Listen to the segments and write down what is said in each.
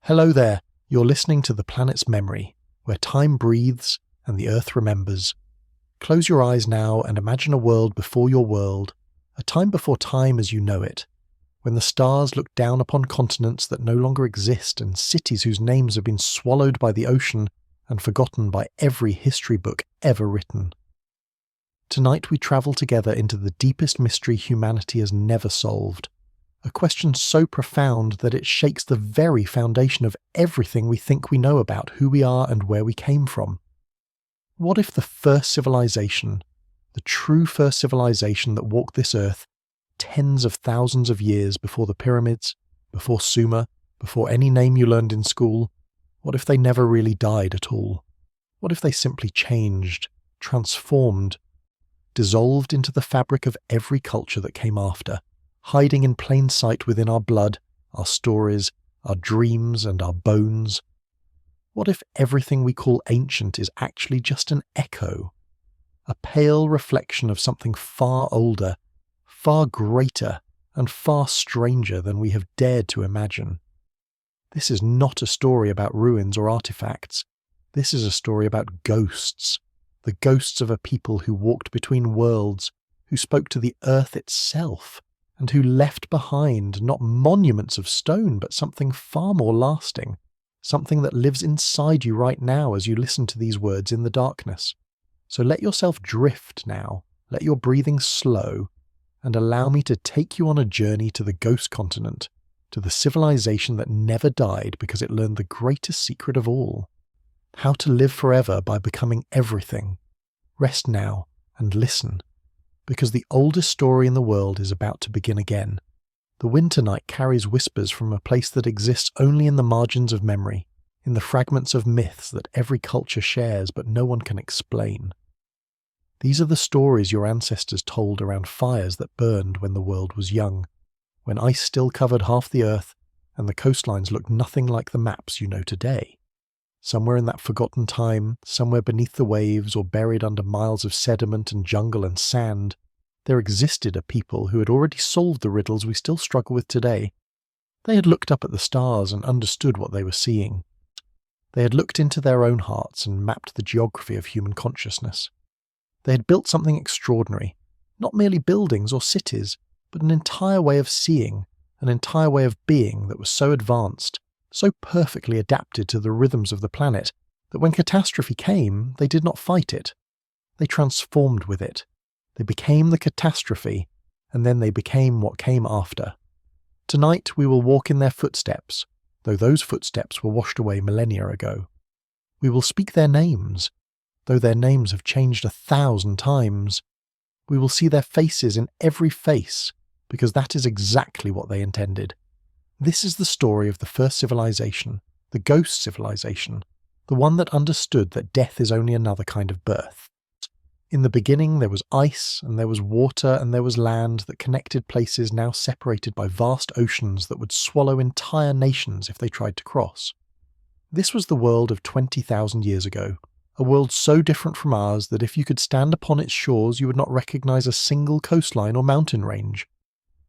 Hello there, you're listening to The Planet's Memory, where time breathes and the Earth remembers. Close your eyes now and imagine a world before your world, a time before time as you know it, when the stars look down upon continents that no longer exist and cities whose names have been swallowed by the ocean and forgotten by every history book ever written. Tonight we travel together into the deepest mystery humanity has never solved. A question so profound that it shakes the very foundation of everything we think we know about who we are and where we came from. What if the first civilization, the true first civilization that walked this earth tens of thousands of years before the pyramids, before Sumer, before any name you learned in school, what if they never really died at all? What if they simply changed, transformed, dissolved into the fabric of every culture that came after? Hiding in plain sight within our blood, our stories, our dreams and our bones? What if everything we call ancient is actually just an echo? A pale reflection of something far older, far greater, and far stranger than we have dared to imagine. This is not a story about ruins or artifacts. This is a story about ghosts. The ghosts of a people who walked between worlds, who spoke to the earth itself, and who left behind not monuments of stone, but something far more lasting, something that lives inside you right now as you listen to these words in the darkness. So let yourself drift now, let your breathing slow, and allow me to take you on a journey to the ghost continent, to the civilization that never died because it learned the greatest secret of all: how to live forever by becoming everything. Rest now and listen, because the oldest story in the world is about to begin again. The winter night carries whispers from a place that exists only in the margins of memory, in the fragments of myths that every culture shares but no one can explain. These are the stories your ancestors told around fires that burned when the world was young, when ice still covered half the earth and the coastlines looked nothing like the maps you know today. Somewhere in that forgotten time, somewhere beneath the waves or buried under miles of sediment and jungle and sand, there existed a people who had already solved the riddles we still struggle with today. They had looked up at the stars and understood what they were seeing. They had looked into their own hearts and mapped the geography of human consciousness. They had built something extraordinary, not merely buildings or cities, but an entire way of seeing, an entire way of being that was so advanced, so perfectly adapted to the rhythms of the planet, that when catastrophe came, they did not fight it. They transformed with it. They became the catastrophe, and then they became what came after. Tonight we will walk in their footsteps, though those footsteps were washed away millennia ago. We will speak their names, though their names have changed 1,000 times. We will see their faces in every face, because that is exactly what they intended. This is the story of the first civilization, the ghost civilization, the one that understood that death is only another kind of birth. In the beginning there was ice, and there was water, and there was land that connected places now separated by vast oceans that would swallow entire nations if they tried to cross. This was the world of 20,000 years ago, a world so different from ours that if you could stand upon its shores you would not recognize a single coastline or mountain range.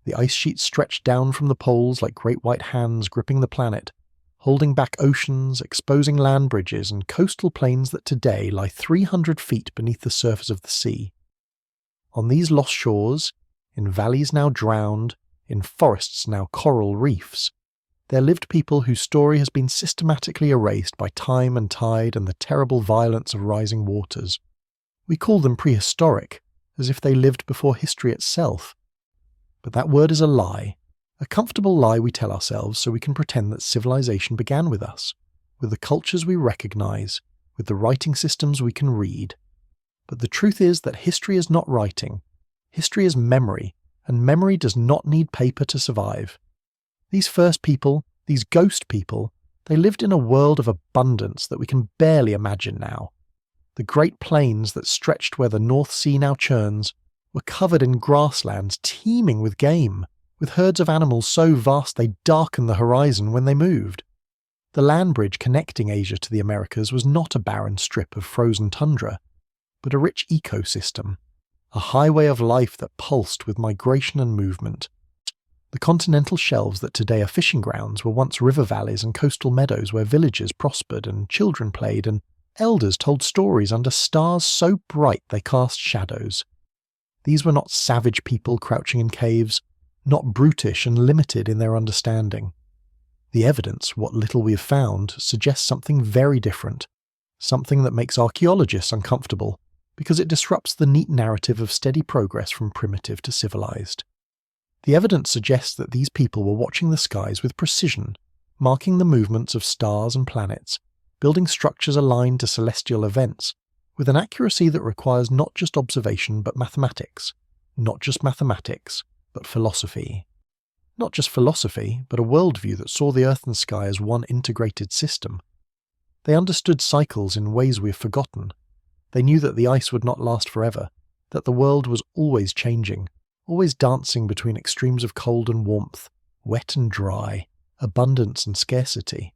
The ice sheets stretched down from the poles like great white hands gripping the planet, holding back oceans, exposing land bridges and coastal plains that today lie 300 feet beneath the surface of the sea. On these lost shores, in valleys now drowned, in forests now coral reefs, there lived people whose story has been systematically erased by time and tide and the terrible violence of rising waters. We call them prehistoric, as if they lived before history itself. But that word is a lie, a comfortable lie we tell ourselves so we can pretend that civilization began with us, with the cultures we recognize, with the writing systems we can read. But the truth is that history is not writing. History is memory, and memory does not need paper to survive. These first people, these ghost people, they lived in a world of abundance that we can barely imagine now. The great plains that stretched where the North Sea now churns were covered in grasslands teeming with game, with herds of animals so vast they darkened the horizon when they moved. The land bridge connecting Asia to the Americas was not a barren strip of frozen tundra, but a rich ecosystem, a highway of life that pulsed with migration and movement. The continental shelves that today are fishing grounds were once river valleys and coastal meadows where villages prospered and children played and elders told stories under stars so bright they cast shadows. These were not savage people crouching in caves, not brutish and limited in their understanding. The evidence, what little we have found, suggests something very different, something that makes archaeologists uncomfortable, because it disrupts the neat narrative of steady progress from primitive to civilized. The evidence suggests that these people were watching the skies with precision, marking the movements of stars and planets, building structures aligned to celestial events, with an accuracy that requires not just observation but mathematics, not just mathematics, but philosophy. Not just philosophy, but a worldview that saw the earth and sky as one integrated system. They understood cycles in ways we have forgotten. They knew that the ice would not last forever, that the world was always changing, always dancing between extremes of cold and warmth, wet and dry, abundance and scarcity.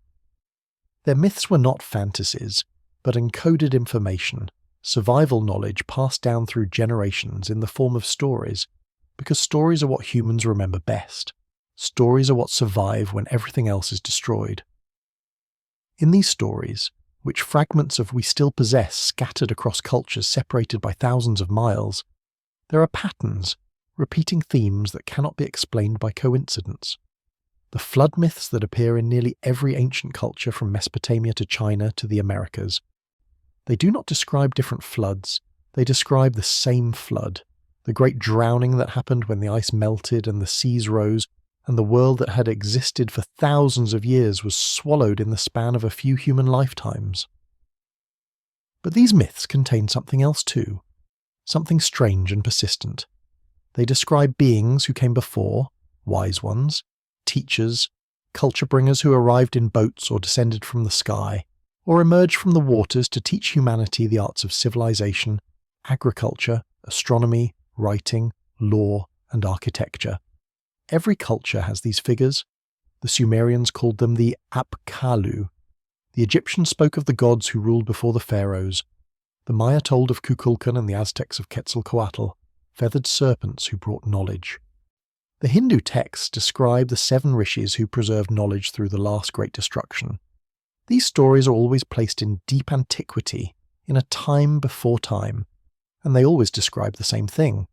Their myths were not fantasies, but encoded information, survival knowledge passed down through generations in the form of stories, because stories are what humans remember best. Stories are what survive when everything else is destroyed. In these stories, which fragments of we still possess scattered across cultures separated by thousands of miles, there are patterns, repeating themes that cannot be explained by coincidence. The flood myths that appear in nearly every ancient culture from Mesopotamia to China to the Americas. They do not describe different floods, they describe the same flood, the great drowning that happened when the ice melted and the seas rose, and the world that had existed for thousands of years was swallowed in the span of a few human lifetimes. But these myths contain something else too, something strange and persistent. They describe beings who came before, wise ones, teachers, culture bringers who arrived in boats or descended from the sky, or emerged from the waters to teach humanity the arts of civilization, agriculture, astronomy, writing, law, and architecture. Every culture has these figures. The Sumerians called them the Apkallu. The Egyptians spoke of the gods who ruled before the pharaohs. The Maya told of Kukulkan and the Aztecs of Quetzalcoatl, feathered serpents who brought knowledge. The Hindu texts describe the 7 rishis who preserved knowledge through the last great destruction. These stories are always placed in deep antiquity, in a time before time, and they always describe the same thing: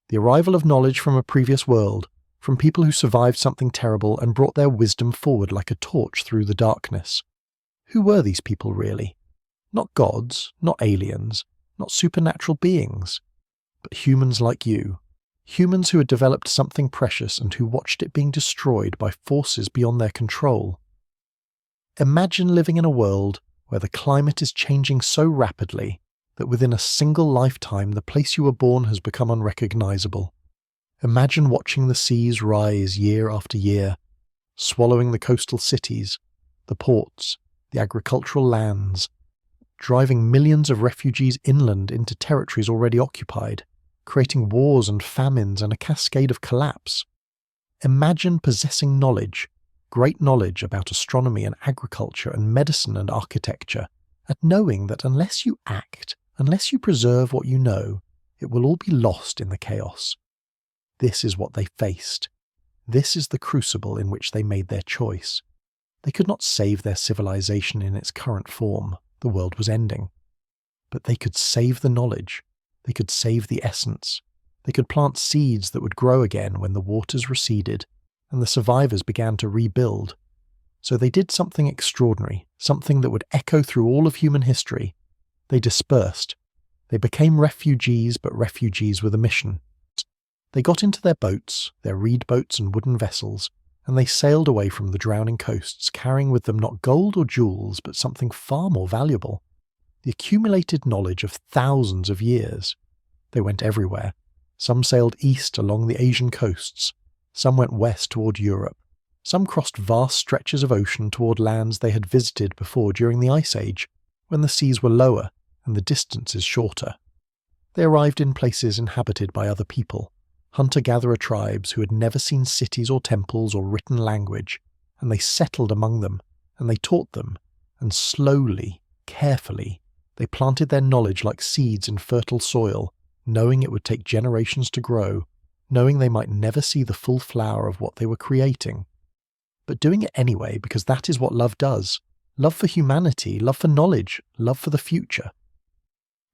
the arrival of knowledge from a previous world, from people who survived something terrible and brought their wisdom forward like a torch through the darkness. Who were these people really? Not gods, not aliens, not supernatural beings, but humans like you. Humans who had developed something precious and who watched it being destroyed by forces beyond their control. Imagine living in a world where the climate is changing so rapidly that within a single lifetime the place you were born has become unrecognizable. Imagine watching the seas rise year after year, swallowing the coastal cities, the ports, the agricultural lands, driving millions of refugees inland into territories already occupied, creating wars and famines and a cascade of collapse. Imagine possessing knowledge, great knowledge about astronomy and agriculture and medicine and architecture, and knowing that unless you act, unless you preserve what you know, it will all be lost in the chaos. This is what they faced. This is the crucible in which they made their choice. They could not save their civilization in its current form. The world was ending. But they could save the knowledge. They could save the essence. They could plant seeds that would grow again when the waters receded and the survivors began to rebuild. So they did something extraordinary, something that would echo through all of human history. They dispersed. They became refugees, but refugees with a mission. They got into their boats, their reed boats and wooden vessels, and they sailed away from the drowning coasts, carrying with them not gold or jewels, but something far more valuable: the accumulated knowledge of thousands of years. They went everywhere. Some sailed east along the Asian coasts. Some went west toward Europe. Some crossed vast stretches of ocean toward lands they had visited before during the Ice Age, when the seas were lower and the distances shorter. They arrived in places inhabited by other people, hunter-gatherer tribes who had never seen cities or temples or written language, and they settled among them, and they taught them, and slowly, carefully, they planted their knowledge like seeds in fertile soil, knowing it would take generations to grow, knowing they might never see the full flower of what they were creating, but doing it anyway because that is what love does. Love for humanity, love for knowledge, love for the future.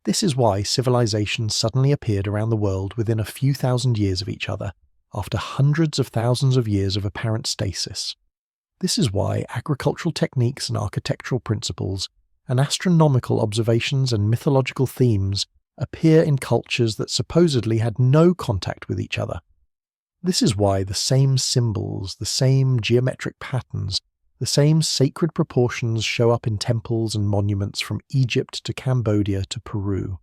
This is why civilizations suddenly appeared around the world within a few thousand years of each other, after hundreds of thousands of years of apparent stasis. This is why agricultural techniques and architectural principles, and astronomical observations and mythological themes appear in cultures that supposedly had no contact with each other. This is why the same symbols, the same geometric patterns, the same sacred proportions show up in temples and monuments from Egypt to Cambodia to Peru.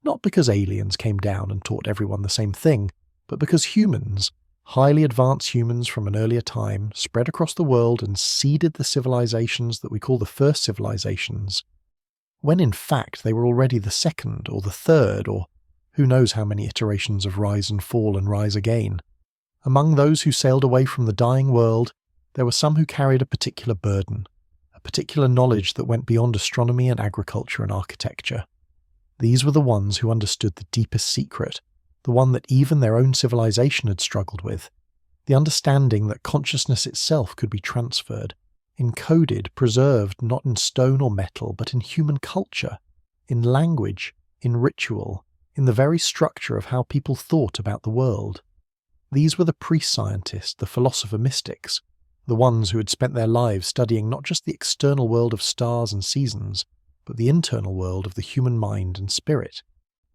Not because aliens came down and taught everyone the same thing, but because humans, highly advanced humans from an earlier time, spread across the world and seeded the civilizations that we call the first civilizations, when in fact they were already the second or the third, or who knows how many iterations of rise and fall and rise again. Among those who sailed away from the dying world, there were some who carried a particular burden, a particular knowledge that went beyond astronomy and agriculture and architecture. These were the ones who understood the deepest secret, the one that even their own civilization had struggled with, the understanding that consciousness itself could be transferred, encoded, preserved not in stone or metal, but in human culture, in language, in ritual, in the very structure of how people thought about the world. These were the pre-scientists, the philosopher-mystics, the ones who had spent their lives studying not just the external world of stars and seasons, but the internal world of the human mind and spirit.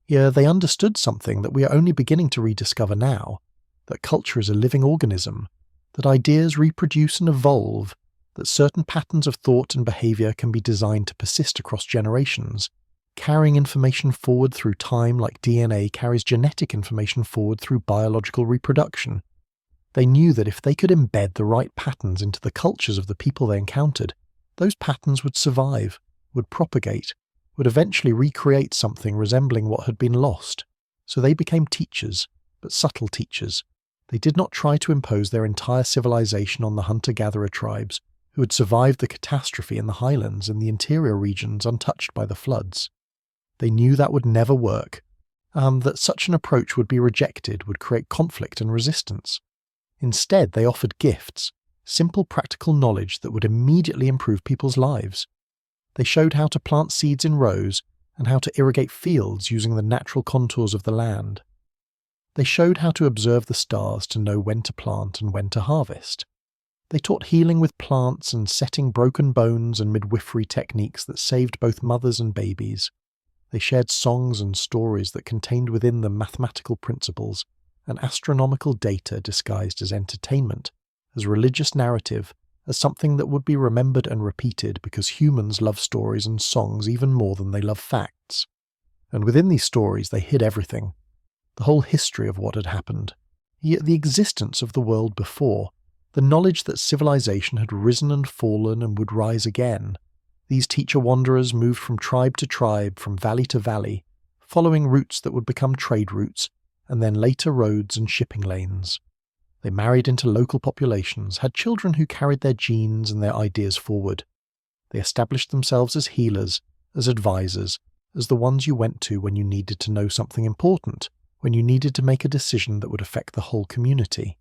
Yeah, they understood something that we are only beginning to rediscover now, that culture is a living organism, that ideas reproduce and evolve, that certain patterns of thought and behavior can be designed to persist across generations, carrying information forward through time like DNA carries genetic information forward through biological reproduction. They knew that if they could embed the right patterns into the cultures of the people they encountered, those patterns would survive, would propagate, would eventually recreate something resembling what had been lost. So they became teachers, but subtle teachers. They did not try to impose their entire civilization on the hunter-gatherer tribes, who had survived the catastrophe in the highlands and the interior regions untouched by the floods. They knew that would never work, that such an approach would be rejected, would create conflict and resistance. Instead, they offered gifts, simple practical knowledge that would immediately improve people's lives. They showed how to plant seeds in rows and how to irrigate fields using the natural contours of the land. They showed how to observe the stars to know when to plant and when to harvest. They taught healing with plants and setting broken bones and midwifery techniques that saved both mothers and babies. They shared songs and stories that contained within them mathematical principles and astronomical data disguised as entertainment, as religious narrative, as something that would be remembered and repeated because humans love stories and songs even more than they love facts. And within these stories they hid everything, the whole history of what had happened, yet the existence of the world before, the knowledge that civilization had risen and fallen and would rise again. These teacher-wanderers moved from tribe to tribe, from valley to valley, following routes that would become trade routes, and then later roads and shipping lanes. They married into local populations, had children who carried their genes and their ideas forward. They established themselves as healers, as advisors, as the ones you went to when you needed to know something important, when you needed to make a decision that would affect the whole community.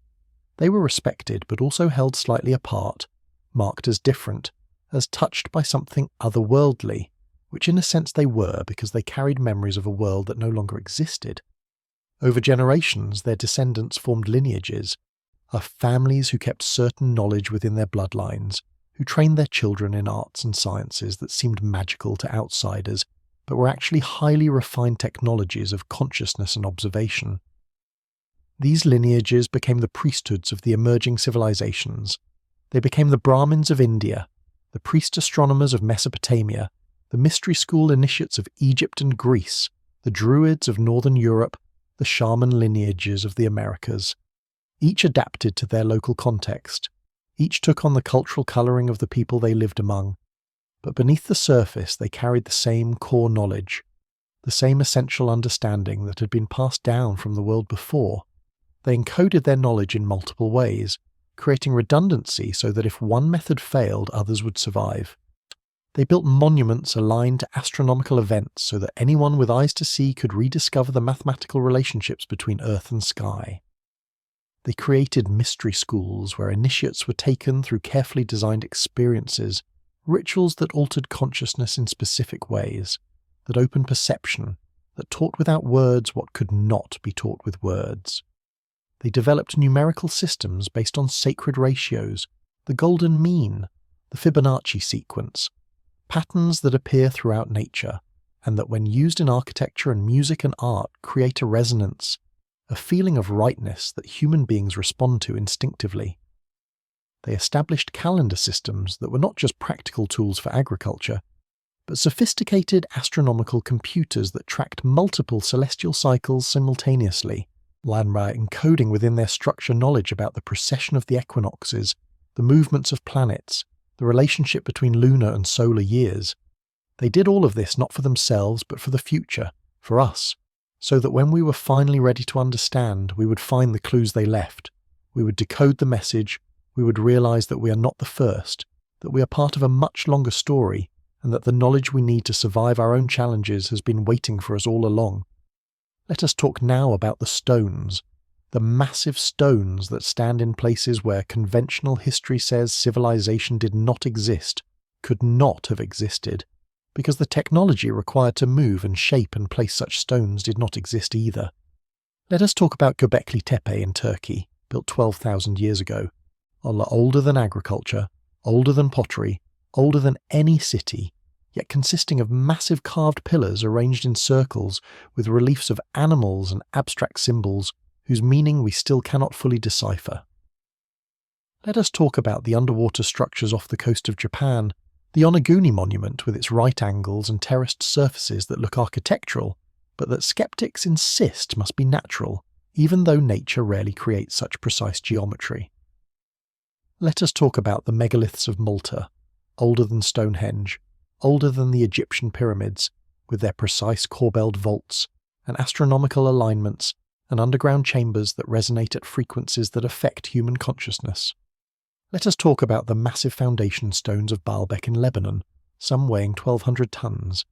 They were respected but also held slightly apart, marked as different, as touched by something otherworldly, which in a sense they were because they carried memories of a world that no longer existed. Over generations, their descendants formed lineages, of families who kept certain knowledge within their bloodlines, who trained their children in arts and sciences that seemed magical to outsiders, but were actually highly refined technologies of consciousness and observation. These lineages became the priesthoods of the emerging civilizations. They became the Brahmins of India, the priest astronomers of Mesopotamia, the mystery school initiates of Egypt and Greece, the druids of northern Europe, the shaman lineages of the Americas. Each adapted to their local context. Each took on the cultural colouring of the people they lived among. But beneath the surface they carried the same core knowledge, the same essential understanding that had been passed down from the world before. They encoded their knowledge in multiple ways, creating redundancy so that if one method failed, others would survive. They built monuments aligned to astronomical events so that anyone with eyes to see could rediscover the mathematical relationships between earth and sky. They created mystery schools where initiates were taken through carefully designed experiences, rituals that altered consciousness in specific ways, that opened perception, that taught without words what could not be taught with words. They developed numerical systems based on sacred ratios, the golden mean, the Fibonacci sequence, patterns that appear throughout nature, and that when used in architecture and music and art create a resonance, a feeling of rightness that human beings respond to instinctively. They established calendar systems that were not just practical tools for agriculture, but sophisticated astronomical computers that tracked multiple celestial cycles simultaneously, and by encoding within their structure knowledge about the precession of the equinoxes, the movements of planets, the relationship between lunar and solar years. They did all of this not for themselves, but for the future, for us, so that when we were finally ready to understand, we would find the clues they left. We would decode the message, we would realize that we are not the first, that we are part of a much longer story, and that the knowledge we need to survive our own challenges has been waiting for us all along. Let us talk now about the stones, the massive stones that stand in places where conventional history says civilization did not exist, could not have existed, because the technology required to move and shape and place such stones did not exist either. Let us talk about Göbekli Tepe in Turkey, built 12,000 years ago, older than agriculture, older than pottery, older than any city, yet consisting of massive carved pillars arranged in circles with reliefs of animals and abstract symbols whose meaning we still cannot fully decipher. Let us talk about the underwater structures off the coast of Japan, the Oniguni Monument with its right angles and terraced surfaces that look architectural, but that skeptics insist must be natural, even though nature rarely creates such precise geometry. Let us talk about the megaliths of Malta, older than Stonehenge, older than the Egyptian pyramids, with their precise corbelled vaults, and astronomical alignments, and underground chambers that resonate at frequencies that affect human consciousness. Let us talk about the massive foundation stones of Baalbek in Lebanon, some weighing 1,200 tons,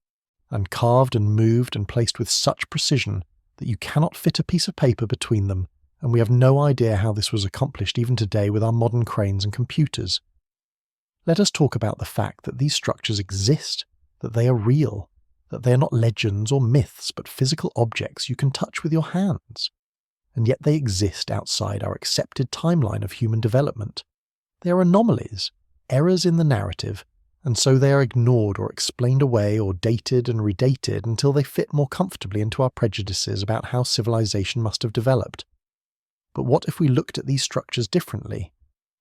and carved and moved and placed with such precision that you cannot fit a piece of paper between them, and we have no idea how this was accomplished even today with our modern cranes and computers. Let us talk about the fact that these structures exist, that they are real, that they are not legends or myths but physical objects you can touch with your hands, and yet they exist outside our accepted timeline of human development. They are anomalies, errors in the narrative, and so they are ignored or explained away or dated and redated until they fit more comfortably into our prejudices about how civilization must have developed. But what if we looked at these structures differently?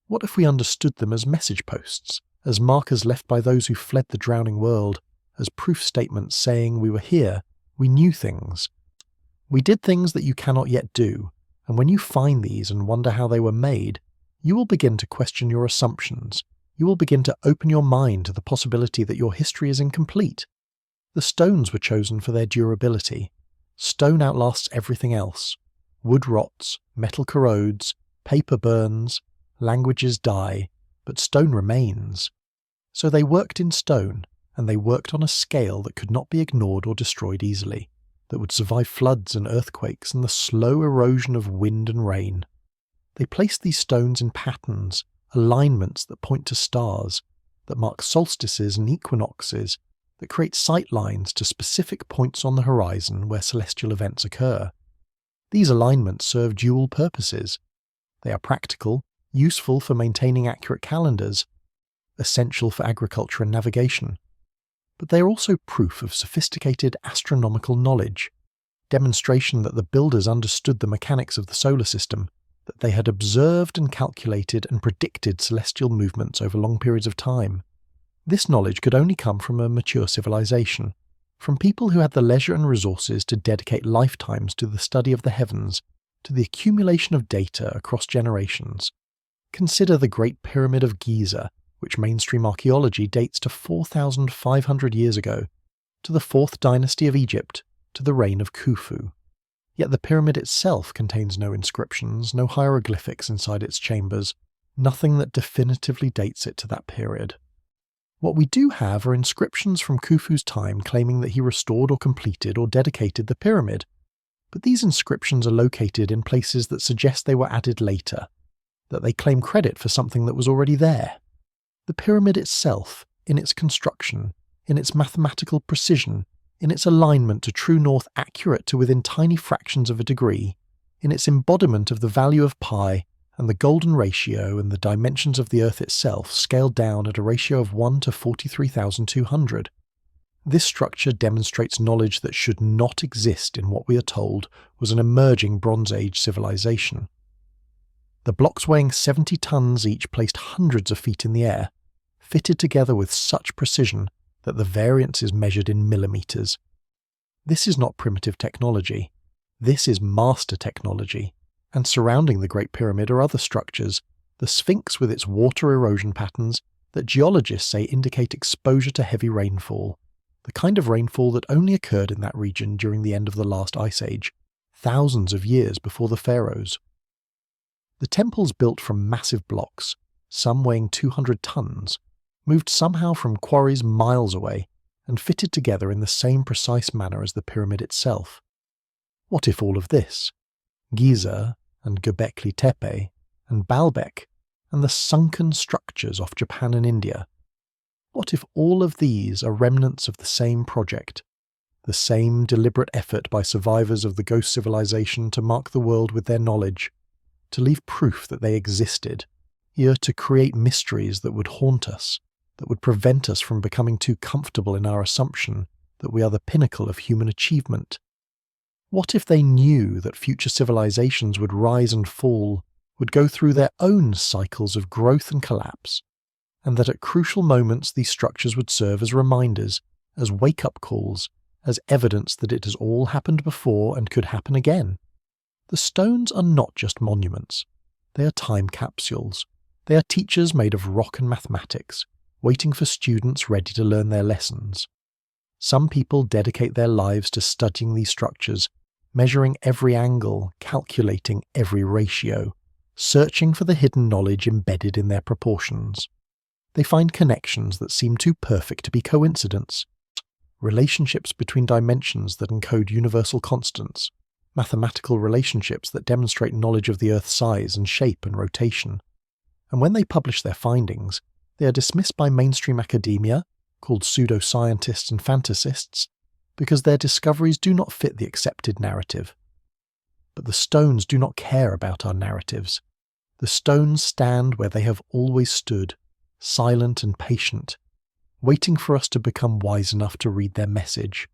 What if we understood them as message posts, as markers left by those who fled the drowning world, as proof statements saying we were here, we knew things. We did things that you cannot yet do, and when you find these and wonder how they were made, you will begin to question your assumptions. You will begin to open your mind to the possibility that your history is incomplete. The stones were chosen for their durability. Stone outlasts everything else. Wood rots, metal corrodes, paper burns, languages die, but stone remains. So they worked in stone, and they worked on a scale that could not be ignored or destroyed easily, that would survive floods and earthquakes and the slow erosion of wind and rain. They placed these stones in patterns, alignments that point to stars, that mark solstices and equinoxes, that create sight lines to specific points on the horizon where celestial events occur. These alignments serve dual purposes. They are practical, useful for maintaining accurate calendars, essential for agriculture and navigation. But they are also proof of sophisticated astronomical knowledge, demonstration that the builders understood the mechanics of the solar system, that they had observed and calculated and predicted celestial movements over long periods of time. This knowledge could only come from a mature civilization, from people who had the leisure and resources to dedicate lifetimes to the study of the heavens, to the accumulation of data across generations. Consider the Great Pyramid of Giza, which mainstream archaeology dates to 4,500 years ago, to the 4th dynasty of Egypt, to the reign of Khufu. Yet the pyramid itself contains no inscriptions, no hieroglyphics inside its chambers, nothing that definitively dates it to that period. What we do have are inscriptions from Khufu's time claiming that he restored or completed or dedicated the pyramid. But these inscriptions are located in places that suggest they were added later, that they claim credit for something that was already there. The pyramid itself, in its construction, in its mathematical precision, in its alignment to true north accurate to within tiny fractions of a degree, in its embodiment of the value of pi and the golden ratio and the dimensions of the Earth itself scaled down at a ratio of 1 to 43,200. This structure demonstrates knowledge that should not exist in what we are told was an emerging Bronze Age civilization. The blocks weighing 70 tons each placed hundreds of feet in the air, fitted together with such precision that the variance is measured in millimeters. This is not primitive technology. This is master technology. And surrounding the Great Pyramid are other structures, the Sphinx with its water erosion patterns that geologists say indicate exposure to heavy rainfall, the kind of rainfall that only occurred in that region during the end of the last ice age, thousands of years before the pharaohs. The temples built from massive blocks, some weighing 200 tons, moved somehow from quarries miles away and fitted together in the same precise manner as the pyramid itself. What if all of this, Giza and Göbekli Tepe and Baalbek and the sunken structures off Japan and India, what if all of these are remnants of the same project, the same deliberate effort by survivors of the ghost civilization to mark the world with their knowledge, to leave proof that they existed, here to create mysteries that would haunt us, that would prevent us from becoming too comfortable in our assumption that we are the pinnacle of human achievement? What if they knew that future civilizations would rise and fall, would go through their own cycles of growth and collapse, and that at crucial moments these structures would serve as reminders, as wake-up calls, as evidence that it has all happened before and could happen again? The stones are not just monuments. They are time capsules. They are teachers made of rock and mathematics, waiting for students ready to learn their lessons. Some people dedicate their lives to studying these structures, measuring every angle, calculating every ratio, searching for the hidden knowledge embedded in their proportions. They find connections that seem too perfect to be coincidence, relationships between dimensions that encode universal constants, mathematical relationships that demonstrate knowledge of the Earth's size and shape and rotation. And when they publish their findings, they are dismissed by mainstream academia, called pseudoscientists and fantasists, because their discoveries do not fit the accepted narrative. But the stones do not care about our narratives. The stones stand where they have always stood, silent and patient, waiting for us to become wise enough to read their message.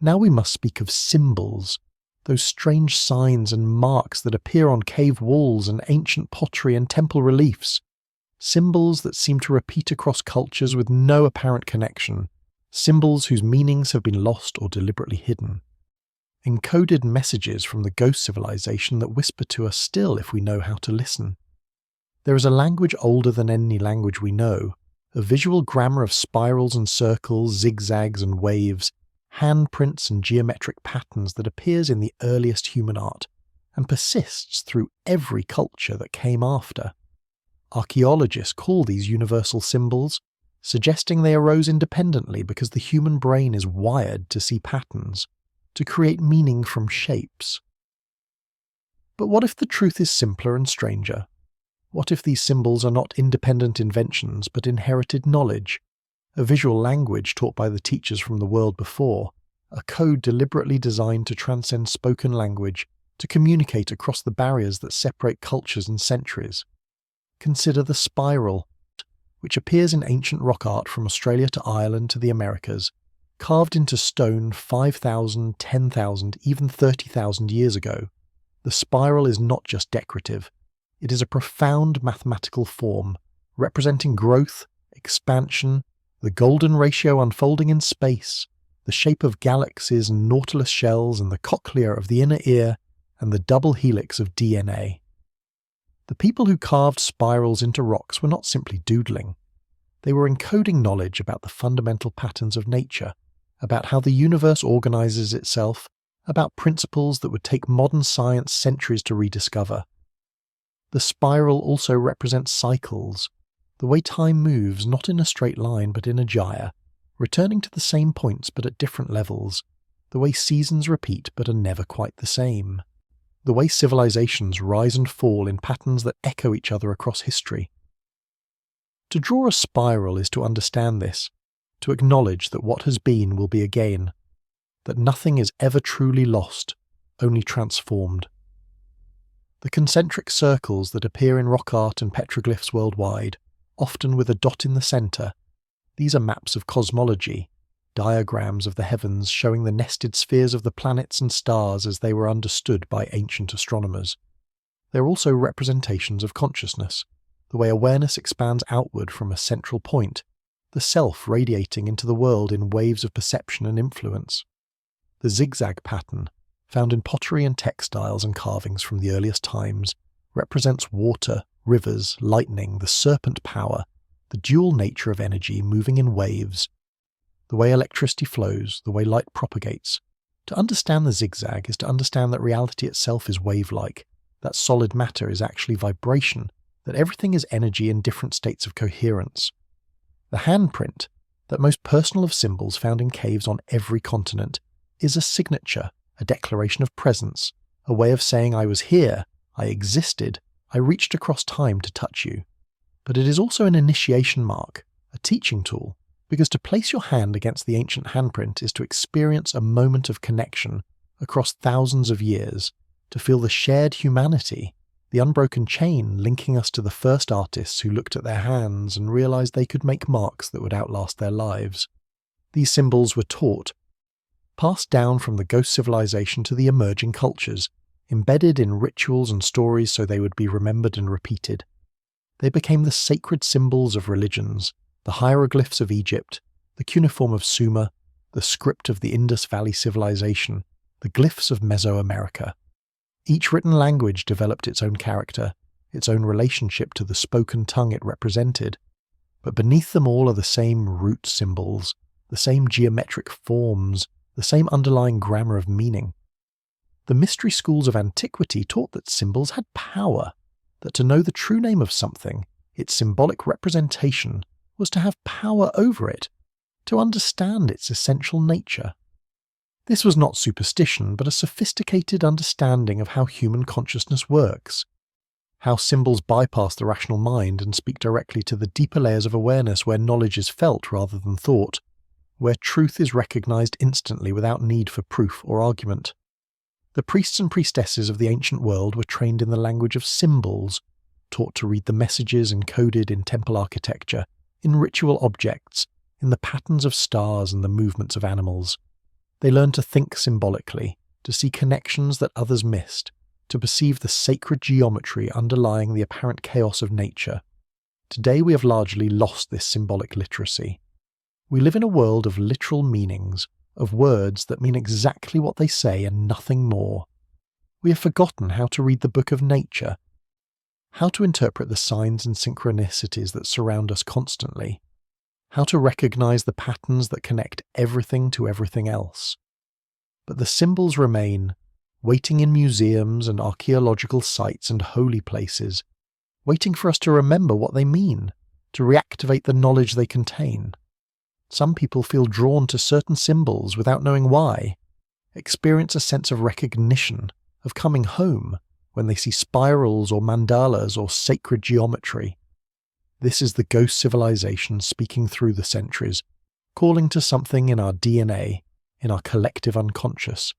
Now we must speak of symbols, those strange signs and marks that appear on cave walls and ancient pottery and temple reliefs, symbols that seem to repeat across cultures with no apparent connection, symbols whose meanings have been lost or deliberately hidden. Encoded messages from the ghost civilization that whisper to us still if we know how to listen. There is a language older than any language we know, a visual grammar of spirals and circles, zigzags and waves, handprints and geometric patterns that appears in the earliest human art and persists through every culture that came after. Archaeologists call these universal symbols, suggesting they arose independently because the human brain is wired to see patterns, to create meaning from shapes. But what if the truth is simpler and stranger? What if these symbols are not independent inventions but inherited knowledge, a visual language taught by the teachers from the world before, a code deliberately designed to transcend spoken language, to communicate across the barriers that separate cultures and centuries? Consider the spiral, which appears in ancient rock art from Australia to Ireland to the Americas, carved into stone 5,000, 10,000, even 30,000 years ago. The spiral is not just decorative. It is a profound mathematical form, representing growth, expansion, the golden ratio unfolding in space, the shape of galaxies and nautilus shells and the cochlea of the inner ear and the double helix of DNA. The people who carved spirals into rocks were not simply doodling. They were encoding knowledge about the fundamental patterns of nature, about how the universe organizes itself, about principles that would take modern science centuries to rediscover. The spiral also represents cycles, the way time moves not in a straight line but in a gyre, returning to the same points but at different levels, the way seasons repeat but are never quite the same, the way civilizations rise and fall in patterns that echo each other across history. To draw a spiral is to understand this, to acknowledge that what has been will be again, that nothing is ever truly lost, only transformed. The concentric circles that appear in rock art and petroglyphs worldwide, often with a dot in the centre, these are maps of cosmology, diagrams of the heavens showing the nested spheres of the planets and stars as they were understood by ancient astronomers. They are also representations of consciousness, the way awareness expands outward from a central point, the self radiating into the world in waves of perception and influence. The zigzag pattern, found in pottery and textiles and carvings from the earliest times, represents water, rivers, lightning, the serpent power, the dual nature of energy moving in waves, the way electricity flows, the way light propagates. To understand the zigzag is to understand that reality itself is wave-like, that solid matter is actually vibration, that everything is energy in different states of coherence. The handprint, that most personal of symbols found in caves on every continent, is a signature, a declaration of presence, a way of saying I was here, I existed, I reached across time to touch you. But it is also an initiation mark, a teaching tool, because to place your hand against the ancient handprint is to experience a moment of connection across thousands of years, to feel the shared humanity, the unbroken chain linking us to the first artists who looked at their hands and realized they could make marks that would outlast their lives. These symbols were taught, passed down from the ghost civilization to the emerging cultures, embedded in rituals and stories so they would be remembered and repeated. They became the sacred symbols of religions, the hieroglyphs of Egypt, the cuneiform of Sumer, the script of the Indus Valley civilization, the glyphs of Mesoamerica. Each written language developed its own character, its own relationship to the spoken tongue it represented, but beneath them all are the same root symbols, the same geometric forms, the same underlying grammar of meaning. The mystery schools of antiquity taught that symbols had power, that to know the true name of something, its symbolic representation, was to have power over it, to understand its essential nature. This was not superstition, but a sophisticated understanding of how human consciousness works, how symbols bypass the rational mind and speak directly to the deeper layers of awareness where knowledge is felt rather than thought, where truth is recognized instantly without need for proof or argument. The priests and priestesses of the ancient world were trained in the language of symbols, taught to read the messages encoded in temple architecture, in ritual objects, in the patterns of stars and the movements of animals. They learned to think symbolically, to see connections that others missed, to perceive the sacred geometry underlying the apparent chaos of nature. Today we have largely lost this symbolic literacy. We live in a world of literal meanings, of words that mean exactly what they say and nothing more. We have forgotten how to read the book of nature, how to interpret the signs and synchronicities that surround us constantly, how to recognize the patterns that connect everything to everything else. But the symbols remain, waiting in museums and archaeological sites and holy places, waiting for us to remember what they mean, to reactivate the knowledge they contain. Some people feel drawn to certain symbols without knowing why, experience a sense of recognition, of coming home, when they see spirals or mandalas or sacred geometry. This is the ghost civilization speaking through the centuries, calling to something in our DNA, in our collective unconscious,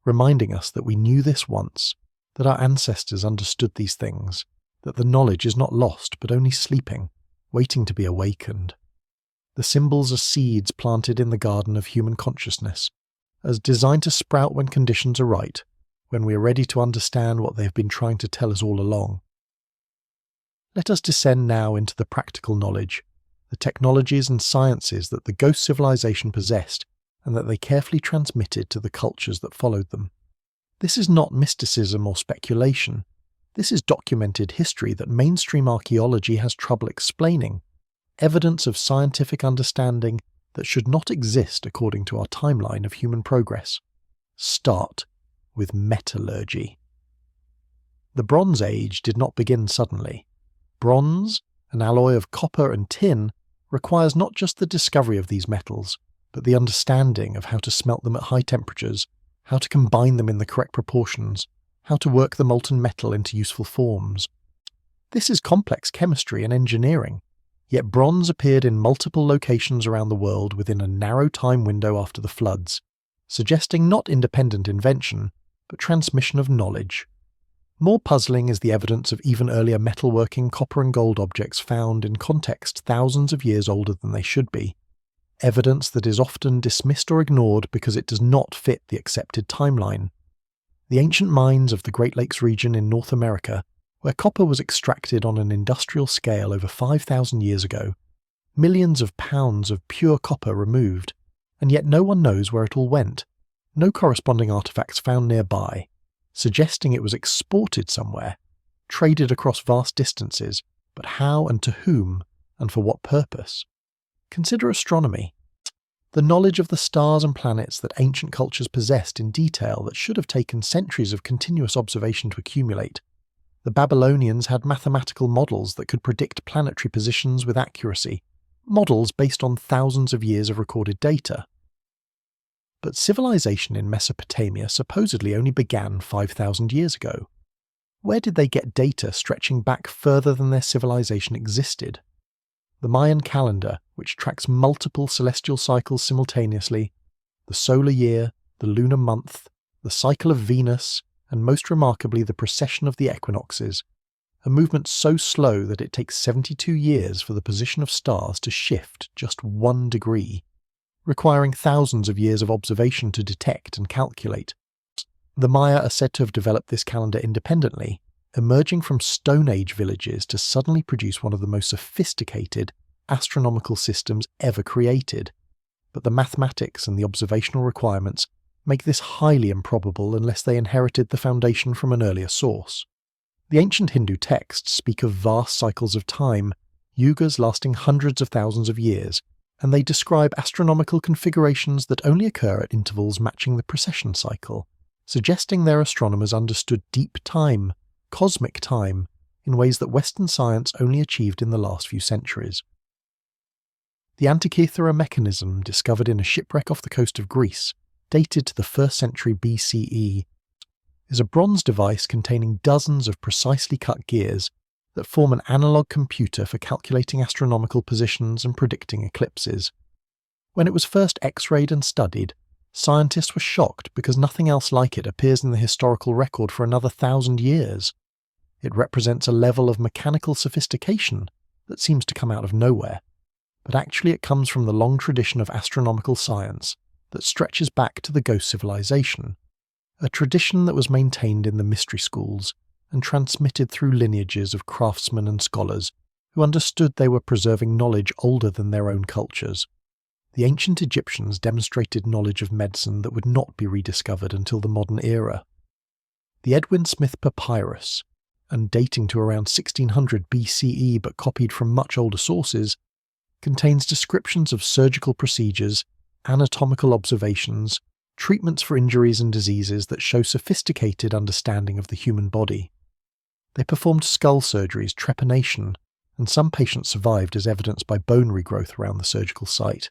reminding us that we knew this once, that our ancestors understood these things, that the knowledge is not lost but only sleeping, waiting to be awakened. The symbols are seeds planted in the garden of human consciousness, as designed to sprout when conditions are right, when we are ready to understand what they have been trying to tell us all along. Let us descend now into the practical knowledge, the technologies and sciences that the ghost civilization possessed and that they carefully transmitted to the cultures that followed them. This is not mysticism or speculation. This is documented history that mainstream archaeology has trouble explaining, evidence of scientific understanding that should not exist according to our timeline of human progress. Start with metallurgy. The Bronze Age did not begin suddenly. Bronze, an alloy of copper and tin, requires not just the discovery of these metals, but the understanding of how to smelt them at high temperatures, how to combine them in the correct proportions, how to work the molten metal into useful forms. This is complex chemistry and engineering, yet bronze appeared in multiple locations around the world within a narrow time window after the floods, suggesting not independent invention, but transmission of knowledge. More puzzling is the evidence of even earlier metalworking copper and gold objects found in context thousands of years older than they should be, evidence that is often dismissed or ignored because it does not fit the accepted timeline. The ancient mines of the Great Lakes region in North America, where copper was extracted on an industrial scale over 5,000 years ago, millions of pounds of pure copper removed, and yet no one knows where it all went, no corresponding artifacts found nearby, suggesting it was exported somewhere, traded across vast distances, but how and to whom, and for what purpose? Consider astronomy. The knowledge of the stars and planets that ancient cultures possessed in detail that should have taken centuries of continuous observation to accumulate. The Babylonians had mathematical models that could predict planetary positions with accuracy, models based on thousands of years of recorded data. But civilization in Mesopotamia supposedly only began 5,000 years ago. Where did they get data stretching back further than their civilization existed? The Mayan calendar, which tracks multiple celestial cycles simultaneously, the solar year, the lunar month, the cycle of Venus, and most remarkably the precession of the equinoxes, a movement so slow that it takes 72 years for the position of stars to shift just 1 degree, requiring thousands of years of observation to detect and calculate. The Maya are said to have developed this calendar independently, emerging from Stone Age villages to suddenly produce one of the most sophisticated astronomical systems ever created. But the mathematics and the observational requirements make this highly improbable unless they inherited the foundation from an earlier source. The ancient Hindu texts speak of vast cycles of time, yugas lasting hundreds of thousands of years, and they describe astronomical configurations that only occur at intervals matching the precession cycle, suggesting their astronomers understood deep time, cosmic time, in ways that Western science only achieved in the last few centuries. The Antikythera mechanism, discovered in a shipwreck off the coast of Greece, dated to the 1st century BCE, is a bronze device containing dozens of precisely cut gears that form an analog computer for calculating astronomical positions and predicting eclipses. When it was first X-rayed and studied, scientists were shocked because nothing else like it appears in the historical record for another 1,000 years. It represents a level of mechanical sophistication that seems to come out of nowhere, but actually it comes from the long tradition of astronomical science that stretches back to the Ghost civilization, a tradition that was maintained in the mystery schools and transmitted through lineages of craftsmen and scholars who understood they were preserving knowledge older than their own cultures. The ancient Egyptians demonstrated knowledge of medicine that would not be rediscovered until the modern era. The Edwin Smith Papyrus, and dating to around 1600 BCE but copied from much older sources, contains descriptions of surgical procedures, anatomical observations, treatments for injuries and diseases that show sophisticated understanding of the human body. They performed skull surgeries, trepanation, and some patients survived as evidenced by bone regrowth around the surgical site.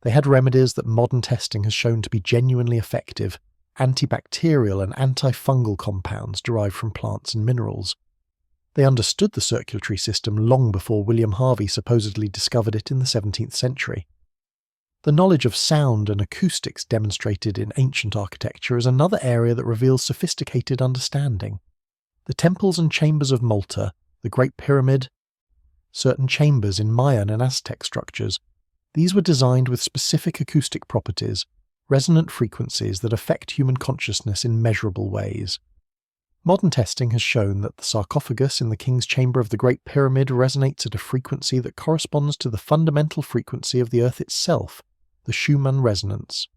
They had remedies that modern testing has shown to be genuinely effective, antibacterial and antifungal compounds derived from plants and minerals. They understood the circulatory system long before William Harvey supposedly discovered it in the 17th century. The knowledge of sound and acoustics demonstrated in ancient architecture is another area that reveals sophisticated understanding. The temples and chambers of Malta, the Great Pyramid, certain chambers in Mayan and Aztec structures, these were designed with specific acoustic properties, resonant frequencies that affect human consciousness in measurable ways. Modern testing has shown that the sarcophagus in the King's Chamber of the Great Pyramid resonates at a frequency that corresponds to the fundamental frequency of the Earth itself, the Schumann resonance.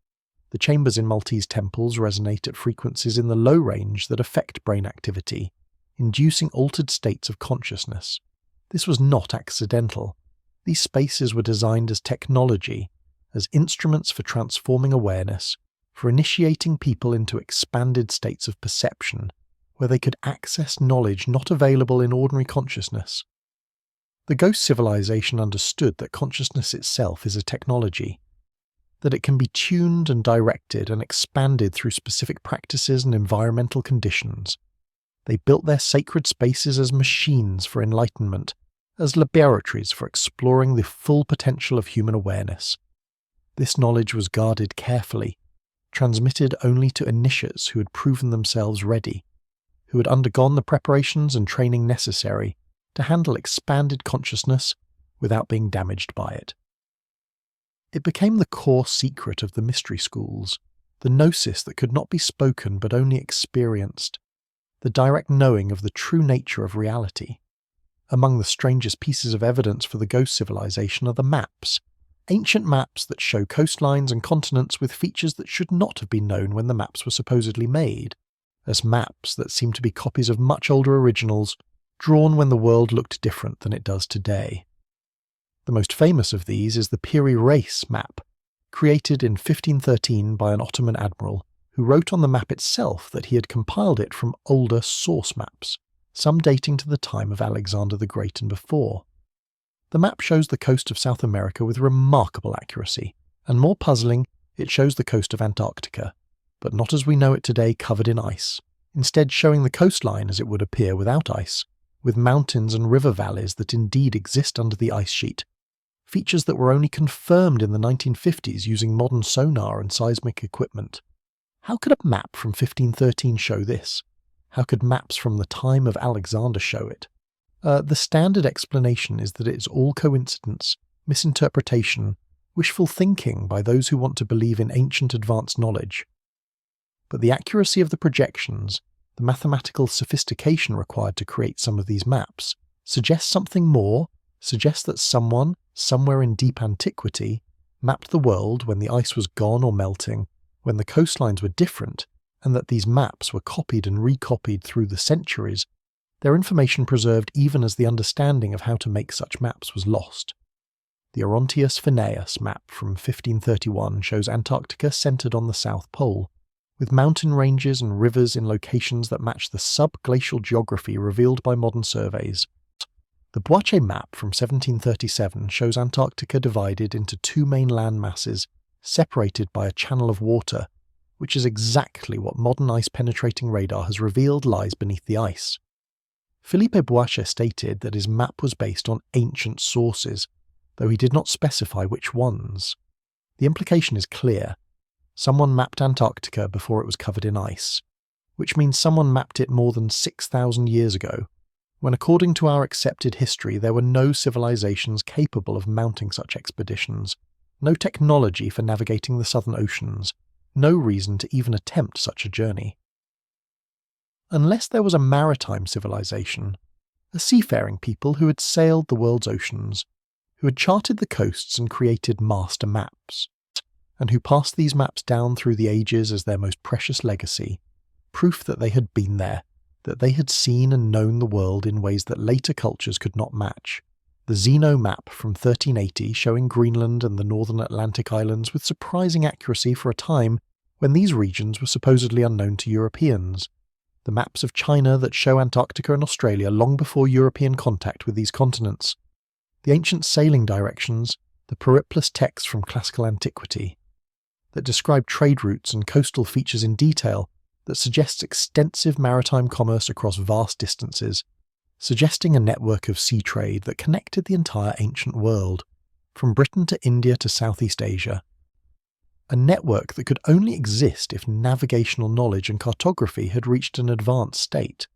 The chambers in Maltese temples resonate at frequencies in the low range that affect brain activity, inducing altered states of consciousness. This was not accidental. These spaces were designed as technology, as instruments for transforming awareness, for initiating people into expanded states of perception, where they could access knowledge not available in ordinary consciousness. The Ghost civilization understood that consciousness itself is a technology. that it can be tuned and directed and expanded through specific practices and environmental conditions. They built their sacred spaces as machines for enlightenment, as laboratories for exploring the full potential of human awareness. This knowledge was guarded carefully, transmitted only to initiates who had proven themselves ready, who had undergone the preparations and training necessary to handle expanded consciousness without being damaged by it. It became the core secret of the mystery schools, the gnosis that could not be spoken but only experienced, the direct knowing of the true nature of reality. Among the strangest pieces of evidence for the ghost civilization are the maps, ancient maps that show coastlines and continents with features that should not have been known when the maps were supposedly made, as maps that seem to be copies of much older originals, drawn when the world looked different than it does today. The most famous of these is the Piri Reis map, created in 1513 by an Ottoman admiral, who wrote on the map itself that he had compiled it from older source maps, some dating to the time of Alexander the Great and before. The map shows the coast of South America with remarkable accuracy, and more puzzling, it shows the coast of Antarctica, but not as we know it today covered in ice, instead showing the coastline as it would appear without ice, with mountains and river valleys that indeed exist under the ice sheet, features that were only confirmed in the 1950s using modern sonar and seismic equipment. How could a map from 1513 show this? How could maps from the time of Alexander show it? The standard explanation is that it is all coincidence, misinterpretation, wishful thinking by those who want to believe in ancient advanced knowledge. But the accuracy of the projections, the mathematical sophistication required to create some of these maps, suggests something more, suggests that someone, somewhere in deep antiquity, mapped the world when the ice was gone or melting, when the coastlines were different, and that these maps were copied and recopied through the centuries, their information preserved even as the understanding of how to make such maps was lost. The Orontius Phineus map from 1531 shows Antarctica centered on the South Pole, with mountain ranges and rivers in locations that match the subglacial geography revealed by modern surveys. The Boache map from 1737 shows Antarctica divided into two main land masses, separated by a channel of water, which is exactly what modern ice-penetrating radar has revealed lies beneath the ice. Philippe Boache stated that his map was based on ancient sources, though he did not specify which ones. The implication is clear. Someone mapped Antarctica before it was covered in ice, which means someone mapped it more than 6,000 years ago, when according to our accepted history there were no civilizations capable of mounting such expeditions, no technology for navigating the southern oceans, no reason to even attempt such a journey. Unless there was a maritime civilization, a seafaring people who had sailed the world's oceans, who had charted the coasts and created master maps, and who passed these maps down through the ages as their most precious legacy, proof that they had been there, that they had seen and known the world in ways that later cultures could not match. The Zeno map from 1380 showing Greenland and the northern Atlantic islands with surprising accuracy for a time when these regions were supposedly unknown to Europeans. The maps of China that show Antarctica and Australia long before European contact with these continents. The ancient sailing directions, the periplus texts from classical antiquity, that describe trade routes and coastal features in detail, that suggests extensive maritime commerce across vast distances, suggesting a network of sea trade that connected the entire ancient world, from Britain to India to Southeast Asia. A network that could only exist if navigational knowledge and cartography had reached an advanced state.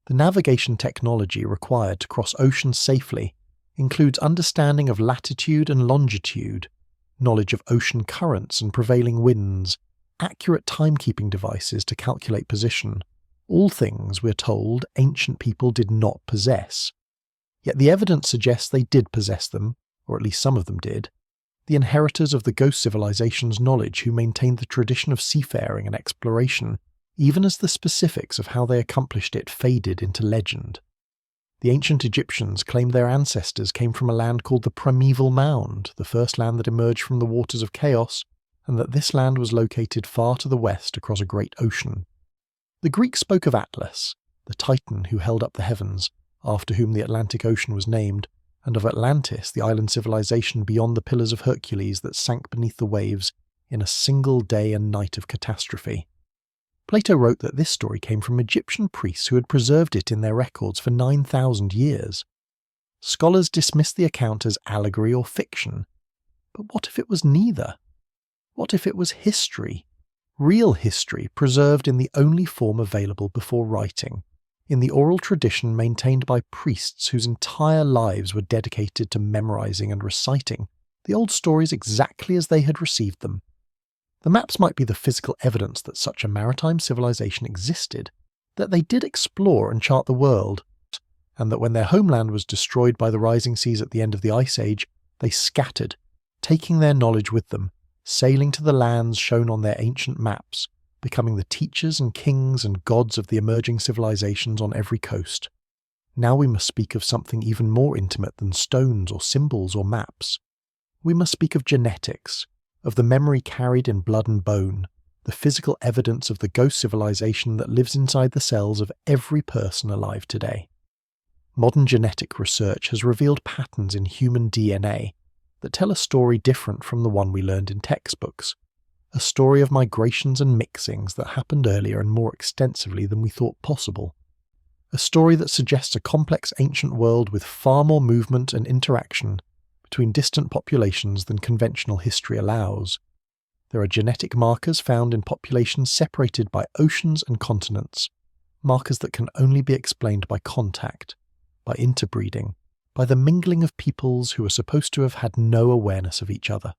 The navigation technology required to cross oceans safely includes understanding of latitude and longitude, knowledge of ocean currents and prevailing winds, accurate timekeeping devices to calculate position, all things, we're told, ancient people did not possess. Yet the evidence suggests they did possess them, or at least some of them did, the inheritors of the ghost civilization's knowledge who maintained the tradition of seafaring and exploration, even as the specifics of how they accomplished it faded into legend. The ancient Egyptians claimed their ancestors came from a land called the Primeval Mound, the first land that emerged from the waters of chaos, and that this land was located far to the west across a great ocean. The Greeks spoke of Atlas, the Titan who held up the heavens, after whom the Atlantic Ocean was named, and of Atlantis, the island civilization beyond the Pillars of Hercules that sank beneath the waves in a single day and night of catastrophe. Plato wrote that this story came from Egyptian priests who had preserved it in their records for 9,000 years. Scholars dismiss the account as allegory or fiction. But what if it was neither? What if it was history? Real history preserved in the only form available before writing, in the oral tradition maintained by priests whose entire lives were dedicated to memorizing and reciting the old stories exactly as they had received them. The maps might be the physical evidence that such a maritime civilization existed, that they did explore and chart the world, and that when their homeland was destroyed by the rising seas at the end of the Ice Age, they scattered, taking their knowledge with them, sailing to the lands shown on their ancient maps, becoming the teachers and kings and gods of the emerging civilizations on every coast. Now we must speak of something even more intimate than stones or symbols or maps. We must speak of genetics, of the memory carried in blood and bone, the physical evidence of the ghost civilization that lives inside the cells of every person alive today. Modern genetic research has revealed patterns in human DNA that tell a story different from the one we learned in textbooks, a story of migrations and mixings that happened earlier and more extensively than we thought possible, a story that suggests a complex ancient world with far more movement and interaction between distant populations than conventional history allows. There are genetic markers found in populations separated by oceans and continents, markers that can only be explained by contact, by interbreeding, by the mingling of peoples who are supposed to have had no awareness of each other.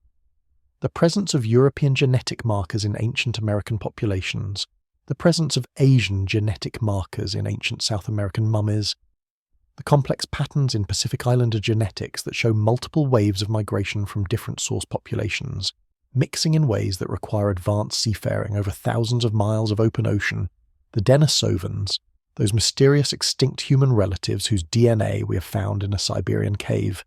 The presence of European genetic markers in ancient American populations, the presence of Asian genetic markers in ancient South American mummies, the complex patterns in Pacific Islander genetics that show multiple waves of migration from different source populations, mixing in ways that require advanced seafaring over thousands of miles of open ocean, the Denisovans, those mysterious extinct human relatives whose DNA we have found in a Siberian cave,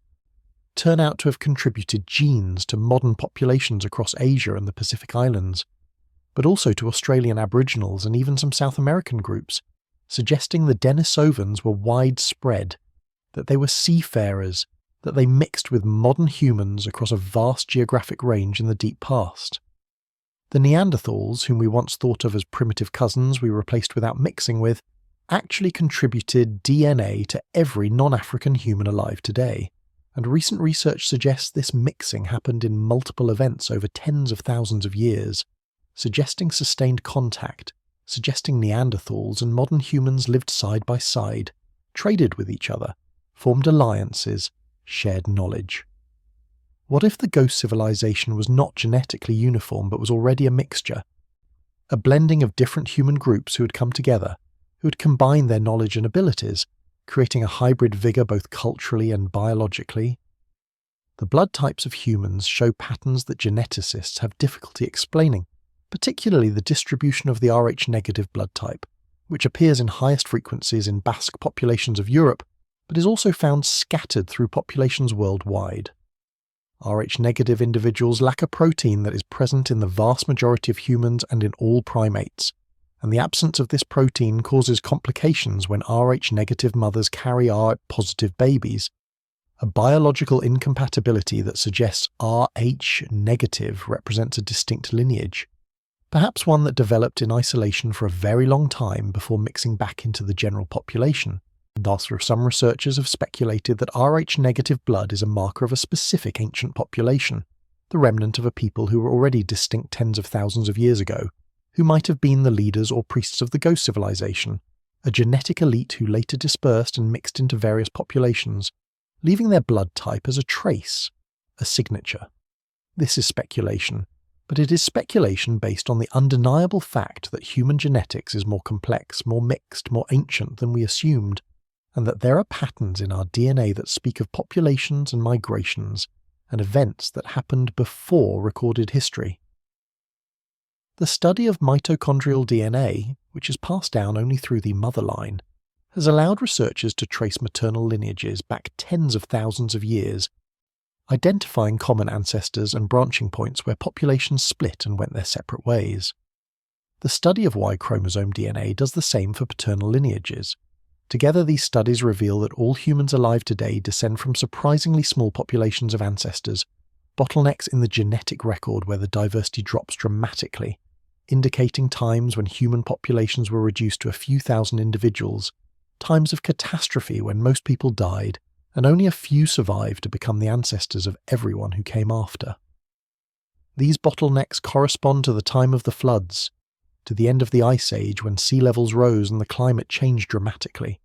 turn out to have contributed genes to modern populations across Asia and the Pacific Islands, but also to Australian Aboriginals and even some South American groups, suggesting the Denisovans were widespread, that they were seafarers, that they mixed with modern humans across a vast geographic range in the deep past. The Neanderthals, whom we once thought of as primitive cousins we replaced without mixing with, actually contributed DNA to every non-African human alive today, and recent research suggests this mixing happened in multiple events over tens of thousands of years, suggesting sustained contact, suggesting Neanderthals and modern humans lived side by side, traded with each other, formed alliances, shared knowledge. What if the ghost civilization was not genetically uniform but was already a mixture? A blending of different human groups who had come together, who had combined their knowledge and abilities, creating a hybrid vigor both culturally and biologically? The blood types of humans show patterns that geneticists have difficulty explaining, particularly the distribution of the Rh-negative blood type, which appears in highest frequencies in Basque populations of Europe, but is also found scattered through populations worldwide. Rh-negative individuals lack a protein that is present in the vast majority of humans and in all primates, and the absence of this protein causes complications when Rh-negative mothers carry Rh-positive babies, a biological incompatibility that suggests Rh-negative represents a distinct lineage, perhaps one that developed in isolation for a very long time before mixing back into the general population. Thus, some researchers have speculated that Rh-negative blood is a marker of a specific ancient population, the remnant of a people who were already distinct tens of thousands of years ago, who might have been the leaders or priests of the ghost civilization, a genetic elite who later dispersed and mixed into various populations, leaving their blood type as a trace, a signature. This is speculation, but it is speculation based on the undeniable fact that human genetics is more complex, more mixed, more ancient than we assumed, and that there are patterns in our DNA that speak of populations and migrations and events that happened before recorded history. The study of mitochondrial DNA, which is passed down only through the mother line, has allowed researchers to trace maternal lineages back tens of thousands of years, identifying common ancestors and branching points where populations split and went their separate ways. The study of Y chromosome DNA does the same for paternal lineages, Together, these studies reveal that all humans alive today descend from surprisingly small populations of ancestors, bottlenecks in the genetic record where the diversity drops dramatically, indicating times when human populations were reduced to a few thousand individuals, times of catastrophe when most people died, and only a few survived to become the ancestors of everyone who came after. These bottlenecks correspond to the time of the floods, to the end of the Ice Age when sea levels rose and the climate changed dramatically.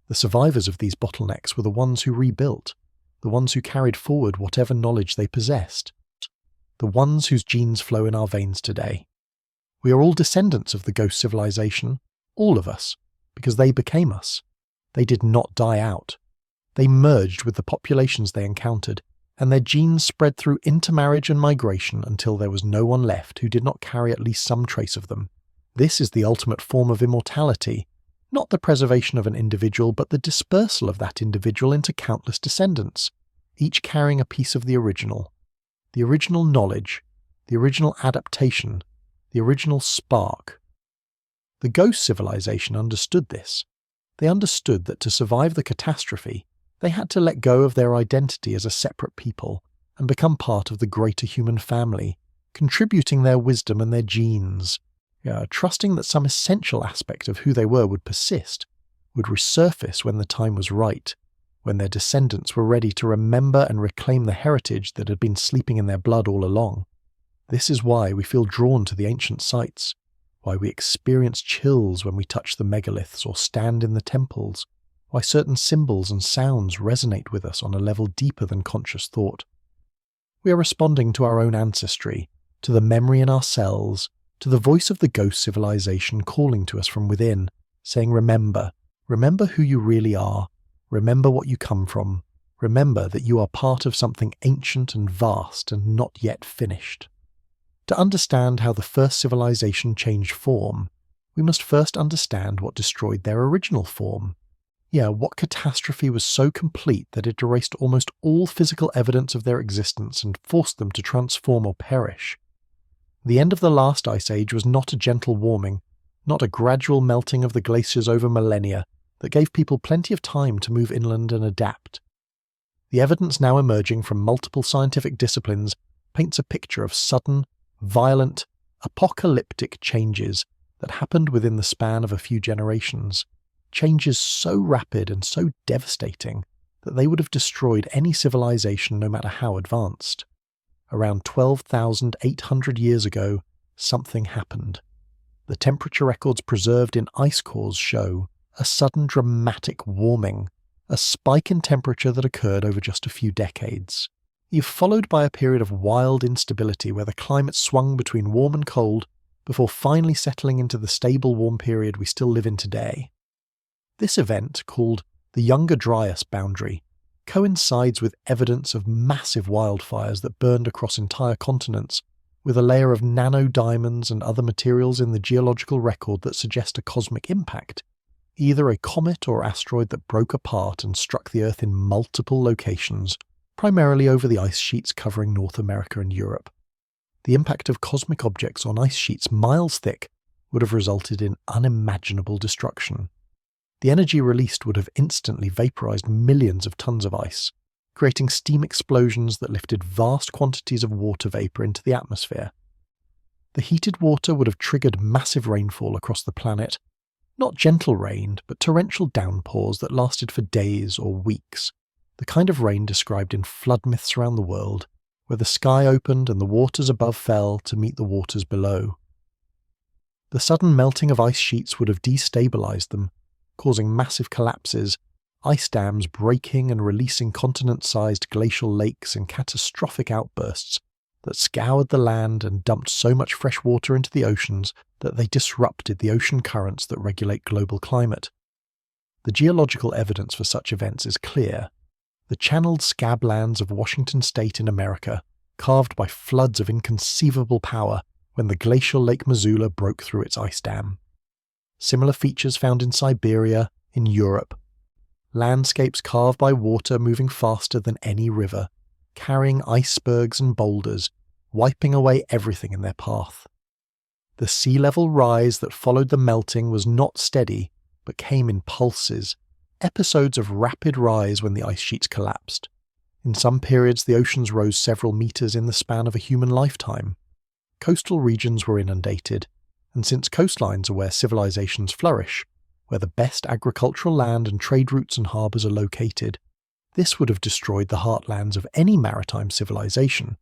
The survivors of these bottlenecks were the ones who rebuilt, the ones who carried forward whatever knowledge they possessed, the ones whose genes flow in our veins today. We are all descendants of the ghost civilization, all of us, because they became us. They did not die out. They merged with the populations they encountered, and their genes spread through intermarriage and migration until there was no one left who did not carry at least some trace of them. This is the ultimate form of immortality, not the preservation of an individual, but the dispersal of that individual into countless descendants, each carrying a piece of the original knowledge, the original adaptation, the original spark. The ghost civilization understood this. They understood that to survive the catastrophe, they had to let go of their identity as a separate people and become part of the greater human family, contributing their wisdom and their genes, trusting that some essential aspect of who they were would persist, would resurface when the time was right, when their descendants were ready to remember and reclaim the heritage that had been sleeping in their blood all along. This is why we feel drawn to the ancient sites, why we experience chills when we touch the megaliths or stand in the temples, why certain symbols and sounds resonate with us on a level deeper than conscious thought. We are responding to our own ancestry, to the memory in our cells, to the voice of the ghost civilization calling to us from within, saying, remember who you really are, remember what you come from, remember that you are part of something ancient and vast and not yet finished. To understand how the first civilization changed form, we must first understand what destroyed their original form. What catastrophe was so complete that it erased almost all physical evidence of their existence and forced them to transform or perish. The end of the last ice age was not a gentle warming, not a gradual melting of the glaciers over millennia that gave people plenty of time to move inland and adapt. The evidence now emerging from multiple scientific disciplines paints a picture of sudden, violent, apocalyptic changes that happened within the span of a few generations, changes so rapid and so devastating that they would have destroyed any civilization no matter how advanced. Around 12,800 years ago, something happened. The temperature records preserved in ice cores show a sudden dramatic warming, a spike in temperature that occurred over just a few decades. Followed by a period of wild instability where the climate swung between warm and cold before finally settling into the stable warm period we still live in today. This event, called the Younger Dryas boundary, coincides with evidence of massive wildfires that burned across entire continents, with a layer of nanodiamonds and other materials in the geological record that suggest a cosmic impact, either a comet or asteroid that broke apart and struck the Earth in multiple locations, primarily over the ice sheets covering North America and Europe. The impact of cosmic objects on ice sheets miles thick would have resulted in unimaginable destruction. The energy released would have instantly vaporized millions of tons of ice, creating steam explosions that lifted vast quantities of water vapor into the atmosphere. The heated water would have triggered massive rainfall across the planet, not gentle rain, but torrential downpours that lasted for days or weeks, the kind of rain described in flood myths around the world, where the sky opened and the waters above fell to meet the waters below. The sudden melting of ice sheets would have destabilized them, causing massive collapses, ice dams breaking and releasing continent-sized glacial lakes in catastrophic outbursts that scoured the land and dumped so much fresh water into the oceans that they disrupted the ocean currents that regulate global climate. The geological evidence for such events is clear. The channeled scablands of Washington state in America, carved by floods of inconceivable power when the glacial Lake Missoula broke through its ice dam. Similar features found in Siberia, in Europe. Landscapes carved by water moving faster than any river, carrying icebergs and boulders, wiping away everything in their path. The sea level rise that followed the melting was not steady, but came in pulses, episodes of rapid rise when the ice sheets collapsed. In some periods, the oceans rose several meters in the span of a human lifetime. Coastal regions were inundated, and since coastlines are where civilizations flourish, where the best agricultural land and trade routes and harbours are located, this would have destroyed the heartlands of any maritime civilization.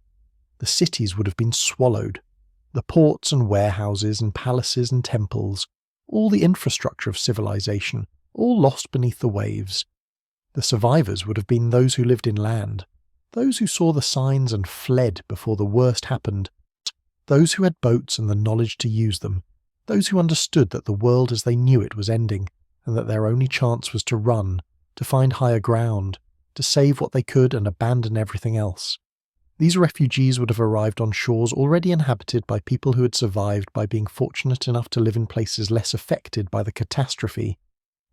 The cities would have been swallowed. The ports and warehouses and palaces and temples, all the infrastructure of civilization, all lost beneath the waves. The survivors would have been those who lived inland, those who saw the signs and fled before the worst happened, those who had boats and the knowledge to use them, those who understood that the world as they knew it was ending, and that their only chance was to run, to find higher ground, to save what they could and abandon everything else. These refugees would have arrived on shores already inhabited by people who had survived by being fortunate enough to live in places less affected by the catastrophe.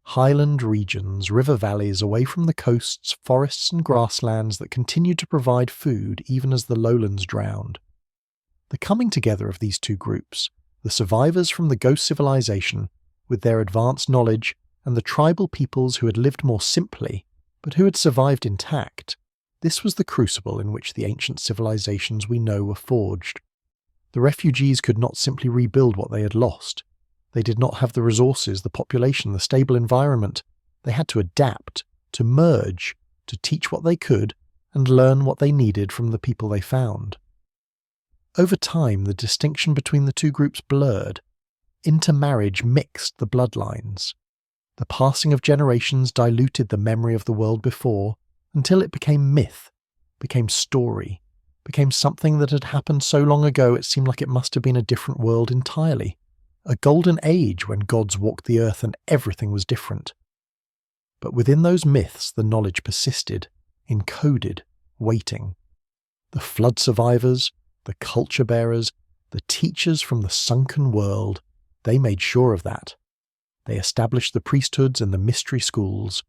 Highland regions, river valleys away from the coasts, forests and grasslands that continued to provide food even as the lowlands drowned. The coming together of these two groups, the survivors from the ghost civilization, with their advanced knowledge, and the tribal peoples who had lived more simply, but who had survived intact, this was the crucible in which the ancient civilizations we know were forged. The refugees could not simply rebuild what they had lost. They did not have the resources, the population, the stable environment. They had to adapt, to merge, to teach what they could, and learn what they needed from the people they found. Over time, the distinction between the two groups blurred. Intermarriage mixed the bloodlines. The passing of generations diluted the memory of the world before, until it became myth, became story, became something that had happened so long ago it seemed like it must have been a different world entirely. A golden age when gods walked the earth and everything was different. But within those myths the knowledge persisted, encoded, waiting. The flood survivors, the culture bearers, the teachers from the sunken world, they made sure of that. They established the priesthoods and the mystery schools.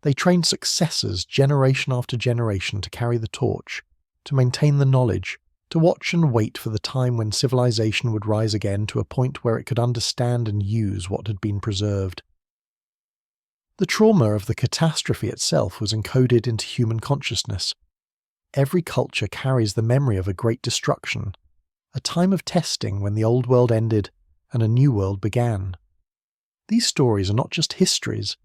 They trained successors generation after generation to carry the torch, to maintain the knowledge, to watch and wait for the time when civilization would rise again to a point where it could understand and use what had been preserved. The trauma of the catastrophe itself was encoded into human consciousness. Every culture carries the memory of a great destruction, a time of testing when the old world ended and a new world began. These stories are not just histories,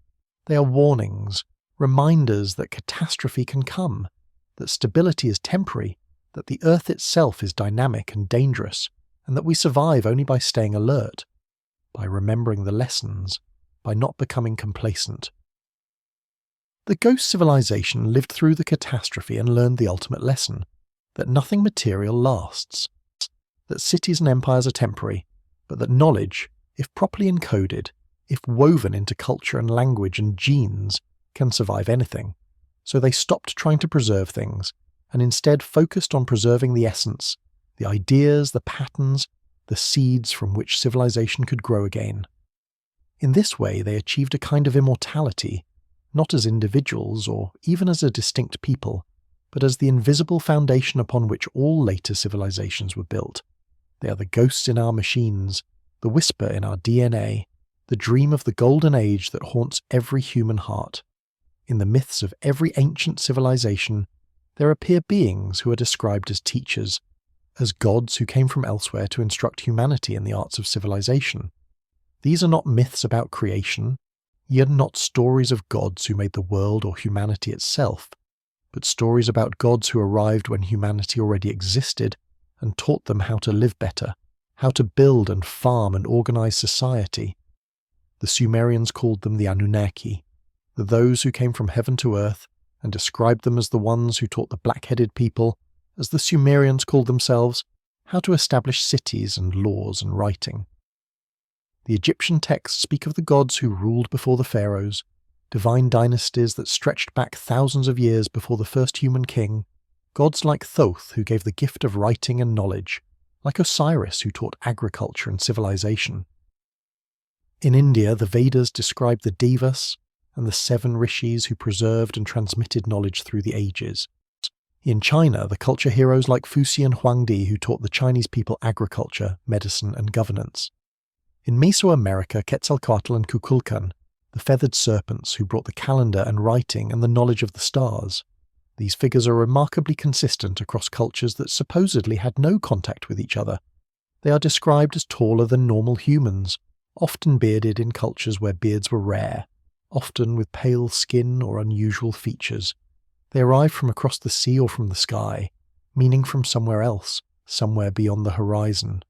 they are warnings, reminders that catastrophe can come, that stability is temporary, that the earth itself is dynamic and dangerous, and that we survive only by staying alert, by remembering the lessons, by not becoming complacent. The ghost civilization lived through the catastrophe and learned the ultimate lesson, that nothing material lasts, that cities and empires are temporary, but that knowledge, if properly encoded, if woven into culture and language and genes, can survive anything. So they stopped trying to preserve things, and instead focused on preserving the essence, the ideas, the patterns, the seeds from which civilization could grow again. In this way they achieved a kind of immortality, not as individuals or even as a distinct people, but as the invisible foundation upon which all later civilizations were built. They are the ghosts in our machines, the whisper in our DNA, the dream of the golden age that haunts every human heart. In the myths of every ancient civilization, there appear beings who are described as teachers, as gods who came from elsewhere to instruct humanity in the arts of civilization. These are not myths about creation, yet not stories of gods who made the world or humanity itself, but stories about gods who arrived when humanity already existed and taught them how to live better, how to build and farm and organize society. The Sumerians called them the Anunnaki, those who came from heaven to earth, and described them as the ones who taught the black-headed people, as the Sumerians called themselves, how to establish cities and laws and writing. The Egyptian texts speak of the gods who ruled before the pharaohs, divine dynasties that stretched back thousands of years before the first human king, gods like Thoth who gave the gift of writing and knowledge, like Osiris who taught agriculture and civilization. In India, the Vedas describe the Devas and the 7 rishis who preserved and transmitted knowledge through the ages. In China, the culture heroes like Fuxi and Huangdi who taught the Chinese people agriculture, medicine and governance. In Mesoamerica, Quetzalcoatl and Kukulkan, the feathered serpents who brought the calendar and writing and the knowledge of the stars. These figures are remarkably consistent across cultures that supposedly had no contact with each other. They are described as taller than normal humans, often bearded in cultures where beards were rare, often with pale skin or unusual features. They arrived from across the sea or from the sky, meaning from somewhere else, somewhere beyond the horizon.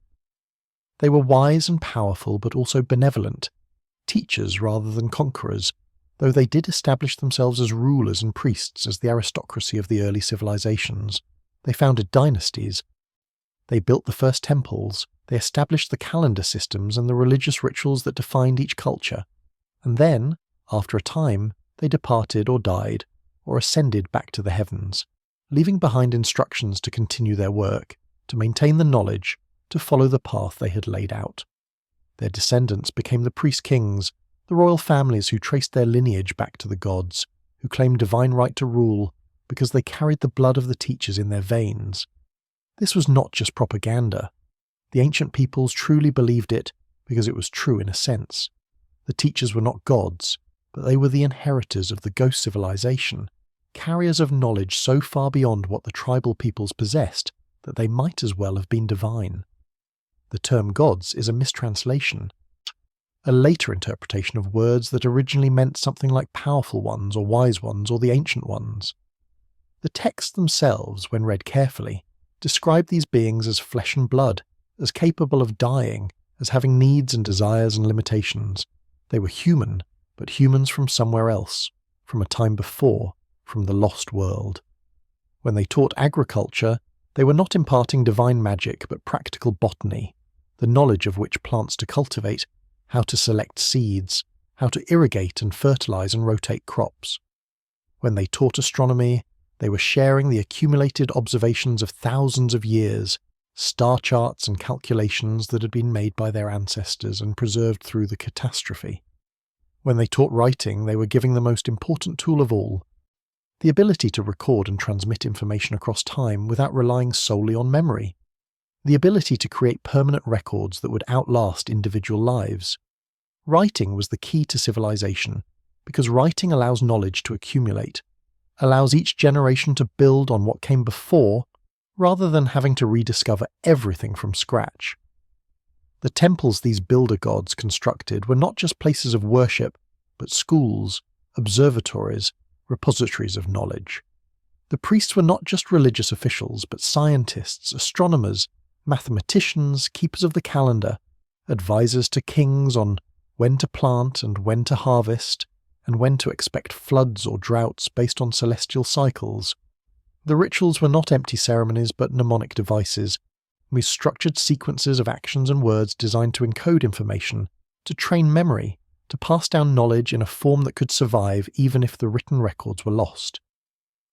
They were wise and powerful, but also benevolent, teachers rather than conquerors, though they did establish themselves as rulers and priests as the aristocracy of the early civilizations. They founded dynasties. They built the first temples. They established the calendar systems and the religious rituals that defined each culture. And then, after a time, they departed or died, or ascended back to the heavens, leaving behind instructions to continue their work, to maintain the knowledge, to follow the path they had laid out. Their descendants became the priest-kings, the royal families who traced their lineage back to the gods, who claimed divine right to rule because they carried the blood of the teachers in their veins. This was not just propaganda. The ancient peoples truly believed it because it was true in a sense. The teachers were not gods, but they were the inheritors of the ghost civilization, carriers of knowledge so far beyond what the tribal peoples possessed that they might as well have been divine. The term gods is a mistranslation, a later interpretation of words that originally meant something like powerful ones or wise ones or the ancient ones. The texts themselves, when read carefully, describe these beings as flesh and blood, as capable of dying, as having needs and desires and limitations. They were human, but humans from somewhere else, from a time before, from the lost world. When they taught agriculture, they were not imparting divine magic but practical botany, the knowledge of which plants to cultivate, how to select seeds, how to irrigate and fertilize and rotate crops. When they taught astronomy, they were sharing the accumulated observations of thousands of years, star charts and calculations that had been made by their ancestors and preserved through the catastrophe. When they taught writing, they were giving the most important tool of all, the ability to record and transmit information across time without relying solely on memory, the ability to create permanent records that would outlast individual lives. Writing was the key to civilization, because writing allows knowledge to accumulate, allows each generation to build on what came before, rather than having to rediscover everything from scratch. The temples these builder gods constructed were not just places of worship, but schools, observatories, repositories of knowledge. The priests were not just religious officials, but scientists, astronomers, mathematicians, keepers of the calendar, advisors to kings on when to plant and when to harvest, and when to expect floods or droughts based on celestial cycles. The rituals were not empty ceremonies but mnemonic devices, with structured sequences of actions and words designed to encode information, to train memory, to pass down knowledge in a form that could survive even if the written records were lost.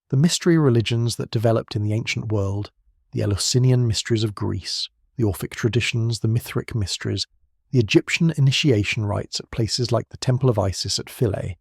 The mystery religions that developed in the ancient world, the Eleusinian mysteries of Greece, the Orphic traditions, the Mithric mysteries, the Egyptian initiation rites at places like the Temple of Isis at Philae.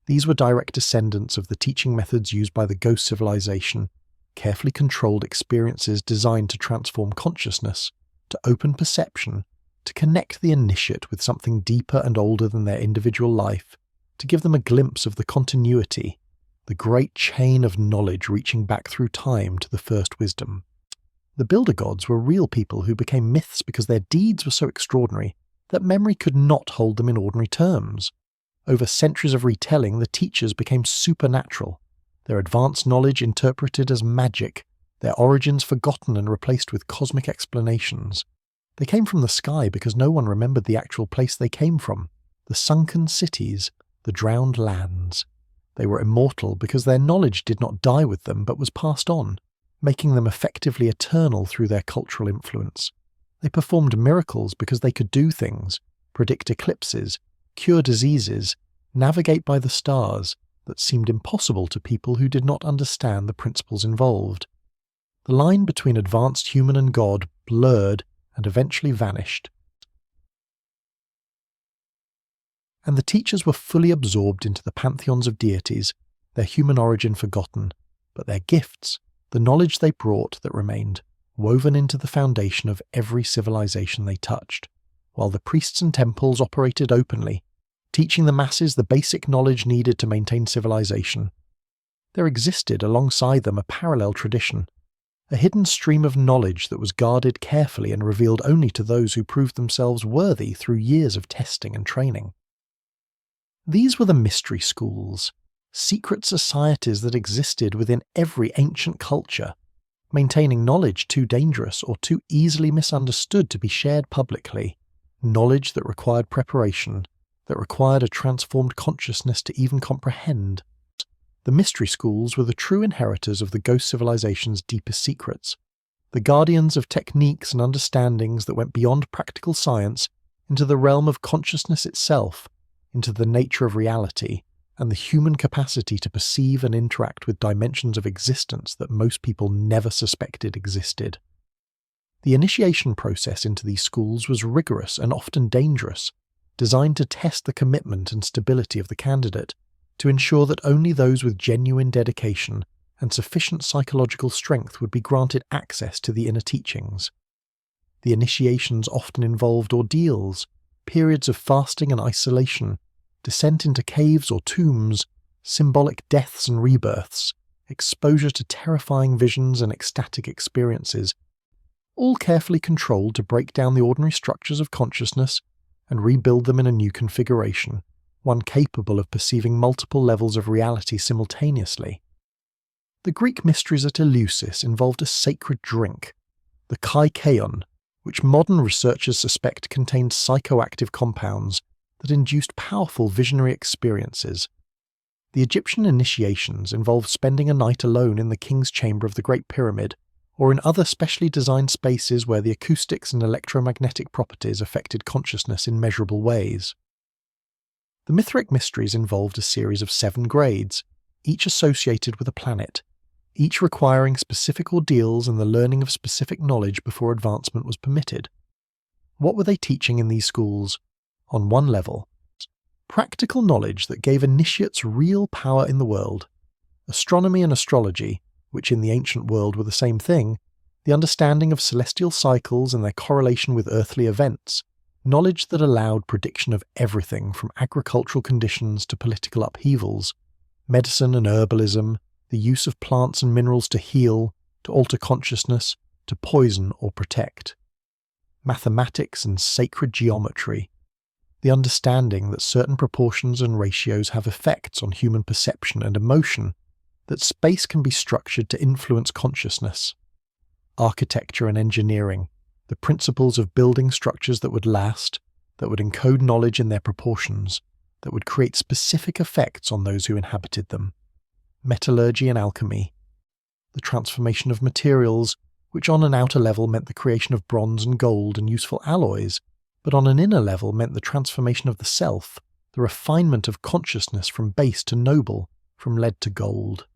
These were direct descendants of the teaching methods used by the ghost civilization, carefully controlled experiences designed to transform consciousness, to open perception, to connect the initiate with something deeper and older than their individual life, to give them a glimpse of the continuity, the great chain of knowledge reaching back through time to the first wisdom. The builder gods were real people who became myths because their deeds were so extraordinary that memory could not hold them in ordinary terms. Over centuries of retelling, the teachers became supernatural, their advanced knowledge interpreted as magic, their origins forgotten and replaced with cosmic explanations. They came from the sky because no one remembered the actual place they came from, the sunken cities, the drowned lands. They were immortal because their knowledge did not die with them but was passed on, making them effectively eternal through their cultural influence. They performed miracles because they could do things, predict eclipses, cure diseases, navigate by the stars that seemed impossible to people who did not understand the principles involved. The line between advanced human and God blurred and eventually vanished. And the teachers were fully absorbed into the pantheons of deities, their human origin forgotten, but their gifts, the knowledge they brought that remained, woven into the foundation of every civilization they touched. While the priests and temples operated openly, teaching the masses the basic knowledge needed to maintain civilization. There existed alongside them a parallel tradition, a hidden stream of knowledge that was guarded carefully and revealed only to those who proved themselves worthy through years of testing and training. These were the mystery schools, secret societies that existed within every ancient culture, maintaining knowledge too dangerous or too easily misunderstood to be shared publicly, knowledge that required preparation, that required a transformed consciousness to even comprehend. The mystery schools were the true inheritors of the ghost civilization's deepest secrets, the guardians of techniques and understandings that went beyond practical science into the realm of consciousness itself, into the nature of reality, and the human capacity to perceive and interact with dimensions of existence that most people never suspected existed. The initiation process into these schools was rigorous and often dangerous, designed to test the commitment and stability of the candidate, to ensure that only those with genuine dedication and sufficient psychological strength would be granted access to the inner teachings. The initiations often involved ordeals, periods of fasting and isolation, descent into caves or tombs, symbolic deaths and rebirths, exposure to terrifying visions and ecstatic experiences, all carefully controlled to break down the ordinary structures of consciousness and rebuild them in a new configuration, one capable of perceiving multiple levels of reality simultaneously. The Greek mysteries at Eleusis involved a sacred drink, the kykeon, which modern researchers suspect contained psychoactive compounds that induced powerful visionary experiences. The Egyptian initiations involved spending a night alone in the king's chamber of the Great Pyramid, or in other specially designed spaces where the acoustics and electromagnetic properties affected consciousness in measurable ways. The Mithric mysteries involved a series of 7 grades, each associated with a planet, each requiring specific ordeals and the learning of specific knowledge before advancement was permitted. What were they teaching in these schools? On one level, practical knowledge that gave initiates real power in the world, astronomy and astrology, which in the ancient world were the same thing, the understanding of celestial cycles and their correlation with earthly events, knowledge that allowed prediction of everything from agricultural conditions to political upheavals, medicine and herbalism, the use of plants and minerals to heal, to alter consciousness, to poison or protect. Mathematics and sacred geometry, the understanding that certain proportions and ratios have effects on human perception and emotion, that space can be structured to influence consciousness. Architecture and engineering, the principles of building structures that would last, that would encode knowledge in their proportions, that would create specific effects on those who inhabited them. Metallurgy and alchemy, the transformation of materials, which on an outer level meant the creation of bronze and gold and useful alloys, but on an inner level meant the transformation of the self, the refinement of consciousness from base to noble, from lead to gold.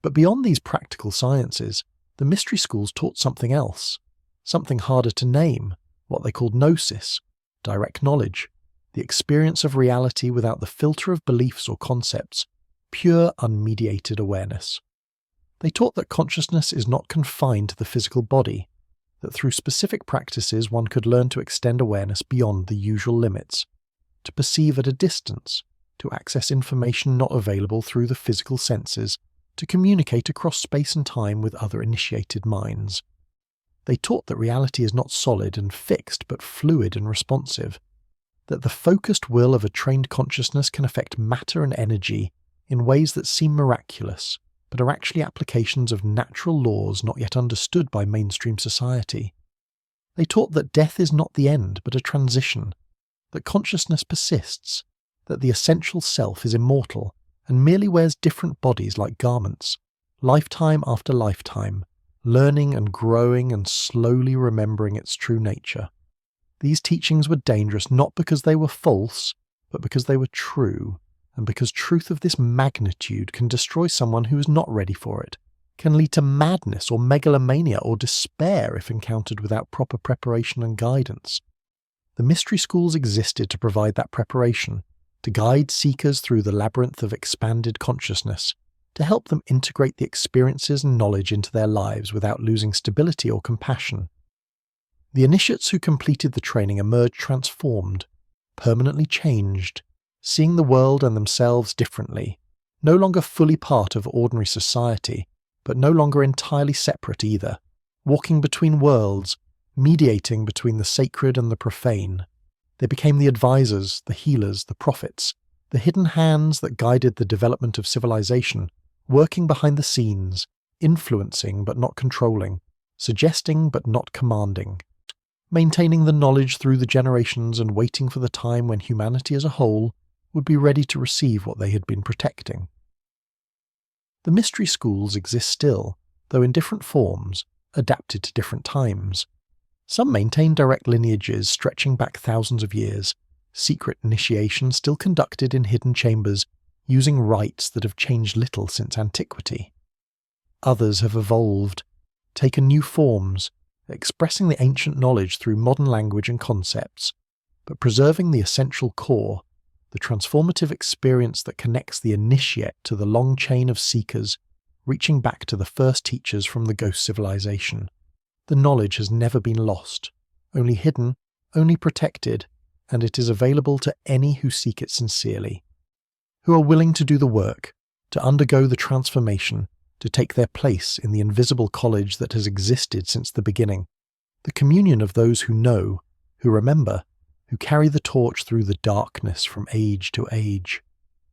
But beyond these practical sciences, the mystery schools taught something else, something harder to name, what they called gnosis, direct knowledge, the experience of reality without the filter of beliefs or concepts, pure unmediated awareness. They taught that consciousness is not confined to the physical body, that through specific practices one could learn to extend awareness beyond the usual limits, to perceive at a distance, to access information not available through the physical senses, to communicate across space and time with other initiated minds. They taught that reality is not solid and fixed but fluid and responsive, that the focused will of a trained consciousness can affect matter and energy in ways that seem miraculous, but are actually applications of natural laws not yet understood by mainstream society. They taught that death is not the end but a transition, that consciousness persists, that the essential self is immortal and merely wears different bodies like garments, lifetime after lifetime, learning and growing and slowly remembering its true nature. These teachings were dangerous not because they were false, but because they were true, and because truth of this magnitude can destroy someone who is not ready for it, can lead to madness or megalomania or despair if encountered without proper preparation and guidance. The mystery schools existed to provide that preparation, to guide seekers through the labyrinth of expanded consciousness, to help them integrate the experiences and knowledge into their lives without losing stability or compassion. The initiates who completed the training emerged transformed, permanently changed, seeing the world and themselves differently, no longer fully part of ordinary society, but no longer entirely separate either, walking between worlds, mediating between the sacred and the profane. They became the advisors, the healers, the prophets, the hidden hands that guided the development of civilization, working behind the scenes, influencing but not controlling, suggesting but not commanding, maintaining the knowledge through the generations and waiting for the time when humanity as a whole would be ready to receive what they had been protecting. The mystery schools exist still, though in different forms, adapted to different times. Some maintain direct lineages stretching back thousands of years, secret initiation still conducted in hidden chambers, using rites that have changed little since antiquity. Others have evolved, taken new forms, expressing the ancient knowledge through modern language and concepts, but preserving the essential core, the transformative experience that connects the initiate to the long chain of seekers, reaching back to the first teachers from the ghost civilization. The knowledge has never been lost, only hidden, only protected, and it is available to any who seek it sincerely, who are willing to do the work, to undergo the transformation, to take their place in the invisible college that has existed since the beginning, the communion of those who know, who remember, who carry the torch through the darkness from age to age.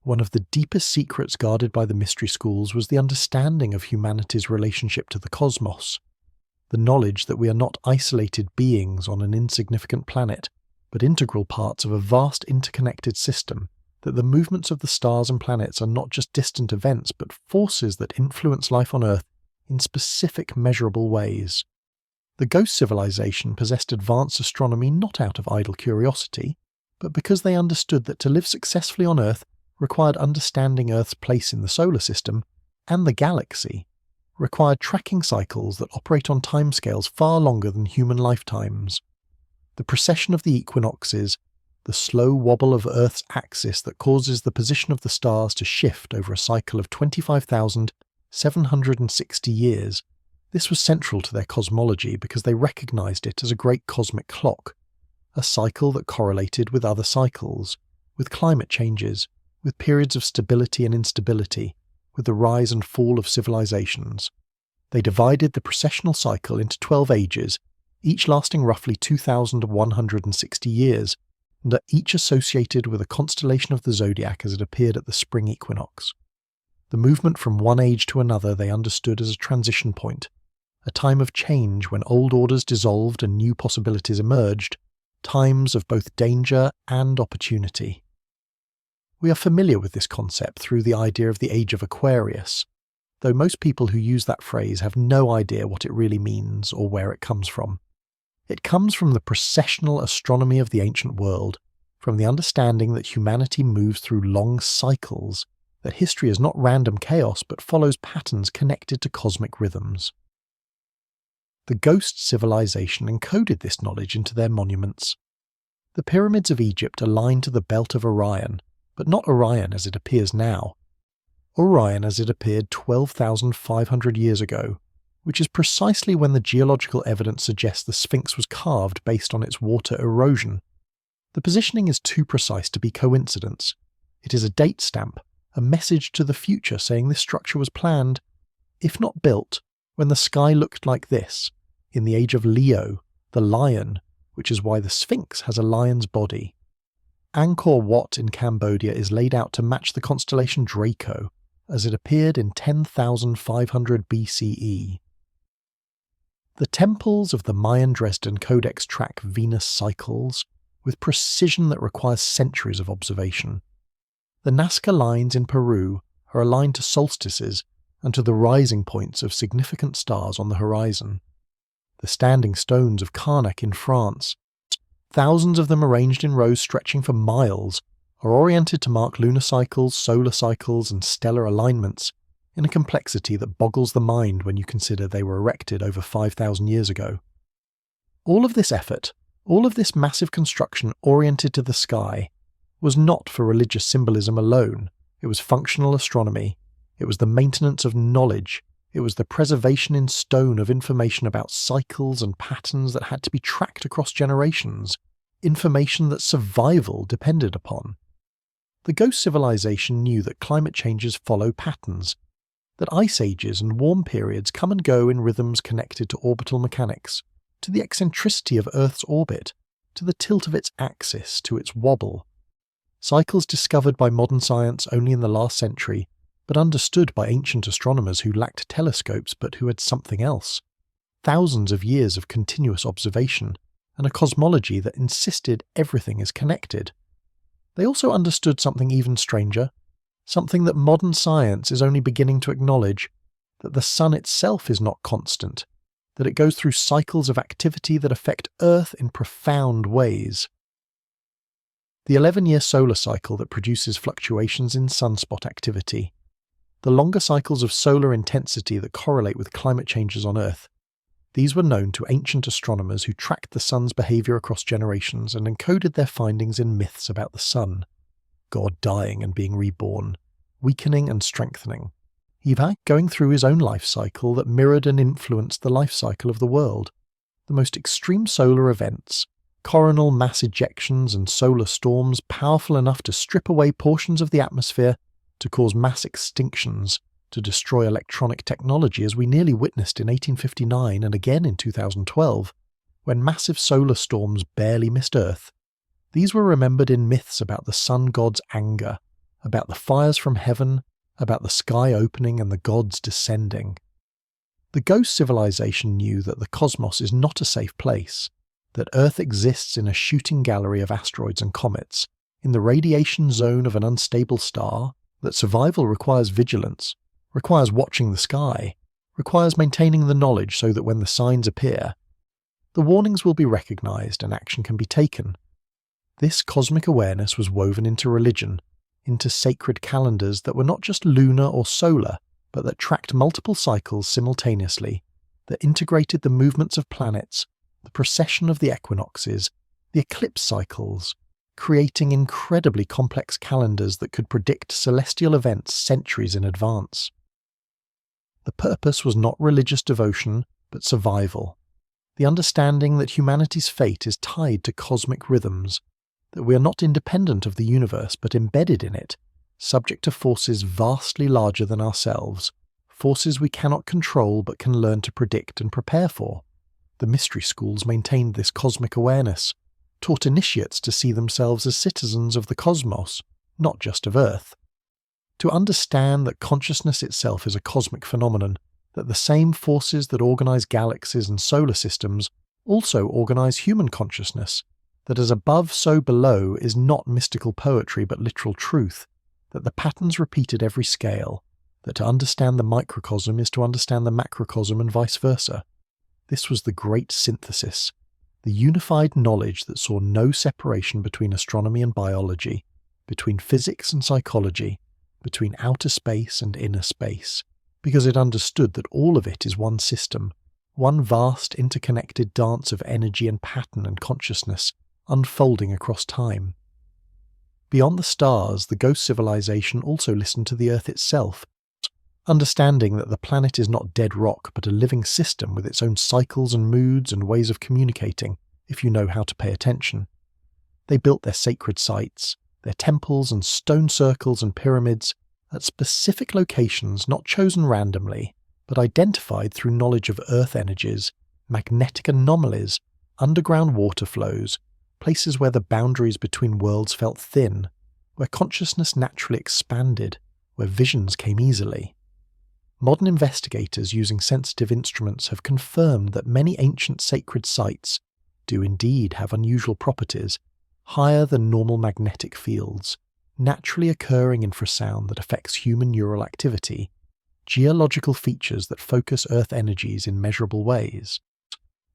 One of the deepest secrets guarded by the mystery schools was the understanding of humanity's relationship to the cosmos, the knowledge that we are not isolated beings on an insignificant planet, but integral parts of a vast interconnected system, that the movements of the stars and planets are not just distant events, but forces that influence life on Earth in specific measurable ways. The ghost civilization possessed advanced astronomy not out of idle curiosity, but because they understood that to live successfully on Earth required understanding Earth's place in the solar system and the galaxy, required tracking cycles that operate on timescales far longer than human lifetimes. The precession of the equinoxes, the slow wobble of Earth's axis that causes the position of the stars to shift over a cycle of 25,760 years, this was central to their cosmology because they recognized it as a great cosmic clock, a cycle that correlated with other cycles, with climate changes, with periods of stability and instability, with the rise and fall of civilizations. They divided the precessional cycle into 12 ages, each lasting roughly 2,160 years, and are each associated with a constellation of the zodiac as it appeared at the spring equinox. The movement from one age to another they understood as a transition point, a time of change when old orders dissolved and new possibilities emerged, times of both danger and opportunity. We are familiar with this concept through the idea of the Age of Aquarius, though most people who use that phrase have no idea what it really means or where it comes from. It comes from the precessional astronomy of the ancient world, from the understanding that humanity moves through long cycles, that history is not random chaos but follows patterns connected to cosmic rhythms. The ghost civilization encoded this knowledge into their monuments. The pyramids of Egypt aligned to the belt of Orion, but not Orion as it appears now. Orion as it appeared 12,500 years ago, which is precisely when the geological evidence suggests the Sphinx was carved based on its water erosion. The positioning is too precise to be coincidence. It is a date stamp, a message to the future saying this structure was planned, if not built, when the sky looked like this, in the age of Leo, the lion, which is why the Sphinx has a lion's body. Angkor Wat in Cambodia is laid out to match the constellation Draco, as it appeared in 10,500 BCE. The temples of the Mayan Dresden Codex track Venus cycles, with precision that requires centuries of observation. The Nazca lines in Peru are aligned to solstices and to the rising points of significant stars on the horizon. The standing stones of Karnak in France, thousands of them arranged in rows stretching for miles, are oriented to mark lunar cycles, solar cycles, and stellar alignments, in a complexity that boggles the mind when you consider they were erected over 5,000 years ago. All of this effort, all of this massive construction oriented to the sky, was not for religious symbolism alone. It was functional astronomy. It was the maintenance of knowledge. It was the preservation in stone of information about cycles and patterns that had to be tracked across generations, information that survival depended upon. The ghost civilization knew that climate changes follow patterns, that ice ages and warm periods come and go in rhythms connected to orbital mechanics, to the eccentricity of Earth's orbit, to the tilt of its axis, to its wobble. Cycles discovered by modern science only in the last century, but understood by ancient astronomers who lacked telescopes but who had something else. Thousands of years of continuous observation, and a cosmology that insisted everything is connected. They also understood something even stranger, something that modern science is only beginning to acknowledge, that the sun itself is not constant, that it goes through cycles of activity that affect Earth in profound ways. The 11-year solar cycle that produces fluctuations in sunspot activity, the longer cycles of solar intensity that correlate with climate changes on Earth, these were known to ancient astronomers who tracked the sun's behaviour across generations and encoded their findings in myths about the sun. God dying and being reborn, weakening and strengthening. Eva going through his own life cycle that mirrored and influenced the life cycle of the world. The most extreme solar events, coronal mass ejections and solar storms powerful enough to strip away portions of the atmosphere, to cause mass extinctions, to destroy electronic technology as we nearly witnessed in 1859 and again in 2012, when massive solar storms barely missed Earth. These were remembered in myths about the sun god's anger, about the fires from heaven, about the sky opening and the gods descending. The ghost civilization knew that the cosmos is not a safe place, that Earth exists in a shooting gallery of asteroids and comets, in the radiation zone of an unstable star, that survival requires vigilance, requires watching the sky, requires maintaining the knowledge so that when the signs appear, the warnings will be recognized and action can be taken. This cosmic awareness was woven into religion, into sacred calendars that were not just lunar or solar, but that tracked multiple cycles simultaneously, that integrated the movements of planets, the precession of the equinoxes, the eclipse cycles, creating incredibly complex calendars that could predict celestial events centuries in advance. The purpose was not religious devotion, but survival. The understanding that humanity's fate is tied to cosmic rhythms, that we are not independent of the universe but embedded in it, subject to forces vastly larger than ourselves, forces we cannot control but can learn to predict and prepare for. The mystery schools maintained this cosmic awareness, taught initiates to see themselves as citizens of the cosmos, not just of Earth. To understand that consciousness itself is a cosmic phenomenon, that the same forces that organize galaxies and solar systems also organize human consciousness, that as above so below is not mystical poetry but literal truth, that the patterns repeat at every scale, that to understand the microcosm is to understand the macrocosm and vice versa. This was the great synthesis, the unified knowledge that saw no separation between astronomy and biology, between physics and psychology, between outer space and inner space, because it understood that all of it is one system, one vast interconnected dance of energy and pattern and consciousness unfolding across time. Beyond the stars, the ghost civilization also listened to the Earth itself, understanding that the planet is not dead rock but a living system with its own cycles and moods and ways of communicating, if you know how to pay attention. They built their sacred sites, their temples and stone circles and pyramids, at specific locations not chosen randomly, but identified through knowledge of Earth energies, magnetic anomalies, underground water flows, places where the boundaries between worlds felt thin, where consciousness naturally expanded, where visions came easily. Modern investigators using sensitive instruments have confirmed that many ancient sacred sites do indeed have unusual properties, higher than normal magnetic fields, naturally occurring infrasound that affects human neural activity, geological features that focus Earth energies in measurable ways.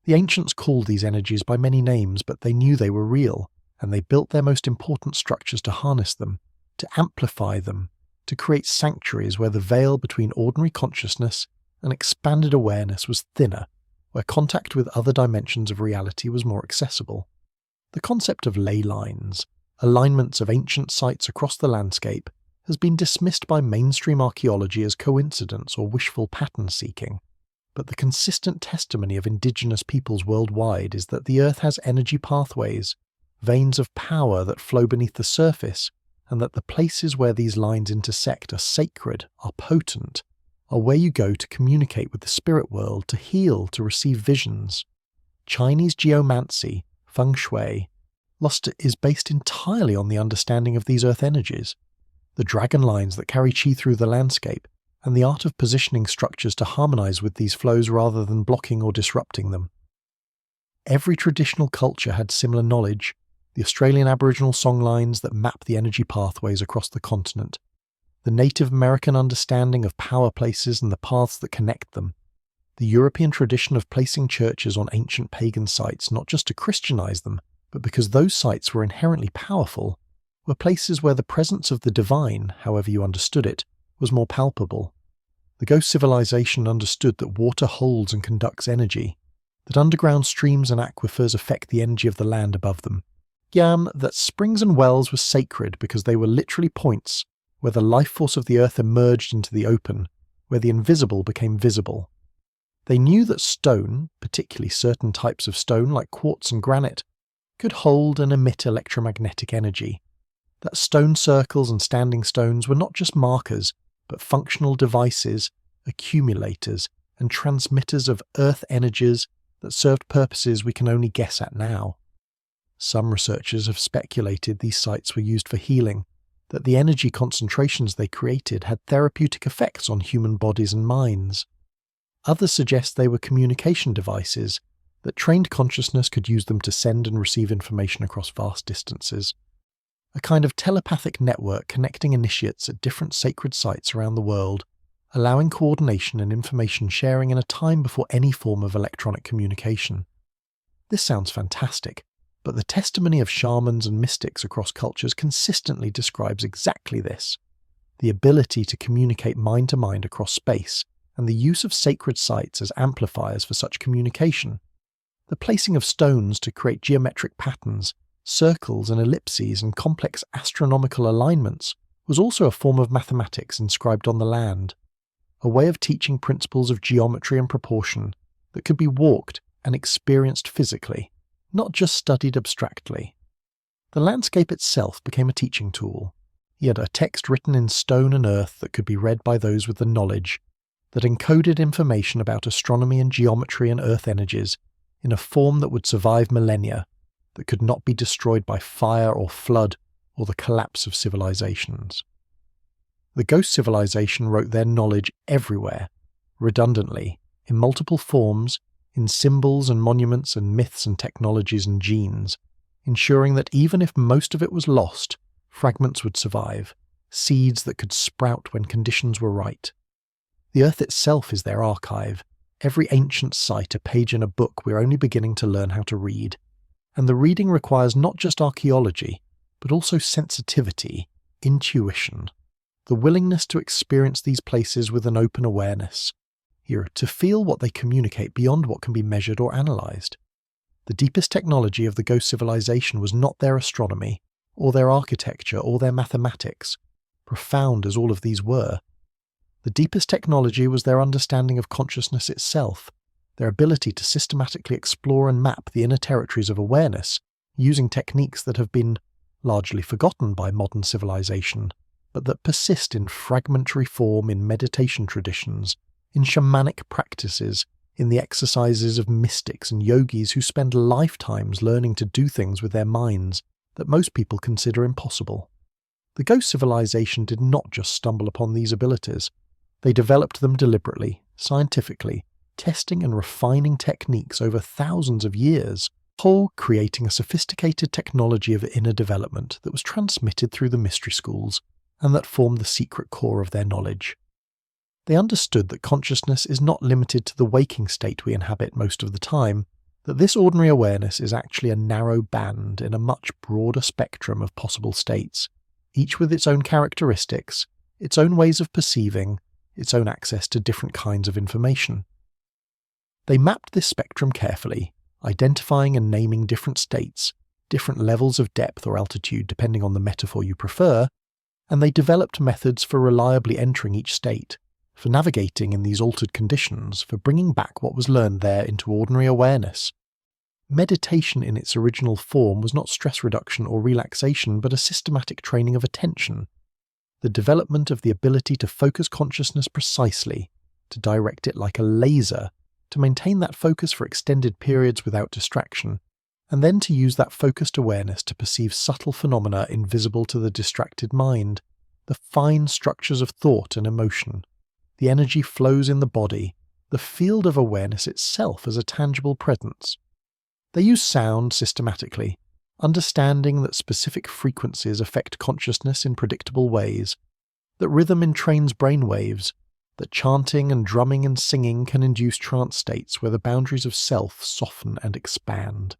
The ancients called these energies by many names, but they knew they were real, and they built their most important structures to harness them, to amplify them, to create sanctuaries where the veil between ordinary consciousness and expanded awareness was thinner, where contact with other dimensions of reality was more accessible. The concept of ley lines, alignments of ancient sites across the landscape, has been dismissed by mainstream archaeology as coincidence or wishful pattern seeking. But the consistent testimony of indigenous peoples worldwide is that the Earth has energy pathways, veins of power that flow beneath the surface and that the places where these lines intersect are sacred, are potent, are where you go to communicate with the spirit world, to heal, to receive visions. Chinese geomancy, feng shui, is based entirely on the understanding of these earth energies, the dragon lines that carry qi through the landscape, and the art of positioning structures to harmonize with these flows rather than blocking or disrupting them. Every traditional culture had similar knowledge, the Australian Aboriginal songlines that map the energy pathways across the continent, the Native American understanding of power places and the paths that connect them, the European tradition of placing churches on ancient pagan sites not just to Christianize them, but because those sites were inherently powerful, were places where the presence of the divine, however you understood it, was more palpable. The ghost civilization understood that water holds and conducts energy, that underground streams and aquifers affect the energy of the land above them. That springs and wells were sacred because they were literally points where the life force of the earth emerged into the open, where the invisible became visible. They knew that stone, particularly certain types of stone like quartz and granite, could hold and emit electromagnetic energy, that stone circles and standing stones were not just markers, but functional devices, accumulators, and transmitters of earth energies that served purposes we can only guess at now. Some researchers have speculated these sites were used for healing, that the energy concentrations they created had therapeutic effects on human bodies and minds. Others suggest they were communication devices, that trained consciousness could use them to send and receive information across vast distances. A kind of telepathic network connecting initiates at different sacred sites around the world, allowing coordination and information sharing in a time before any form of electronic communication. This sounds fantastic, but the testimony of shamans and mystics across cultures consistently describes exactly this: the ability to communicate mind to mind across space, and the use of sacred sites as amplifiers for such communication. The placing of stones to create geometric patterns, circles and ellipses and complex astronomical alignments was also a form of mathematics inscribed on the land, a way of teaching principles of geometry and proportion that could be walked and experienced physically, not just studied abstractly. The landscape itself became a teaching tool, yet a text written in stone and earth that could be read by those with the knowledge, that encoded information about astronomy and geometry and earth energies in a form that would survive millennia, that could not be destroyed by fire or flood or the collapse of civilizations. The ghost civilization wrote their knowledge everywhere, redundantly, in multiple forms, in symbols and monuments and myths and technologies and genes, ensuring that even if most of it was lost, fragments would survive, seeds that could sprout when conditions were right. The earth itself is their archive, every ancient site a page in a book we're only beginning to learn how to read. And the reading requires not just archaeology, but also sensitivity, intuition, the willingness to experience these places with an open awareness, to feel what they communicate beyond what can be measured or analysed. The deepest technology of the ghost civilization was not their astronomy, or their architecture, or their mathematics, profound as all of these were. The deepest technology was their understanding of consciousness itself, their ability to systematically explore and map the inner territories of awareness, using techniques that have been largely forgotten by modern civilization, but that persist in fragmentary form in meditation traditions, in shamanic practices, in the exercises of mystics and yogis who spend lifetimes learning to do things with their minds that most people consider impossible. The ghost civilization did not just stumble upon these abilities. They developed them deliberately, scientifically, testing and refining techniques over thousands of years, whole creating a sophisticated technology of inner development that was transmitted through the mystery schools and that formed the secret core of their knowledge. They understood that consciousness is not limited to the waking state we inhabit most of the time, that this ordinary awareness is actually a narrow band in a much broader spectrum of possible states, each with its own characteristics, its own ways of perceiving, its own access to different kinds of information. They mapped this spectrum carefully, identifying and naming different states, different levels of depth or altitude depending on the metaphor you prefer, and they developed methods for reliably entering each state, for navigating in these altered conditions, for bringing back what was learned there into ordinary awareness. Meditation in its original form was not stress reduction or relaxation, but a systematic training of attention, the development of the ability to focus consciousness precisely, to direct it like a laser, to maintain that focus for extended periods without distraction, and then to use that focused awareness to perceive subtle phenomena invisible to the distracted mind, the fine structures of thought and emotion, the energy flows in the body, the field of awareness itself as a tangible presence. They use sound systematically, understanding that specific frequencies affect consciousness in predictable ways, that rhythm entrains brainwaves, that chanting and drumming and singing can induce trance states where the boundaries of self soften and expand.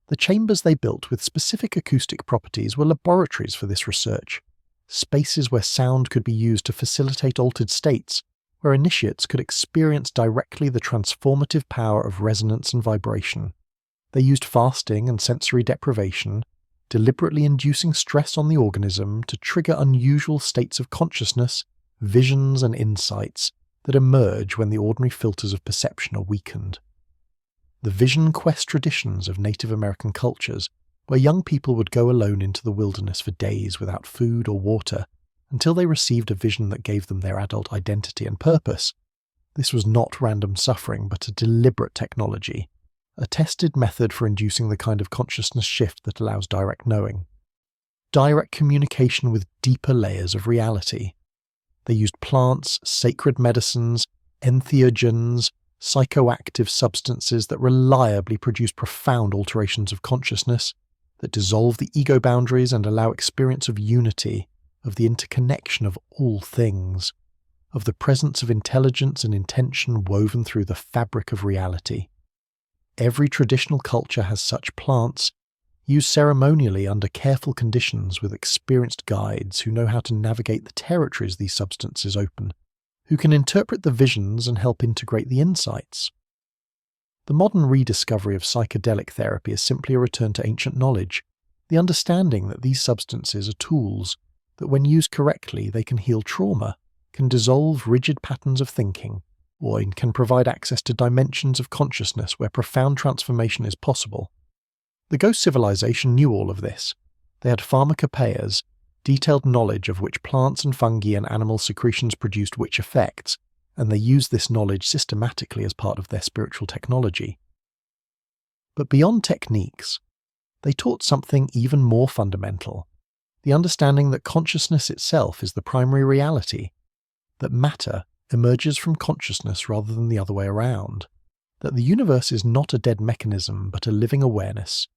The chambers they built with specific acoustic properties were laboratories for this research, spaces where sound could be used to facilitate altered states, where initiates could experience directly the transformative power of resonance and vibration. They used fasting and sensory deprivation, deliberately inducing stress on the organism to trigger unusual states of consciousness, visions and insights that emerge when the ordinary filters of perception are weakened. The vision quest traditions of Native American cultures, where young people would go alone into the wilderness for days without food or water until they received a vision that gave them their adult identity and purpose. This was not random suffering, but a deliberate technology, a tested method for inducing the kind of consciousness shift that allows direct knowing. Direct communication with deeper layers of reality. They used plants, sacred medicines, entheogens, psychoactive substances that reliably produce profound alterations of consciousness, that dissolve the ego boundaries and allow experience of unity, of the interconnection of all things, of the presence of intelligence and intention woven through the fabric of reality. Every traditional culture has such plants, used ceremonially under careful conditions with experienced guides who know how to navigate the territories these substances open, who can interpret the visions and help integrate the insights. The modern rediscovery of psychedelic therapy is simply a return to ancient knowledge, the understanding that these substances are tools, that when used correctly they can heal trauma, can dissolve rigid patterns of thinking, or can provide access to dimensions of consciousness where profound transformation is possible. The ghost civilization knew all of this. They had pharmacopoeias, detailed knowledge of which plants and fungi and animal secretions produced which effects, and they used this knowledge systematically as part of their spiritual technology. But beyond techniques, they taught something even more fundamental, the understanding that consciousness itself is the primary reality, that matter emerges from consciousness rather than the other way around, that the universe is not a dead mechanism but a living awareness,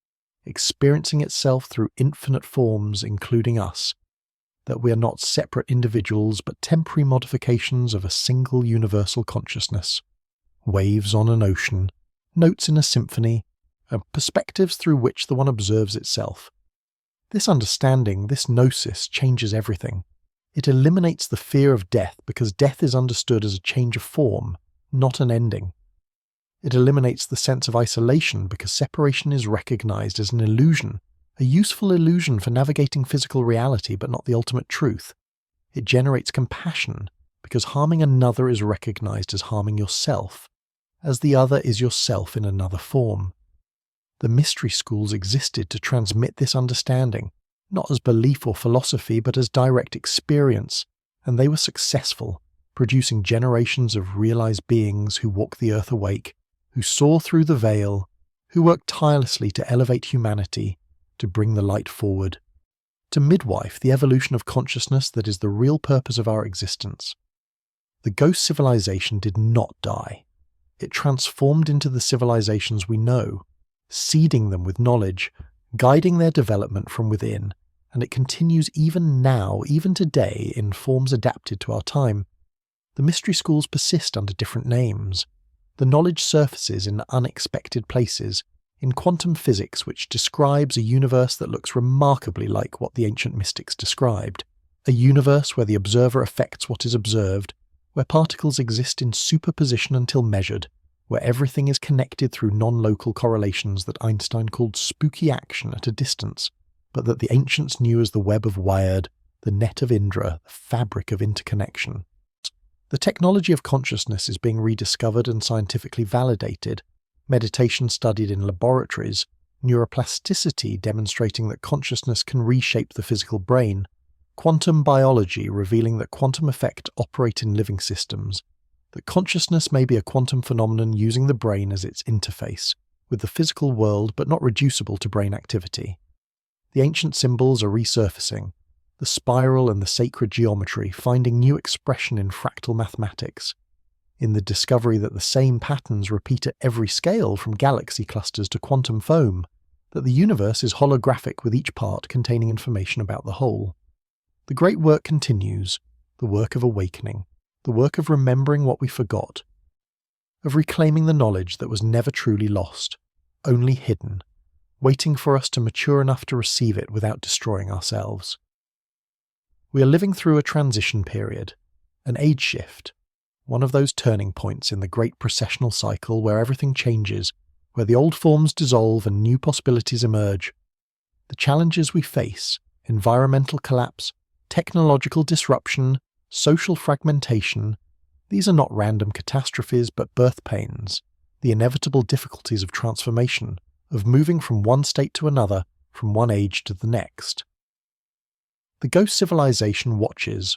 experiencing itself through infinite forms including us, that we are not separate individuals but temporary modifications of a single universal consciousness, waves on an ocean, notes in a symphony, and perspectives through which the one observes itself. This understanding, this gnosis, changes everything. It eliminates the fear of death because death is understood as a change of form, not an ending. It eliminates the sense of isolation because separation is recognized as an illusion, a useful illusion for navigating physical reality but not the ultimate truth. It generates compassion because harming another is recognized as harming yourself, as the other is yourself in another form. The mystery schools existed to transmit this understanding, not as belief or philosophy, but as direct experience, and they were successful, producing generations of realized beings who walk the earth awake, who soar through the veil, who work tirelessly to elevate humanity, to bring the light forward, to midwife the evolution of consciousness that is the real purpose of our existence. The ghost civilization did not die. It transformed into the civilizations we know, seeding them with knowledge, guiding their development from within, and it continues even now, even today, in forms adapted to our time. The mystery schools persist under different names. The knowledge surfaces in unexpected places, in quantum physics, which describes a universe that looks remarkably like what the ancient mystics described, a universe where the observer affects what is observed, where particles exist in superposition until measured, where everything is connected through non-local correlations that Einstein called spooky action at a distance, but that the ancients knew as the web of Wired, the net of Indra, the fabric of interconnection. The technology of consciousness is being rediscovered and scientifically validated. meditation studied in laboratories, neuroplasticity demonstrating that consciousness can reshape the physical brain, quantum biology revealing that quantum effects operate in living systems, that consciousness may be a quantum phenomenon using the brain as its interface with the physical world but not reducible to brain activity. The ancient symbols are resurfacing, the spiral and the sacred geometry finding new expression in fractal mathematics, in the discovery that the same patterns repeat at every scale from galaxy clusters to quantum foam, that the universe is holographic with each part containing information about the whole. The great work continues, the work of awakening, the work of remembering what we forgot, of reclaiming the knowledge that was never truly lost, only hidden, waiting for us to mature enough to receive it without destroying ourselves. We are living through a transition period, an age shift, one of those turning points in the great processional cycle where everything changes, where the old forms dissolve and new possibilities emerge. The challenges we face, environmental collapse, technological disruption, social fragmentation, these are not random catastrophes but birth pains, the inevitable difficulties of transformation, of moving from one state to another, from one age to the next. The ghost civilization watches,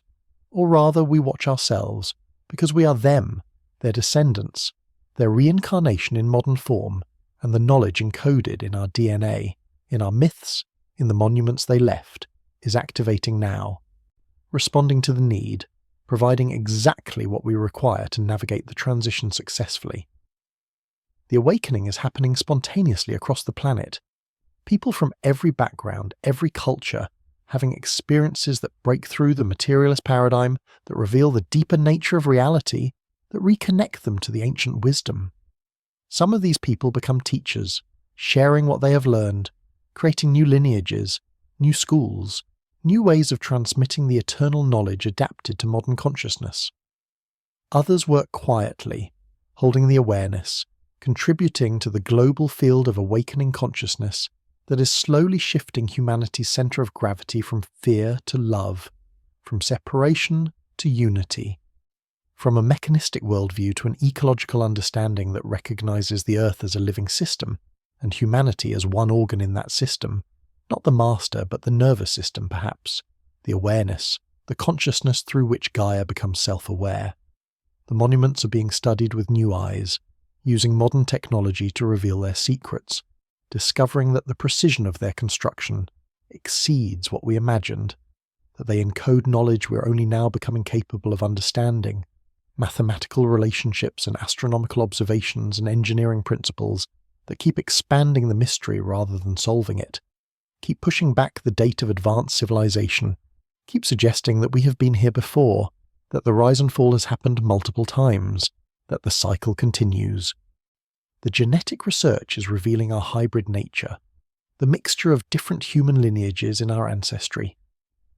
or rather we watch ourselves, because we are them, their descendants, their reincarnation in modern form, and the knowledge encoded in our DNA, in our myths, in the monuments they left, is activating now, responding to the need, providing exactly what we require to navigate the transition successfully. The awakening is happening spontaneously across the planet. People from every background, every culture, having experiences that break through the materialist paradigm, that reveal the deeper nature of reality, that reconnect them to the ancient wisdom. Some of these people become teachers, sharing what they have learned, creating new lineages, new schools, new ways of transmitting the eternal knowledge adapted to modern consciousness. Others work quietly, holding the awareness, contributing to the global field of awakening consciousness that is slowly shifting humanity's centre of gravity from fear to love, from separation to unity, from a mechanistic worldview to an ecological understanding that recognises the Earth as a living system and humanity as one organ in that system, not the master but the nervous system perhaps, the awareness, the consciousness through which Gaia becomes self-aware. The monuments are being studied with new eyes, using modern technology to reveal their secrets, discovering that the precision of their construction exceeds what we imagined, that they encode knowledge we're only now becoming capable of understanding, mathematical relationships and astronomical observations and engineering principles that keep expanding the mystery rather than solving it, keep pushing back the date of advanced civilization, keep suggesting that we have been here before, that the rise and fall has happened multiple times, that the cycle continues. The genetic research is revealing our hybrid nature, the mixture of different human lineages in our ancestry,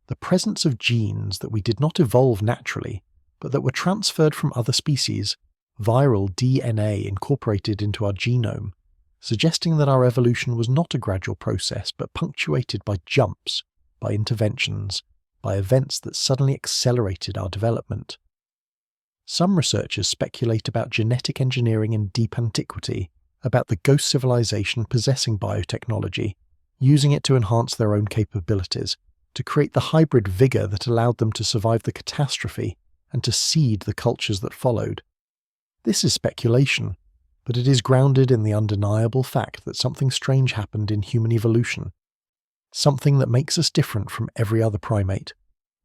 the presence of genes that we did not evolve naturally, but that were transferred from other species, viral DNA incorporated into our genome, suggesting that our evolution was not a gradual process but punctuated by jumps, by interventions, by events that suddenly accelerated our development. Some researchers speculate about genetic engineering in deep antiquity, about the ghost civilization possessing biotechnology, using it to enhance their own capabilities, to create the hybrid vigour that allowed them to survive the catastrophe and to seed the cultures that followed. This is speculation, but it is grounded in the undeniable fact that something strange happened in human evolution, something that makes us different from every other primate,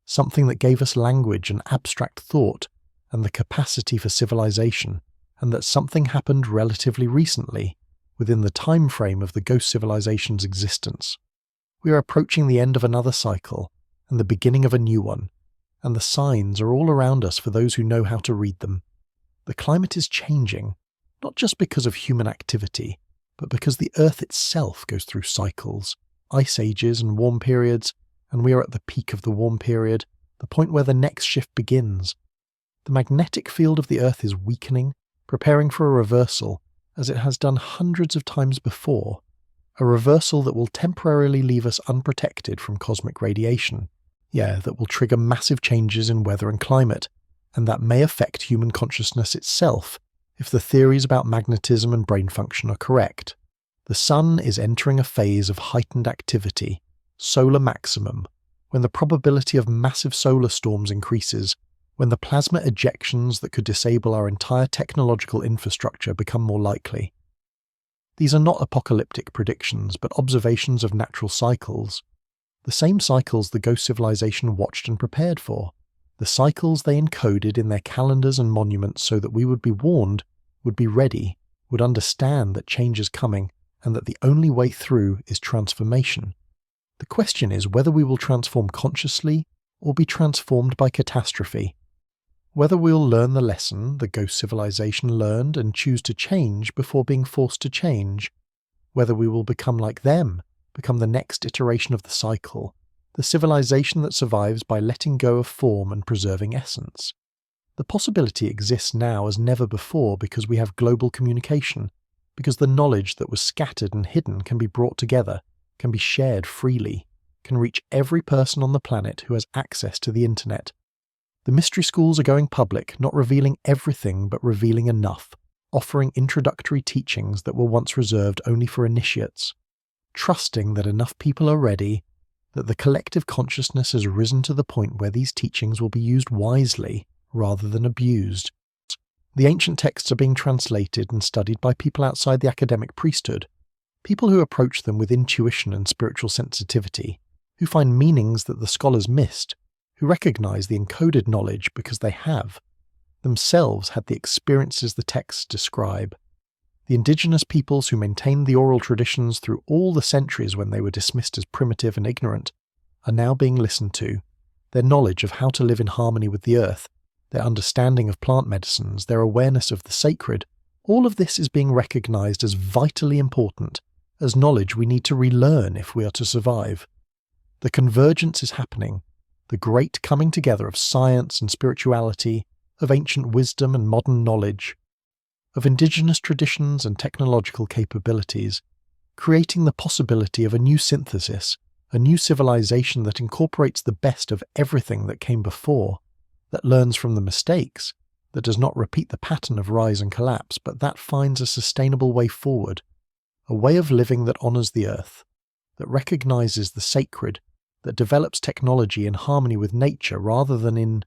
something that gave us language and abstract thought and the capacity for civilization, and that something happened relatively recently, within the time frame of the ghost civilization's existence. We are approaching the end of another cycle, and the beginning of a new one, and the signs are all around us for those who know how to read them. The climate is changing, not just because of human activity, but because the Earth itself goes through cycles, ice ages and warm periods, and we are at the peak of the warm period, the point where the next shift begins. The magnetic field of the Earth is weakening, preparing for a reversal, as it has done hundreds of times before, a reversal that will temporarily leave us unprotected from cosmic radiation, that will trigger massive changes in weather and climate, and that may affect human consciousness itself if the theories about magnetism and brain function are correct. The Sun is entering a phase of heightened activity, solar maximum, when the probability of massive solar storms increases, when the plasma ejections that could disable our entire technological infrastructure become more likely. These are not apocalyptic predictions, but observations of natural cycles. The same cycles the Ghost civilization watched and prepared for. The cycles they encoded in their calendars and monuments so that we would be warned, would be ready, would understand that change is coming, and that the only way through is transformation. The question is whether we will transform consciously or be transformed by catastrophe. Whether we'll learn the lesson the Ghost civilization learned and choose to change before being forced to change. Whether we will become like them, become the next iteration of the cycle, the civilization that survives by letting go of form and preserving essence. The possibility exists now as never before because we have global communication, because the knowledge that was scattered and hidden can be brought together, can be shared freely, can reach every person on the planet who has access to the internet. The mystery schools are going public, not revealing everything but revealing enough, offering introductory teachings that were once reserved only for initiates, trusting that enough people are ready, that the collective consciousness has risen to the point where these teachings will be used wisely rather than abused. The ancient texts are being translated and studied by people outside the academic priesthood, people who approach them with intuition and spiritual sensitivity, who find meanings that the scholars missed, who recognize the encoded knowledge because they have themselves had the experiences the texts describe. The indigenous peoples who maintained the oral traditions through all the centuries when they were dismissed as primitive and ignorant are now being listened to. Their knowledge of how to live in harmony with the earth, their understanding of plant medicines, their awareness of the sacred, all of this is being recognized as vitally important, as knowledge we need to relearn if we are to survive. The convergence is happening, the great coming together of science and spirituality, of ancient wisdom and modern knowledge, of indigenous traditions and technological capabilities, creating the possibility of a new synthesis, a new civilization that incorporates the best of everything that came before, that learns from the mistakes, that does not repeat the pattern of rise and collapse, but that finds a sustainable way forward, a way of living that honors the earth, that recognizes the sacred, that develops technology in harmony with nature rather than in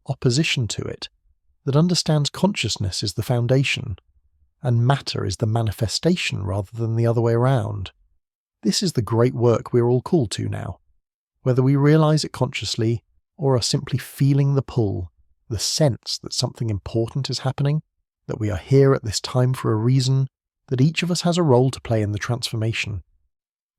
opposition to it, that understands consciousness is the foundation, and matter is the manifestation rather than the other way around. This is the great work we are all called to now. Whether we realize it consciously or are simply feeling the pull, the sense that something important is happening, that we are here at this time for a reason, that each of us has a role to play in the transformation.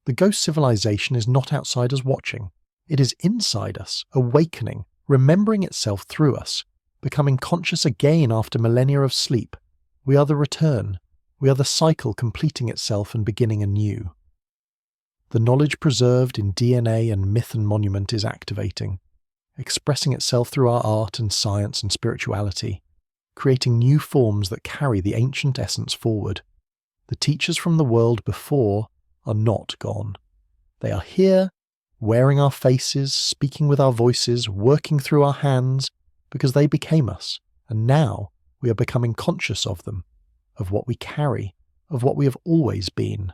The Ghost civilization is not outside us watching. It is inside us, awakening, remembering itself through us, becoming conscious again after millennia of sleep. We are the return. We are the cycle completing itself and beginning anew. The knowledge preserved in DNA and myth and monument is activating, expressing itself through our art and science and spirituality, creating new forms that carry the ancient essence forward. The teachers from the world before are not gone. They are here, wearing our faces, speaking with our voices, working through our hands, because they became us, and now we are becoming conscious of them, of what we carry, of what we have always been.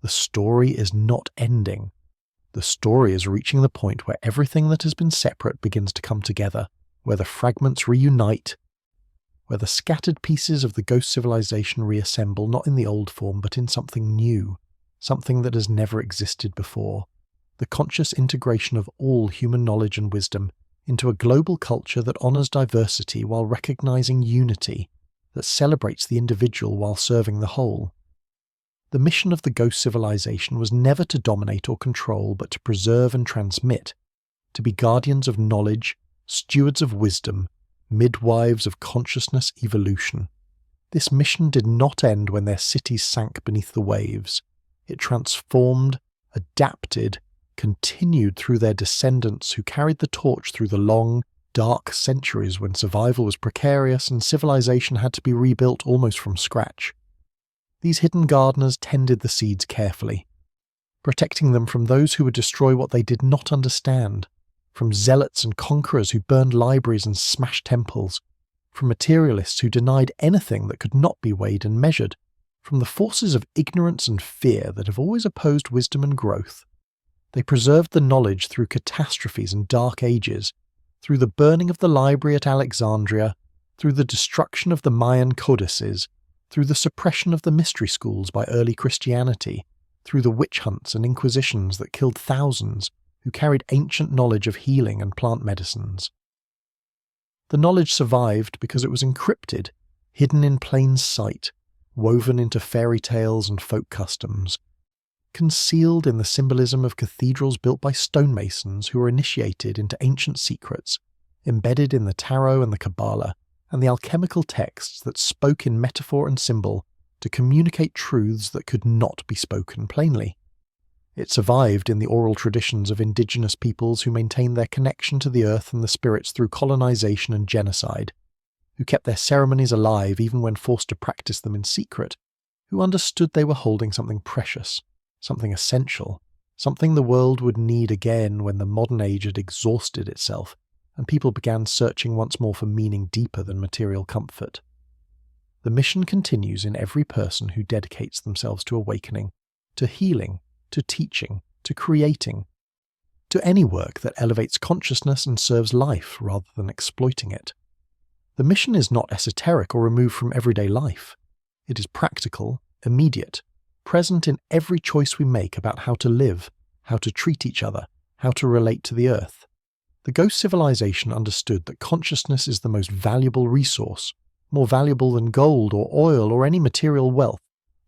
The story is not ending. The story is reaching the point where everything that has been separate begins to come together, where the fragments reunite, where the scattered pieces of the Ghost civilization reassemble not in the old form but in something new, something that has never existed before. The conscious integration of all human knowledge and wisdom into a global culture that honors diversity while recognizing unity, that celebrates the individual while serving the whole. The mission of the Ghost civilization was never to dominate or control, but to preserve and transmit, to be guardians of knowledge, stewards of wisdom, midwives of consciousness evolution. This mission did not end when their cities sank beneath the waves. It transformed, adapted, continued through their descendants who carried the torch through the long, dark centuries when survival was precarious and civilization had to be rebuilt almost from scratch. These hidden gardeners tended the seeds carefully, protecting them from those who would destroy what they did not understand, from zealots and conquerors who burned libraries and smashed temples, from materialists who denied anything that could not be weighed and measured, from the forces of ignorance and fear that have always opposed wisdom and growth. They preserved the knowledge through catastrophes and dark ages, through the burning of the library at Alexandria, through the destruction of the Mayan codices, through the suppression of the mystery schools by early Christianity, through the witch hunts and inquisitions that killed thousands who carried ancient knowledge of healing and plant medicines. The knowledge survived because it was encrypted, hidden in plain sight, woven into fairy tales and folk customs, concealed in the symbolism of cathedrals built by stonemasons who were initiated into ancient secrets, embedded in the tarot and the Kabbalah, and the alchemical texts that spoke in metaphor and symbol to communicate truths that could not be spoken plainly. It survived in the oral traditions of indigenous peoples who maintained their connection to the earth and the spirits through colonization and genocide, who kept their ceremonies alive even when forced to practice them in secret, who understood they were holding something precious, something essential, something the world would need again when the modern age had exhausted itself and people began searching once more for meaning deeper than material comfort. The mission continues in every person who dedicates themselves to awakening, to healing, to teaching, to creating, to any work that elevates consciousness and serves life rather than exploiting it. The mission is not esoteric or removed from everyday life. It is practical, immediate, present in every choice we make about how to live, how to treat each other, how to relate to the earth. The ghost civilization understood that consciousness is the most valuable resource, more valuable than gold or oil or any material wealth,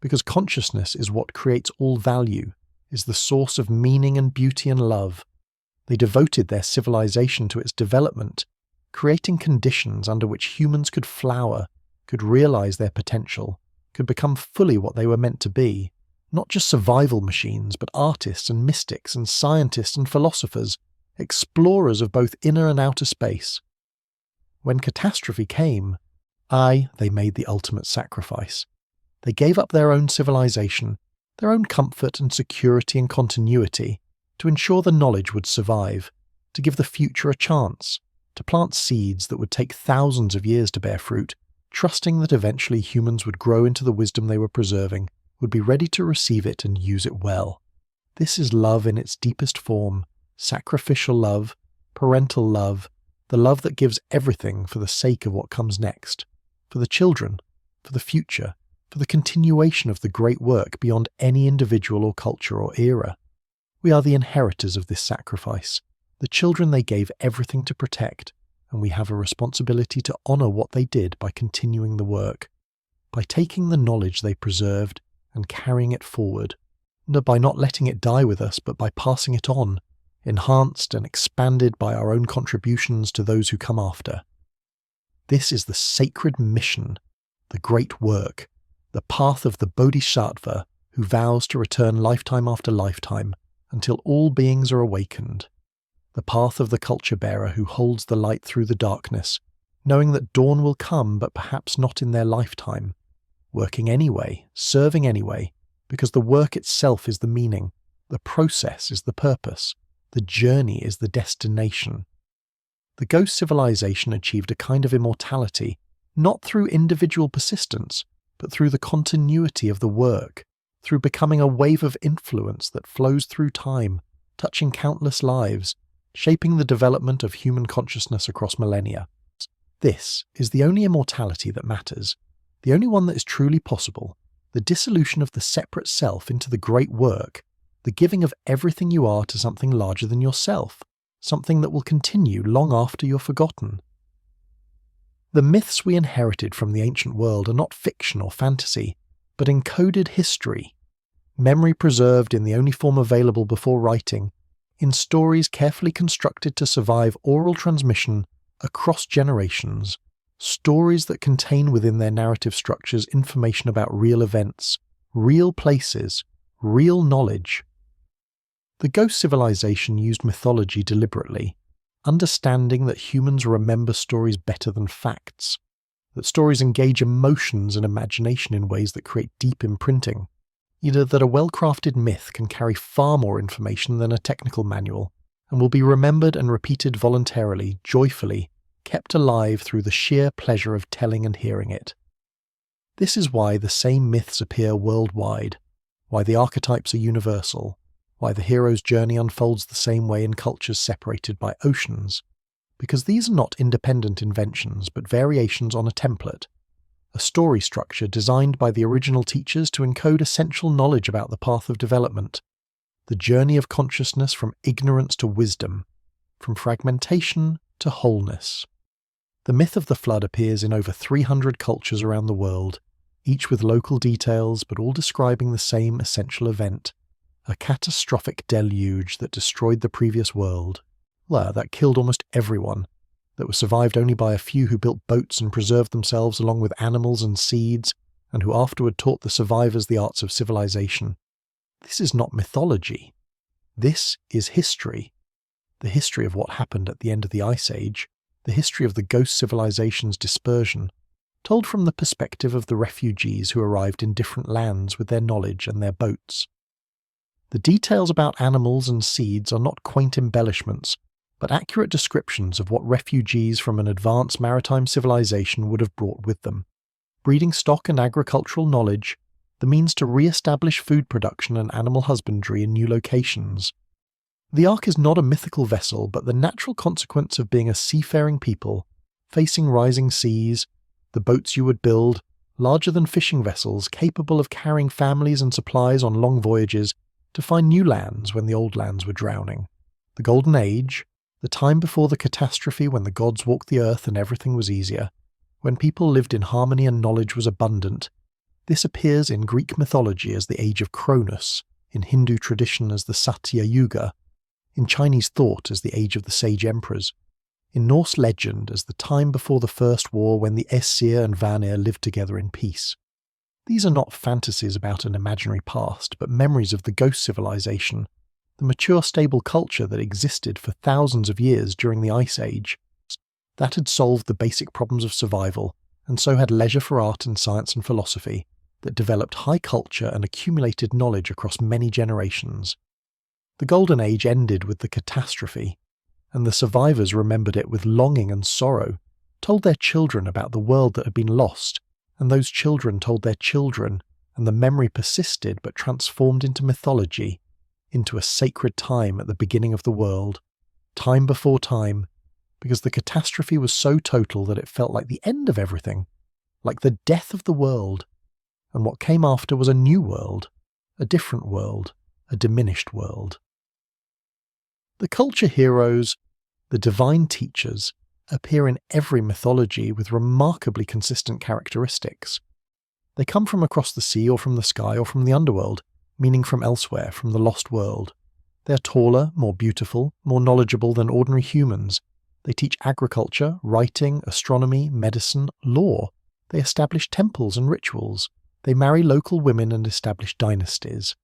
because consciousness is what creates all value, is the source of meaning and beauty and love. They devoted their civilization to its development, creating conditions under which humans could flower, could realize their potential, could become fully what they were meant to be, not just survival machines, but artists and mystics and scientists and philosophers, explorers of both inner and outer space. When catastrophe came, they made the ultimate sacrifice. They gave up their own civilization, their own comfort and security and continuity, to ensure the knowledge would survive, to give the future a chance, to plant seeds that would take thousands of years to bear fruit, trusting that eventually humans would grow into the wisdom they were preserving, would be ready to receive it and use it well. This is love in its deepest form, sacrificial love, parental love, the love that gives everything for the sake of what comes next, for the children, for the future, for the continuation of the great work beyond any individual or culture or era. We are the inheritors of this sacrifice, the children they gave everything to protect, and we have a responsibility to honor what they did by continuing the work, by taking the knowledge they preserved and carrying it forward, and by not letting it die with us, but by passing it on, enhanced and expanded by our own contributions to those who come after. This is the sacred mission, the great work, the path of the Bodhisattva who vows to return lifetime after lifetime until all beings are awakened, the path of the culture bearer who holds the light through the darkness, knowing that dawn will come but perhaps not in their lifetime, working anyway, serving anyway, because the work itself is the meaning, the process is the purpose, the journey is the destination. The ghost civilization achieved a kind of immortality, not through individual persistence, but through the continuity of the work, through becoming a wave of influence that flows through time, touching countless lives, shaping the development of human consciousness across millennia. This is the only immortality that matters, the only one that is truly possible, the dissolution of the separate self into the great work, the giving of everything you are to something larger than yourself, something that will continue long after you're forgotten. The myths we inherited from the ancient world are not fiction or fantasy, but encoded history, memory preserved in the only form available before writing, in stories carefully constructed to survive oral transmission across generations, stories that contain within their narrative structures information about real events, real places, real knowledge. The ghost civilization used mythology deliberately, understanding that humans remember stories better than facts, that stories engage emotions and imagination in ways that create deep imprinting, either that a well-crafted myth can carry far more information than a technical manual, and will be remembered and repeated voluntarily, joyfully, kept alive through the sheer pleasure of telling and hearing it. This is why the same myths appear worldwide, why the archetypes are universal, why the hero's journey unfolds the same way in cultures separated by oceans, because these are not independent inventions but variations on a template, a story structure designed by the original teachers to encode essential knowledge about the path of development, the journey of consciousness from ignorance to wisdom, from fragmentation to wholeness. The myth of the flood appears in over 300 cultures around the world, each with local details but all describing the same essential event, a catastrophic deluge that destroyed the previous world, that killed almost everyone, that was survived only by a few who built boats and preserved themselves along with animals and seeds, and who afterward taught the survivors the arts of civilization. This is not mythology. This is history. The history of what happened at the end of the Ice Age, the history of the ghost civilization's dispersion, told from the perspective of the refugees who arrived in different lands with their knowledge and their boats. The details about animals and seeds are not quaint embellishments, but accurate descriptions of what refugees from an advanced maritime civilization would have brought with them. Breeding stock and agricultural knowledge, the means to re-establish food production and animal husbandry in new locations. The Ark is not a mythical vessel, but the natural consequence of being a seafaring people, facing rising seas, the boats you would build, larger than fishing vessels capable of carrying families and supplies on long voyages to find new lands when the old lands were drowning. The Golden Age, the time before the catastrophe when the gods walked the earth and everything was easier, when people lived in harmony and knowledge was abundant. This appears in Greek mythology as the age of Cronus, in Hindu tradition as the Satya Yuga, in Chinese thought as the age of the sage emperors, in Norse legend as the time before the First War when the Aesir and Vanir lived together in peace. These are not fantasies about an imaginary past, but memories of the ghost civilization, the mature stable culture that existed for thousands of years during the Ice Age, that had solved the basic problems of survival, and so had leisure for art and science and philosophy, that developed high culture and accumulated knowledge across many generations. The Golden Age ended with the catastrophe, and the survivors remembered it with longing and sorrow, told their children about the world that had been lost, and those children told their children, and the memory persisted but transformed into mythology, into a sacred time at the beginning of the world, time before time, because the catastrophe was so total that it felt like the end of everything, like the death of the world, and what came after was a new world, a different world, a diminished world. The culture heroes, the divine teachers, appear in every mythology with remarkably consistent characteristics. They come from across the sea or from the sky or from the underworld, meaning from elsewhere, from the lost world. They are taller, more beautiful, more knowledgeable than ordinary humans. They teach agriculture, writing, astronomy, medicine, law. They establish temples and rituals. They marry local women and establish dynasties.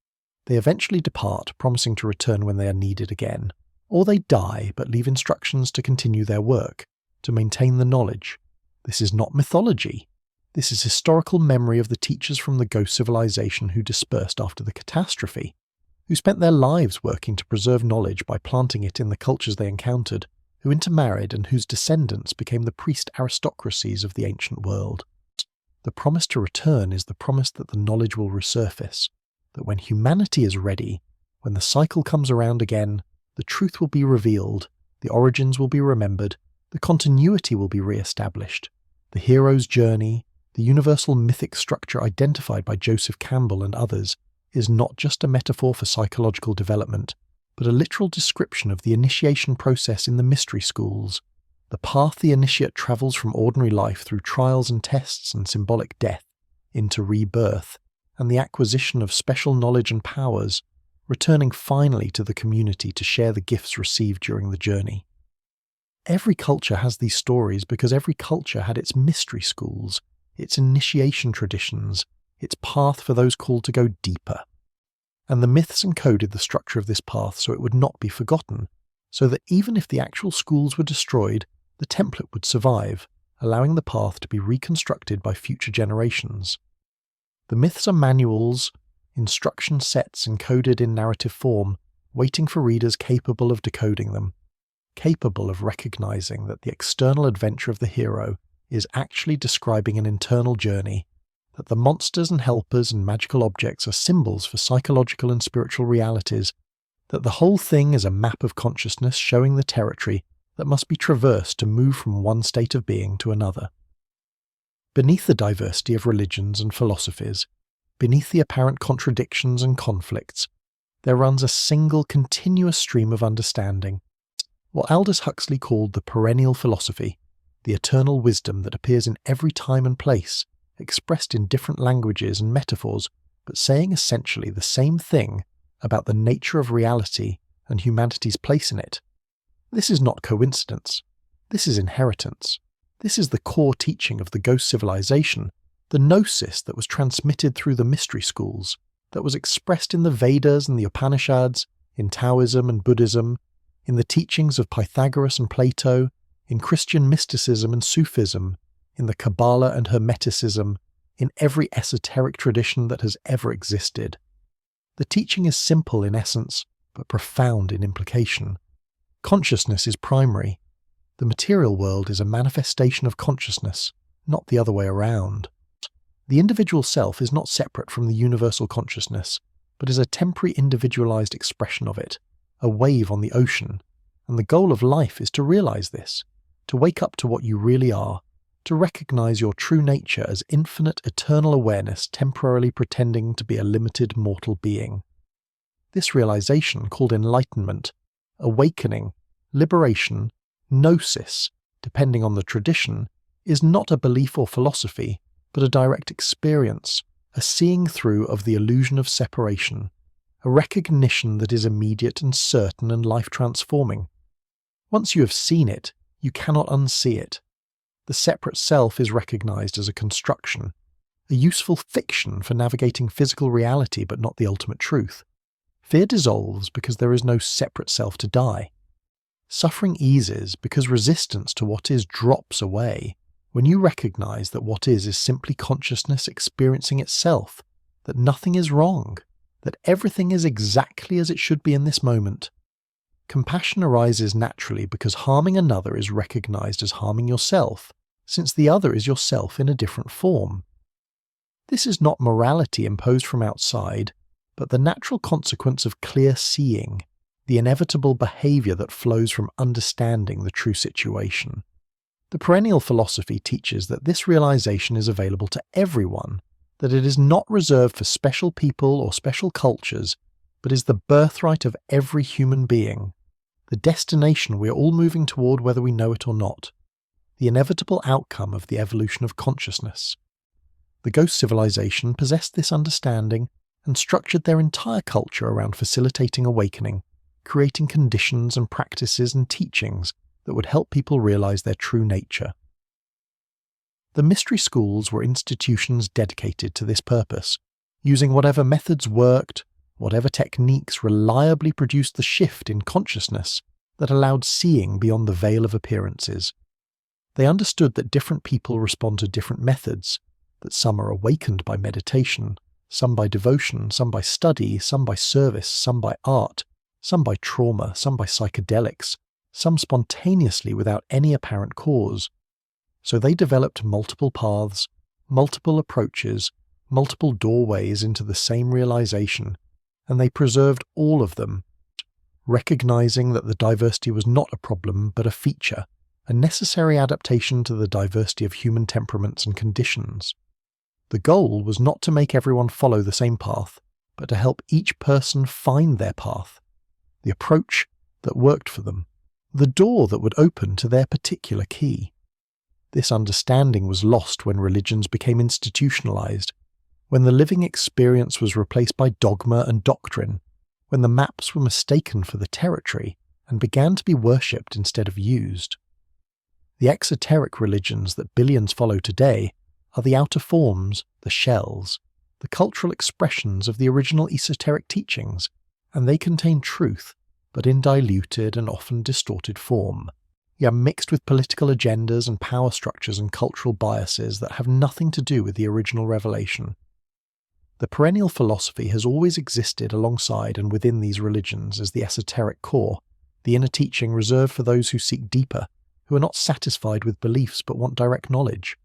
They eventually depart, promising to return when they are needed again. Or they die, but leave instructions to continue their work, to maintain the knowledge. This is not mythology. This is historical memory of the teachers from the ghost civilization who dispersed after the catastrophe, who spent their lives working to preserve knowledge by planting it in the cultures they encountered, who intermarried and whose descendants became the priest aristocracies of the ancient world. The promise to return is the promise that the knowledge will resurface, that when humanity is ready, when the cycle comes around again, the truth will be revealed, the origins will be remembered, the continuity will be re-established, the hero's journey, the universal mythic structure identified by Joseph Campbell and others, is not just a metaphor for psychological development, but a literal description of the initiation process in the mystery schools, the path the initiate travels from ordinary life through trials and tests and symbolic death, into rebirth, and the acquisition of special knowledge and powers, returning finally to the community to share the gifts received during the journey. Every culture has these stories because every culture had its mystery schools, its initiation traditions, its path for those called to go deeper. And the myths encoded the structure of this path so it would not be forgotten, so that even if the actual schools were destroyed, the template would survive, allowing the path to be reconstructed by future generations. The myths are manuals, instruction sets encoded in narrative form, waiting for readers capable of decoding them. capable of recognizing that the external adventure of the hero is actually describing an internal journey, that the monsters and helpers and magical objects are symbols for psychological and spiritual realities, that the whole thing is a map of consciousness showing the territory that must be traversed to move from one state of being to another. Beneath the diversity of religions and philosophies, beneath the apparent contradictions and conflicts, there runs a single continuous stream of understanding, what Aldous Huxley called the perennial philosophy, the eternal wisdom that appears in every time and place, expressed in different languages and metaphors, but saying essentially the same thing about the nature of reality and humanity's place in it. This is not coincidence. This is inheritance. This is the core teaching of the ghost civilization, the gnosis that was transmitted through the mystery schools, that was expressed in the Vedas and the Upanishads, in Taoism and Buddhism, in the teachings of Pythagoras and Plato, in Christian mysticism and Sufism, in the Kabbalah and Hermeticism, in every esoteric tradition that has ever existed. The teaching is simple in essence, but profound in implication. Consciousness is primary. The material world is a manifestation of consciousness, not the other way around. The individual self is not separate from the universal consciousness, but is a temporary individualized expression of it, a wave on the ocean, and the goal of life is to realize this, to wake up to what you really are, to recognize your true nature as infinite eternal awareness temporarily pretending to be a limited mortal being. This realization, called enlightenment, awakening, liberation, gnosis, depending on the tradition, is not a belief or philosophy, but a direct experience, a seeing through of the illusion of separation, a recognition that is immediate and certain and life-transforming. Once you have seen it, you cannot unsee it. The separate self is recognized as a construction, a useful fiction for navigating physical reality but not the ultimate truth. Fear dissolves because there is no separate self to die. Suffering eases because resistance to what is drops away when you recognize that what is simply consciousness experiencing itself, that nothing is wrong, that everything is exactly as it should be in this moment. Compassion arises naturally because harming another is recognized as harming yourself, since the other is yourself in a different form. This is not morality imposed from outside, but the natural consequence of clear seeing, the inevitable behavior that flows from understanding the true situation. The perennial philosophy teaches that this realization is available to everyone, that it is not reserved for special people or special cultures, but is the birthright of every human being, the destination we are all moving toward whether we know it or not, the inevitable outcome of the evolution of consciousness. The ghost civilization possessed this understanding and structured their entire culture around facilitating awakening, creating conditions and practices and teachings that would help people realize their true nature. The mystery schools were institutions dedicated to this purpose, using whatever methods worked, whatever techniques reliably produced the shift in consciousness that allowed seeing beyond the veil of appearances. They understood that different people respond to different methods, that some are awakened by meditation, some by devotion, some by study, some by service, some by art, some by trauma, some by psychedelics, some spontaneously without any apparent cause. So they developed multiple paths, multiple approaches, multiple doorways into the same realization, and they preserved all of them, recognizing that the diversity was not a problem but a feature, a necessary adaptation to the diversity of human temperaments and conditions. The goal was not to make everyone follow the same path, but to help each person find their path, the approach that worked for them, the door that would open to their particular key. This understanding was lost when religions became institutionalized, when the living experience was replaced by dogma and doctrine, when the maps were mistaken for the territory and began to be worshipped instead of used. The exoteric religions that billions follow today are the outer forms, the shells, the cultural expressions of the original esoteric teachings, and they contain truth, but in diluted and often distorted form, yet mixed with political agendas and power structures and cultural biases that have nothing to do with the original revelation. The perennial philosophy has always existed alongside and within these religions as the esoteric core, the inner teaching reserved for those who seek deeper, who are not satisfied with beliefs but want direct knowledge.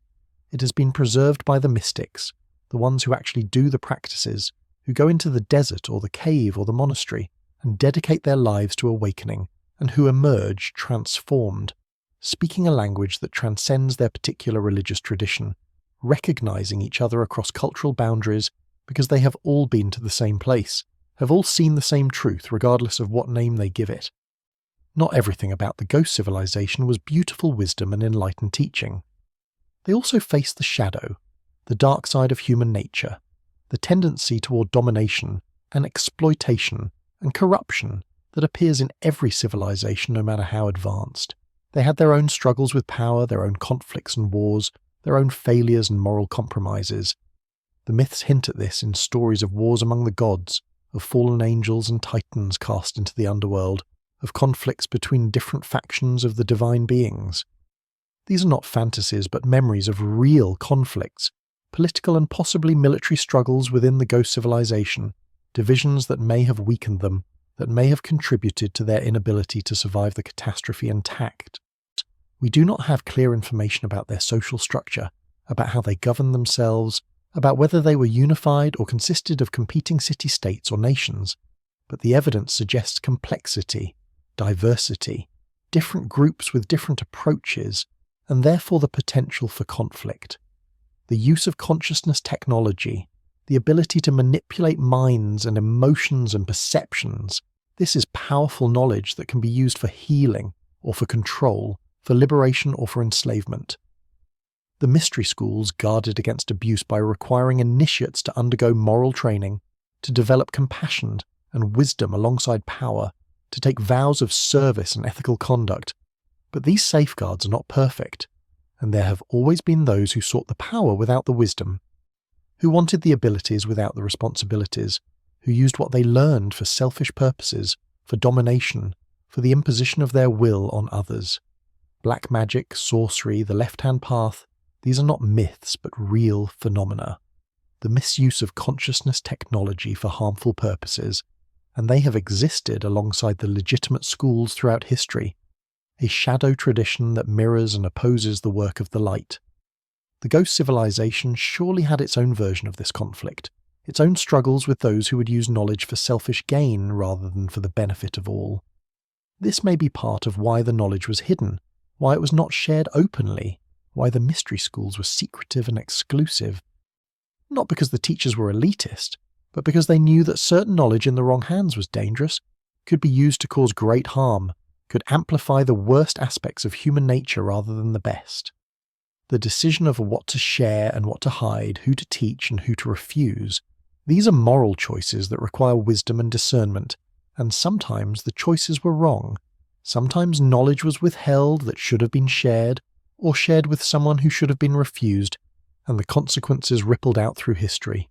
It has been preserved by the mystics, the ones who actually do the practices, who go into the desert or the cave or the monastery and dedicate their lives to awakening, and who emerge transformed, speaking a language that transcends their particular religious tradition, recognizing each other across cultural boundaries because they have all been to the same place, have all seen the same truth regardless of what name they give it. Not everything about the ghost civilization was beautiful wisdom and enlightened teaching. They also faced the shadow, the dark side of human nature, the tendency toward domination and exploitation and corruption that appears in every civilization no matter how advanced. They had their own struggles with power, their own conflicts and wars, their own failures and moral compromises. The myths hint at this in stories of wars among the gods, of fallen angels and titans cast into the underworld, of conflicts between different factions of the divine beings. These are not fantasies but memories of real conflicts, political and possibly military struggles within the ghost civilization, divisions that may have weakened them, that may have contributed to their inability to survive the catastrophe intact. We do not have clear information about their social structure, about how they governed themselves, about whether they were unified or consisted of competing city-states or nations, but the evidence suggests complexity, diversity, different groups with different approaches, and therefore the potential for conflict. The use of consciousness technology, the ability to manipulate minds and emotions and perceptions, this is powerful knowledge that can be used for healing or for control, for liberation or for enslavement. The mystery schools guarded against abuse by requiring initiates to undergo moral training, to develop compassion and wisdom alongside power, to take vows of service and ethical conduct. But these safeguards are not perfect, and there have always been those who sought the power without the wisdom, who wanted the abilities without the responsibilities, who used what they learned for selfish purposes, for domination, for the imposition of their will on others. Black magic, sorcery, the left-hand path, these are not myths but real phenomena. The misuse of consciousness technology for harmful purposes, and they have existed alongside the legitimate schools throughout history, a shadow tradition that mirrors and opposes the work of the light. The ghost civilization surely had its own version of this conflict, its own struggles with those who would use knowledge for selfish gain rather than for the benefit of all. This may be part of why the knowledge was hidden, why it was not shared openly, why the mystery schools were secretive and exclusive. Not because the teachers were elitist, but because they knew that certain knowledge in the wrong hands was dangerous, could be used to cause great harm, could amplify the worst aspects of human nature rather than the best. The decision of what to share and what to hide, who to teach and who to refuse, these are moral choices that require wisdom and discernment, and sometimes the choices were wrong. Sometimes knowledge was withheld that should have been shared, or shared with someone who should have been refused, and the consequences rippled out through history.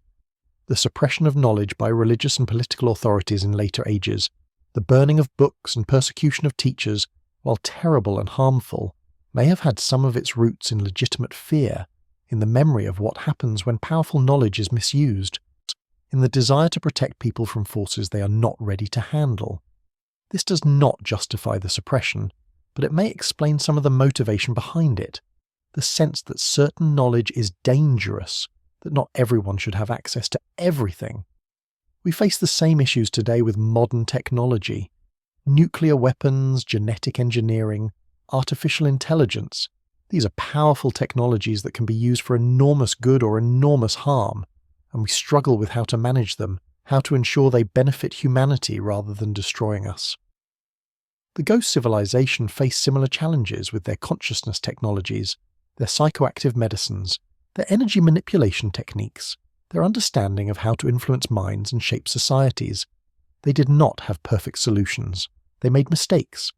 The suppression of knowledge by religious and political authorities in later ages, the burning of books and persecution of teachers, while terrible and harmful, may have had some of its roots in legitimate fear, in the memory of what happens when powerful knowledge is misused, in the desire to protect people from forces they are not ready to handle. This does not justify the suppression, but it may explain some of the motivation behind it, the sense that certain knowledge is dangerous, that not everyone should have access to everything. We face the same issues today with modern technology. Nuclear weapons, genetic engineering, artificial intelligence. These are powerful technologies that can be used for enormous good or enormous harm, and we struggle with how to manage them, how to ensure they benefit humanity rather than destroying us. The ghost civilization faced similar challenges with their consciousness technologies, their psychoactive medicines, their energy manipulation techniques, their understanding of how to influence minds and shape societies. They did not have perfect solutions. They made mistakes.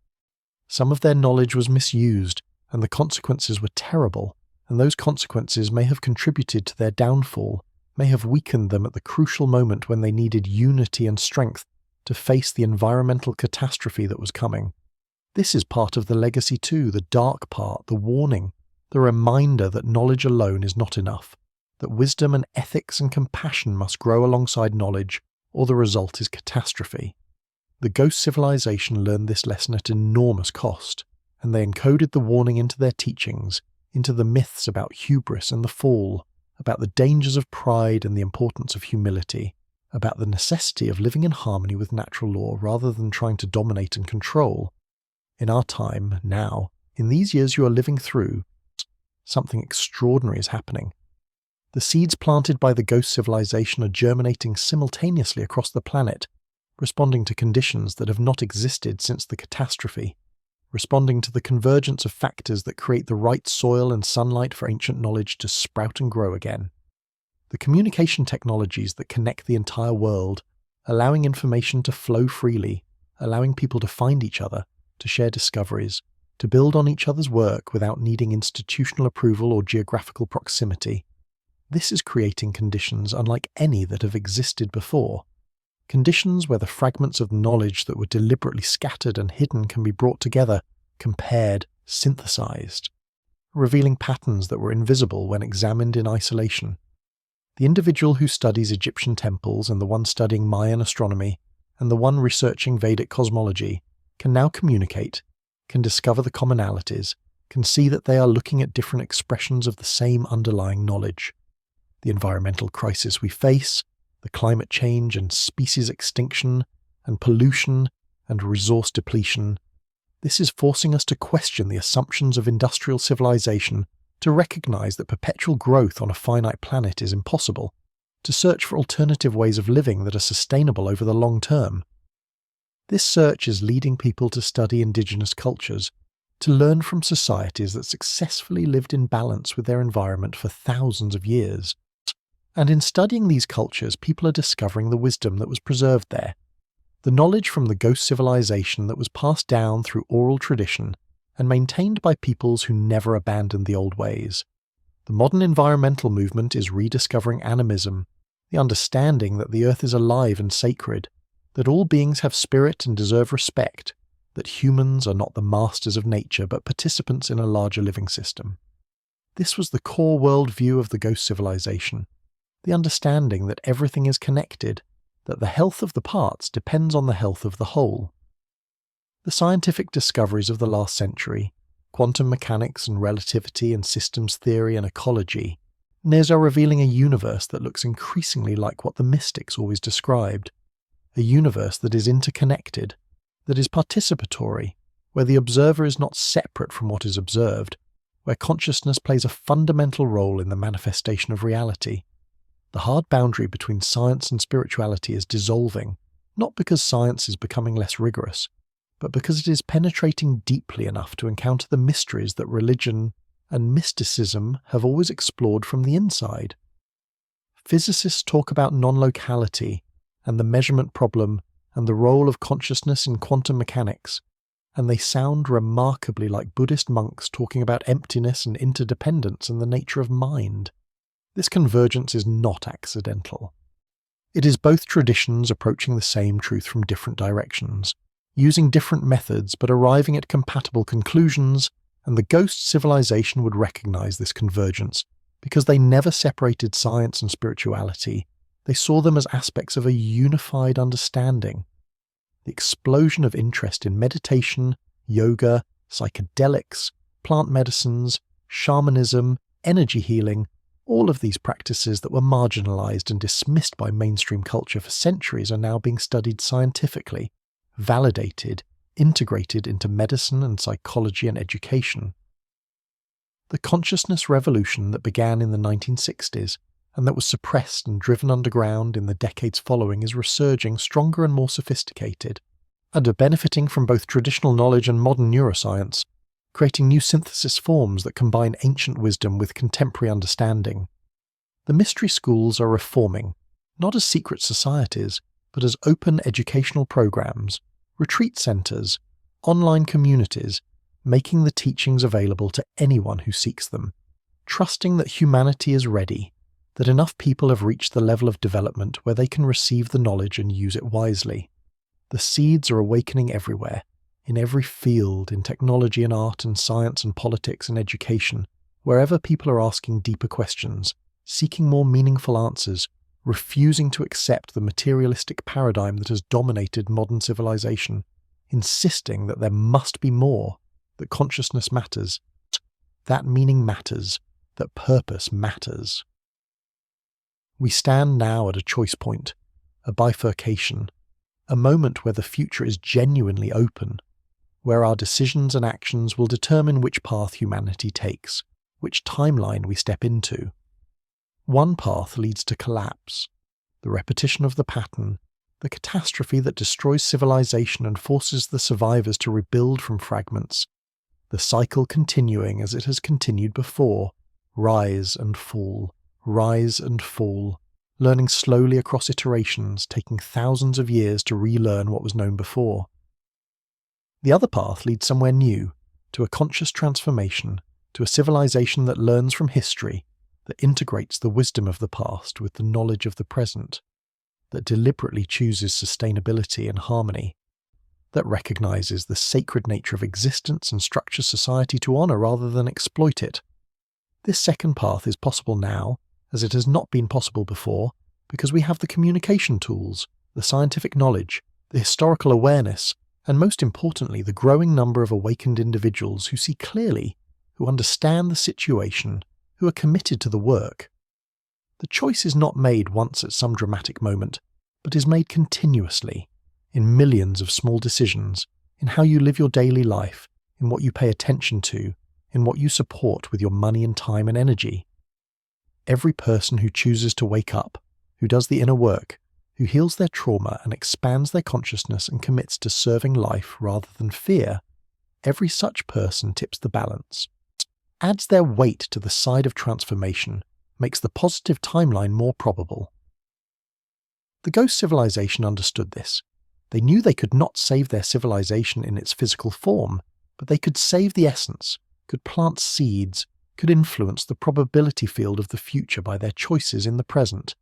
Some of their knowledge was misused, and the consequences were terrible, and those consequences may have contributed to their downfall, may have weakened them at the crucial moment when they needed unity and strength to face the environmental catastrophe that was coming. This is part of the legacy too, the dark part, the warning, the reminder that knowledge alone is not enough, that wisdom and ethics and compassion must grow alongside knowledge, or the result is catastrophe. The ghost civilization learned this lesson at enormous cost, and they encoded the warning into their teachings, into the myths about hubris and the fall, about the dangers of pride and the importance of humility, about the necessity of living in harmony with natural law rather than trying to dominate and control. In our time, now, in these years you are living through, something extraordinary is happening. The seeds planted by the ghost civilization are germinating simultaneously across the planet, responding to conditions that have not existed since the catastrophe, responding to the convergence of factors that create the right soil and sunlight for ancient knowledge to sprout and grow again. The communication technologies that connect the entire world, allowing information to flow freely, allowing people to find each other, to share discoveries, to build on each other's work without needing institutional approval or geographical proximity. This is creating conditions unlike any that have existed before. Conditions where the fragments of knowledge that were deliberately scattered and hidden can be brought together, compared, synthesized, revealing patterns that were invisible when examined in isolation. The individual who studies Egyptian temples and the one studying Mayan astronomy and the one researching Vedic cosmology can now communicate, can discover the commonalities, can see that they are looking at different expressions of the same underlying knowledge. The environmental crisis we face, the climate change and species extinction and pollution and resource depletion, this is forcing us to question the assumptions of industrial civilization, to recognize that perpetual growth on a finite planet is impossible, to search for alternative ways of living that are sustainable over the long term. This search is leading people to study indigenous cultures, to learn from societies that successfully lived in balance with their environment for thousands of years. And in studying these cultures, people are discovering the wisdom that was preserved there, the knowledge from the ghost civilization that was passed down through oral tradition and maintained by peoples who never abandoned the old ways. The modern environmental movement is rediscovering animism, the understanding that the earth is alive and sacred, that all beings have spirit and deserve respect, that humans are not the masters of nature but participants in a larger living system. This was the core worldview of the ghost civilization, the understanding that everything is connected, that the health of the parts depends on the health of the whole. The scientific discoveries of the last century, quantum mechanics and relativity and systems theory and ecology, are revealing a universe that looks increasingly like what the mystics always described, a universe that is interconnected, that is participatory, where the observer is not separate from what is observed, where consciousness plays a fundamental role in the manifestation of reality. The hard boundary between science and spirituality is dissolving, not because science is becoming less rigorous, but because it is penetrating deeply enough to encounter the mysteries that religion and mysticism have always explored from the inside. Physicists talk about non-locality and the measurement problem and the role of consciousness in quantum mechanics, and they sound remarkably like Buddhist monks talking about emptiness and interdependence and the nature of mind. This convergence is not accidental. It is both traditions approaching the same truth from different directions, using different methods but arriving at compatible conclusions, and the ghost civilization would recognize this convergence because they never separated science and spirituality. They saw them as aspects of a unified understanding. The explosion of interest in meditation, yoga, psychedelics, plant medicines, shamanism, energy healing, all of these practices that were marginalized and dismissed by mainstream culture for centuries are now being studied scientifically, validated, integrated into medicine and psychology and education. The consciousness revolution that began in the 1960s and that was suppressed and driven underground in the decades following is resurging stronger and more sophisticated, and are benefiting from both traditional knowledge and modern neuroscience, creating new synthesis forms that combine ancient wisdom with contemporary understanding. The mystery schools are reforming, not as secret societies, but as open educational programs, retreat centers, online communities, making the teachings available to anyone who seeks them, trusting that humanity is ready, that enough people have reached the level of development where they can receive the knowledge and use it wisely. The seeds are awakening everywhere, in every field, in technology and art and science and politics and education, wherever people are asking deeper questions, seeking more meaningful answers, refusing to accept the materialistic paradigm that has dominated modern civilization, insisting that there must be more, that consciousness matters, that meaning matters, that purpose matters. We stand now at a choice point, a bifurcation, a moment where the future is genuinely open, where our decisions and actions will determine which path humanity takes, which timeline we step into. One path leads to collapse, the repetition of the pattern, the catastrophe that destroys civilization and forces the survivors to rebuild from fragments, the cycle continuing as it has continued before, rise and fall, learning slowly across iterations, taking thousands of years to relearn what was known before. The other path leads somewhere new, to a conscious transformation, to a civilization that learns from history, that integrates the wisdom of the past with the knowledge of the present, that deliberately chooses sustainability and harmony, that recognizes the sacred nature of existence and structures society to honor rather than exploit it. This second path is possible now, as it has not been possible before, because we have the communication tools, the scientific knowledge, the historical awareness, and most importantly, the growing number of awakened individuals who see clearly, who understand the situation, who are committed to the work. The choice is not made once at some dramatic moment, but is made continuously, in millions of small decisions, in how you live your daily life, in what you pay attention to, in what you support with your money and time and energy. Every person who chooses to wake up, who does the inner work, who heals their trauma and expands their consciousness and commits to serving life rather than fear, every such person tips the balance, adds their weight to the side of transformation, makes the positive timeline more probable. The ghost civilization understood this. They knew they could not save their civilization in its physical form, but they could save the essence, could plant seeds, could influence the probability field of the future by their choices in the present.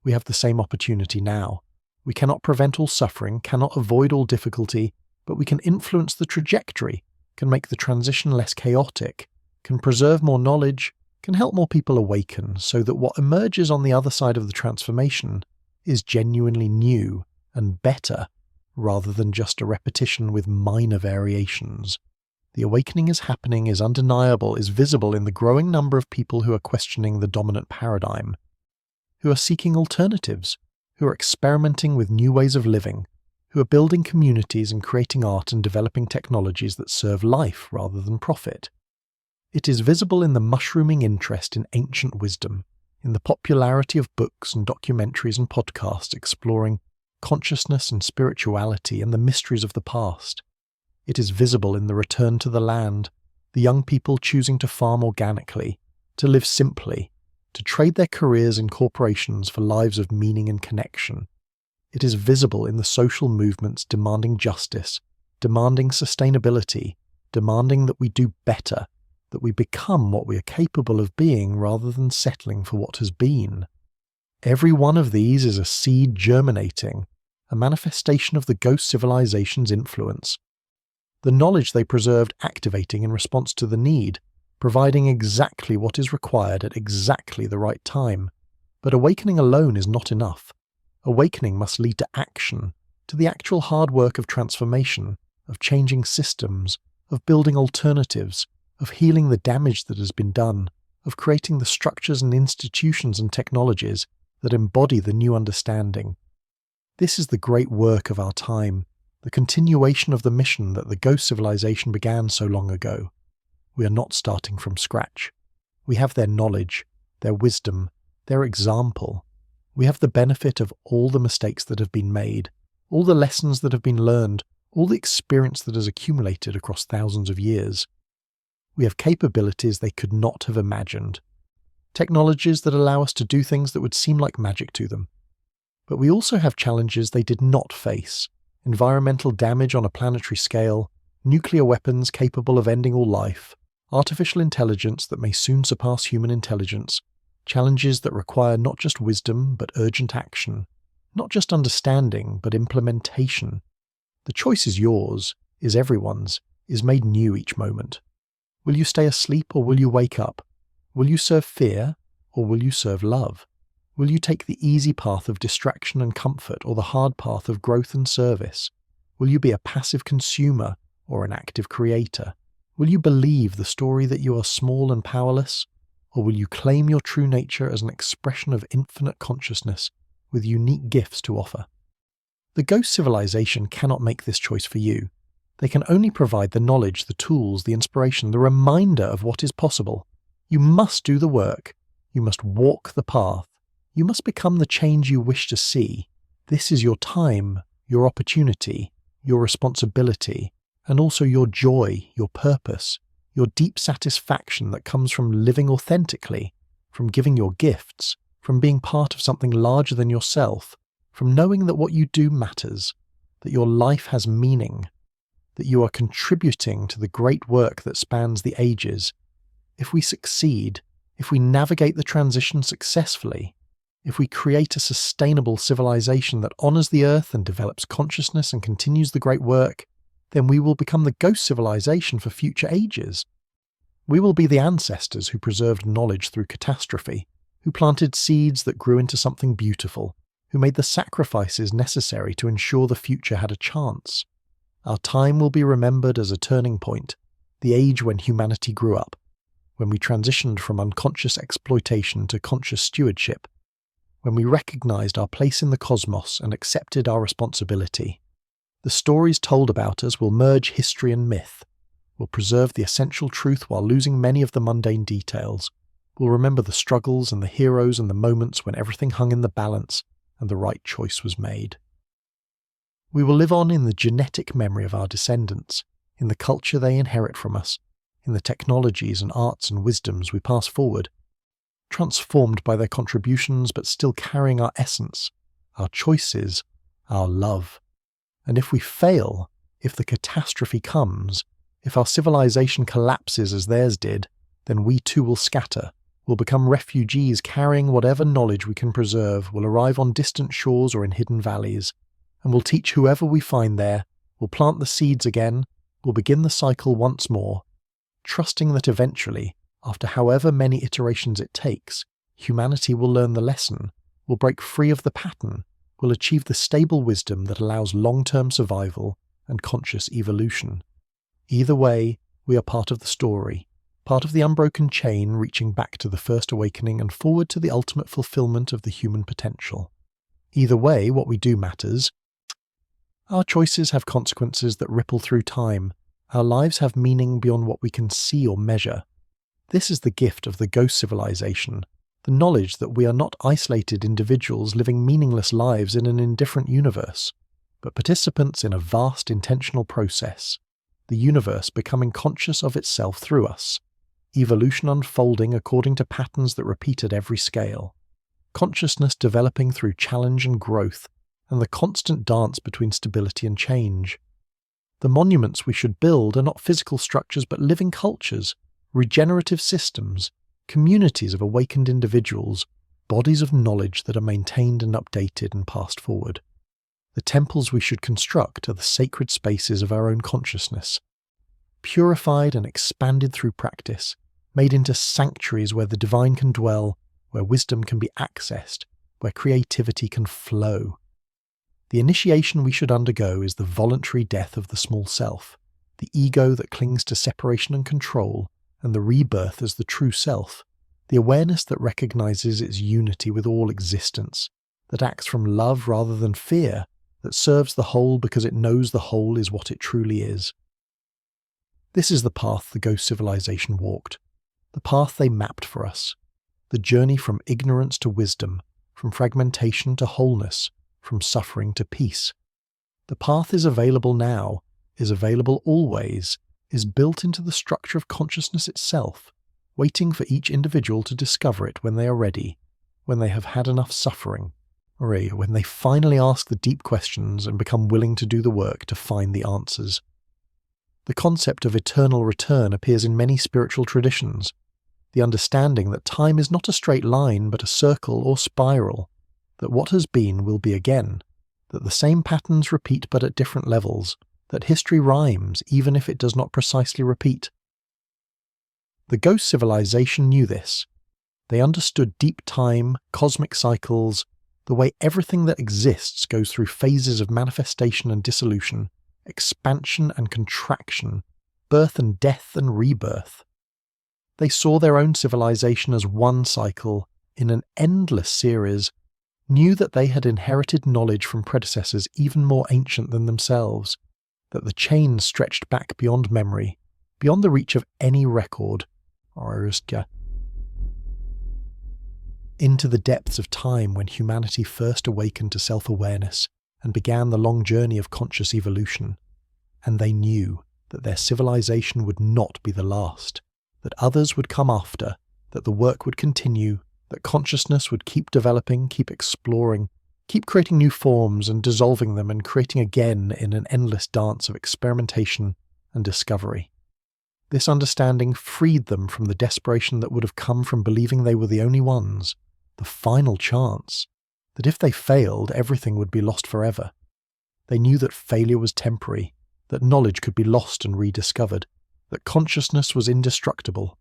We have the same opportunity now. We cannot prevent all suffering, cannot avoid all difficulty, but we can influence the trajectory, can make the transition less chaotic, can preserve more knowledge, can help more people awaken so that what emerges on the other side of the transformation is genuinely new and better, rather than just a repetition with minor variations. The awakening is happening, is undeniable, is visible in the growing number of people who are questioning the dominant paradigm, who are seeking alternatives, who are experimenting with new ways of living, who are building communities and creating art and developing technologies that serve life rather than profit. It is visible in the mushrooming interest in ancient wisdom, in the popularity of books and documentaries and podcasts exploring consciousness and spirituality and the mysteries of the past. It is visible in the return to the land, the young people choosing to farm organically, to live simply, to trade their careers in corporations for lives of meaning and connection. It is visible in the social movements demanding justice, demanding sustainability, demanding that we do better, that we become what we are capable of being rather than settling for what has been. Every one of these is a seed germinating, a manifestation of the ghost civilization's influence. The knowledge they preserved activating in response to the need, providing exactly what is required at exactly the right time. But awakening alone is not enough. Awakening must lead to action, to the actual hard work of transformation, of changing systems, of building alternatives, of healing the damage that has been done, of creating the structures and institutions and technologies that embody the new understanding. This is the great work of our time, the continuation of the mission that the ghost civilization began so long ago. We are not starting from scratch. We have their knowledge, their wisdom, their example. We have the benefit of all the mistakes that have been made, all the lessons that have been learned, all the experience that has accumulated across thousands of years. We have capabilities they could not have imagined, technologies that allow us to do things that would seem like magic to them. But we also have challenges they did not face: environmental damage on a planetary scale, nuclear weapons capable of ending all life, artificial intelligence that may soon surpass human intelligence, challenges that require not just wisdom but urgent action, not just understanding but implementation. The choice is yours, is everyone's, is made new each moment. Will you stay asleep or will you wake up? Will you serve fear or will you serve love? Will you take the easy path of distraction and comfort or the hard path of growth and service? Will you be a passive consumer or an active creator? Will you believe the story that you are small and powerless? Or will you claim your true nature as an expression of infinite consciousness with unique gifts to offer? The ghost civilization cannot make this choice for you. They can only provide the knowledge, the tools, the inspiration, the reminder of what is possible. You must do the work. You must walk the path. You must become the change you wish to see. This is your time, your opportunity, your responsibility, and also your joy, your purpose, your deep satisfaction that comes from living authentically, from giving your gifts, from being part of something larger than yourself, from knowing that what you do matters, that your life has meaning, that you are contributing to the great work that spans the ages. If we succeed, if we navigate the transition successfully, if we create a sustainable civilization that honors the earth and develops consciousness and continues the great work, then we will become the ghost civilization for future ages. We will be the ancestors who preserved knowledge through catastrophe, who planted seeds that grew into something beautiful, who made the sacrifices necessary to ensure the future had a chance. Our time will be remembered as a turning point, the age when humanity grew up, when we transitioned from unconscious exploitation to conscious stewardship, when we recognized our place in the cosmos and accepted our responsibility. The stories told about us will merge history and myth, will preserve the essential truth while losing many of the mundane details, will remember the struggles and the heroes and the moments when everything hung in the balance and the right choice was made. We will live on in the genetic memory of our descendants, in the culture they inherit from us, in the technologies and arts and wisdoms we pass forward, transformed by their contributions but still carrying our essence, our choices, our love. And if we fail, if the catastrophe comes, if our civilization collapses as theirs did, then we too will scatter, will become refugees carrying whatever knowledge we can preserve, will arrive on distant shores or in hidden valleys, and will teach whoever we find there, will plant the seeds again, will begin the cycle once more, trusting that eventually, after however many iterations it takes, humanity will learn the lesson, will break free of the pattern, will achieve the stable wisdom that allows long-term survival and conscious evolution. Either way, we are part of the story, part of the unbroken chain reaching back to the first awakening and forward to the ultimate fulfillment of the human potential. Either way, what we do matters. Our choices have consequences that ripple through time. Our lives have meaning beyond what we can see or measure. This is the gift of the ghost civilization, the knowledge that we are not isolated individuals living meaningless lives in an indifferent universe, but participants in a vast intentional process, the universe becoming conscious of itself through us, evolution unfolding according to patterns that repeat at every scale, consciousness developing through challenge and growth, and the constant dance between stability and change. The monuments we should build are not physical structures but living cultures, regenerative systems, communities of awakened individuals, bodies of knowledge that are maintained and updated and passed forward. The temples we should construct are the sacred spaces of our own consciousness, purified and expanded through practice, made into sanctuaries where the divine can dwell, where wisdom can be accessed, where creativity can flow. The initiation we should undergo is the voluntary death of the small self, the ego that clings to separation and control, and the rebirth as the true self, the awareness that recognizes its unity with all existence, that acts from love rather than fear, that serves the whole because it knows the whole is what it truly is. This is the path the ghost civilization walked, the path they mapped for us, the journey from ignorance to wisdom, from fragmentation to wholeness, from suffering to peace. The path is available now, is available always, is built into the structure of consciousness itself, waiting for each individual to discover it when they are ready, when they have had enough suffering, or when they finally ask the deep questions and become willing to do the work to find the answers. The concept of eternal return appears in many spiritual traditions, the understanding that time is not a straight line but a circle or spiral, that what has been will be again, that the same patterns repeat but at different levels, that history rhymes even if it does not precisely repeat. The ghost civilization knew this. They understood deep time, cosmic cycles, the way everything that exists goes through phases of manifestation and dissolution, expansion and contraction, birth and death and rebirth. They saw their own civilization as one cycle in an endless series, knew that they had inherited knowledge from predecessors even more ancient than themselves, that the chain stretched back beyond memory, beyond the reach of any record, into the depths of time when humanity first awakened to self-awareness and began the long journey of conscious evolution. And they knew that their civilization would not be the last, that others would come after, that the work would continue, that consciousness would keep developing, keep exploring, keep creating new forms and dissolving them and creating again in an endless dance of experimentation and discovery. This understanding freed them from the desperation that would have come from believing they were the only ones, the final chance, that if they failed, everything would be lost forever. They knew that failure was temporary, that knowledge could be lost and rediscovered, that consciousness was indestructible,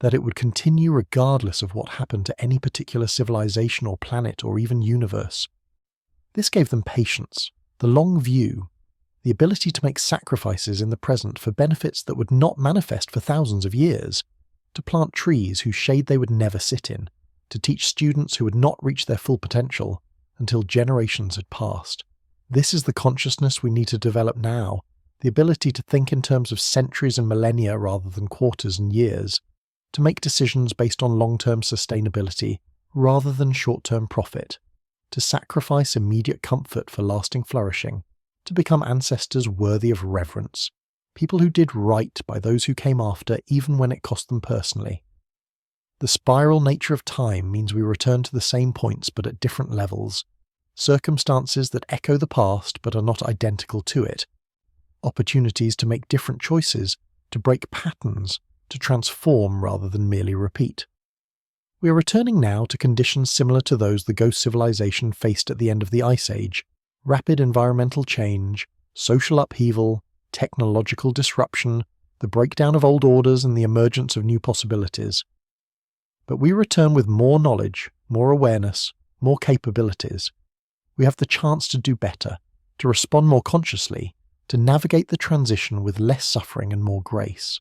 that it would continue regardless of what happened to any particular civilization or planet or even universe. This gave them patience, the long view, the ability to make sacrifices in the present for benefits that would not manifest for thousands of years, to plant trees whose shade they would never sit in, to teach students who would not reach their full potential until generations had passed. This is the consciousness we need to develop now, the ability to think in terms of centuries and millennia rather than quarters and years, to make decisions based on long-term sustainability rather than short-term profit, to sacrifice immediate comfort for lasting flourishing, to become ancestors worthy of reverence, people who did right by those who came after even when it cost them personally. The spiral nature of time means we return to the same points but at different levels, circumstances that echo the past but are not identical to it, opportunities to make different choices, to break patterns, to transform rather than merely repeat. We are returning now to conditions similar to those the ghost civilization faced at the end of the Ice Age: rapid environmental change, social upheaval, technological disruption, the breakdown of old orders and the emergence of new possibilities. But we return with more knowledge, more awareness, more capabilities. We have the chance to do better, to respond more consciously, to navigate the transition with less suffering and more grace.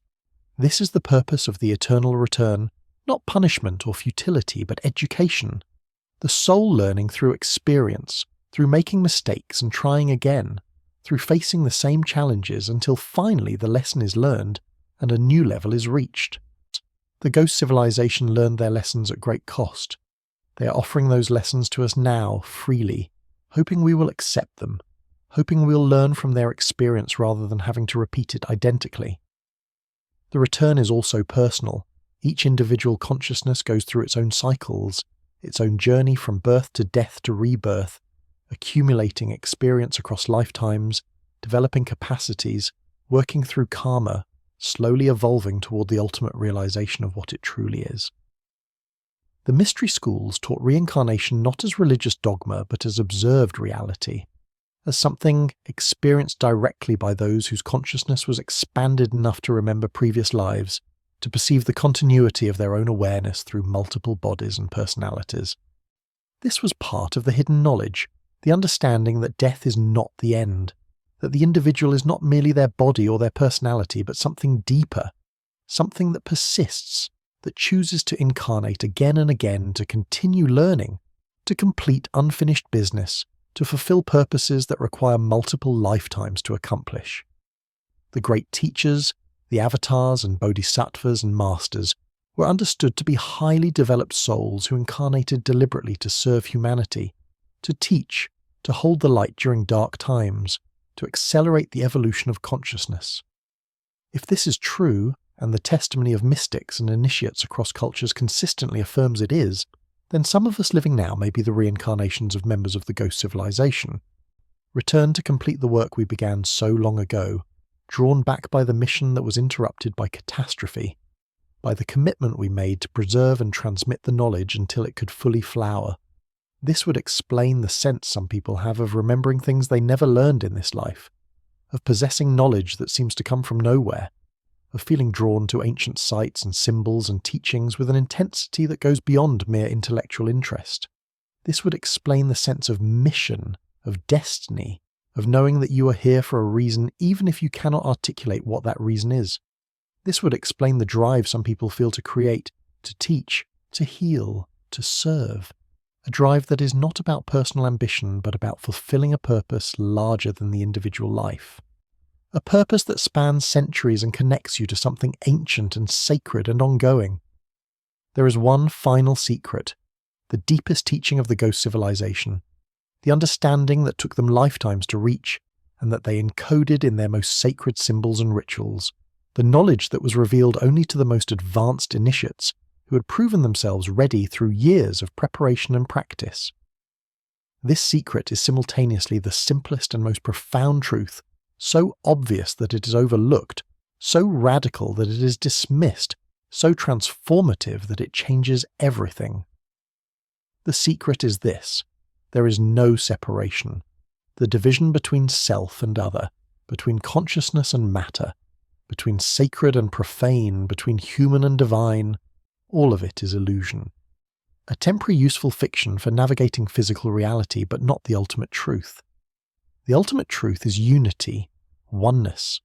This is the purpose of the eternal return, not punishment or futility, but education. The soul learning through experience, through making mistakes and trying again, through facing the same challenges until finally the lesson is learned and a new level is reached. The ghost civilization learned their lessons at great cost. They are offering those lessons to us now, freely, hoping we will accept them, hoping we'll learn from their experience rather than having to repeat it identically. The return is also personal. Each individual consciousness goes through its own cycles, its own journey from birth to death to rebirth, accumulating experience across lifetimes, developing capacities, working through karma, slowly evolving toward the ultimate realization of what it truly is. The mystery schools taught reincarnation not as religious dogma but as observed reality, as something experienced directly by those whose consciousness was expanded enough to remember previous lives, to perceive the continuity of their own awareness through multiple bodies and personalities. This was part of the hidden knowledge, the understanding that death is not the end, that the individual is not merely their body or their personality, but something deeper, something that persists, that chooses to incarnate again and again to continue learning, to complete unfinished business, to fulfill purposes that require multiple lifetimes to accomplish. The great teachers, the avatars and bodhisattvas and masters were understood to be highly developed souls who incarnated deliberately to serve humanity, to teach, to hold the light during dark times, to accelerate the evolution of consciousness. If this is true, and the testimony of mystics and initiates across cultures consistently affirms it is, then some of us living now may be the reincarnations of members of the ghost civilization, returned to complete the work we began so long ago, drawn back by the mission that was interrupted by catastrophe, by the commitment we made to preserve and transmit the knowledge until it could fully flower. This would explain the sense some people have of remembering things they never learned in this life, of possessing knowledge that seems to come from nowhere, of feeling drawn to ancient sites and symbols and teachings with an intensity that goes beyond mere intellectual interest. This would explain the sense of mission, of destiny, of knowing that you are here for a reason even if you cannot articulate what that reason is. This would explain the drive some people feel to create, to teach, to heal, to serve. A drive that is not about personal ambition but about fulfilling a purpose larger than the individual life. A purpose that spans centuries and connects you to something ancient and sacred and ongoing. There is one final secret, the deepest teaching of the ghost civilization, the understanding that took them lifetimes to reach and that they encoded in their most sacred symbols and rituals, the knowledge that was revealed only to the most advanced initiates who had proven themselves ready through years of preparation and practice. This secret is simultaneously the simplest and most profound truth, so obvious that it is overlooked, so radical that it is dismissed, so transformative that it changes everything. The secret is this: there is no separation. The division between self and other, between consciousness and matter, between sacred and profane, between human and divine, all of it is illusion. A temporary useful fiction for navigating physical reality, but not the ultimate truth. The ultimate truth is unity, oneness,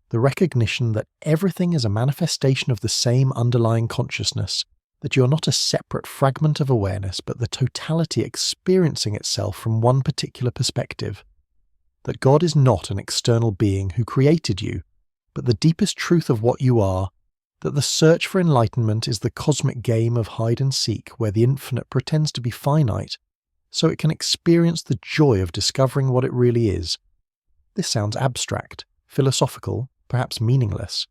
the recognition that everything is a manifestation of the same underlying consciousness, that you are not a separate fragment of awareness, but the totality experiencing itself from one particular perspective, that God is not an external being who created you, but the deepest truth of what you are, that the search for enlightenment is the cosmic game of hide and seek where the infinite pretends to be finite, so it can experience the joy of discovering what it really is. This sounds abstract, philosophical, perhaps meaningless,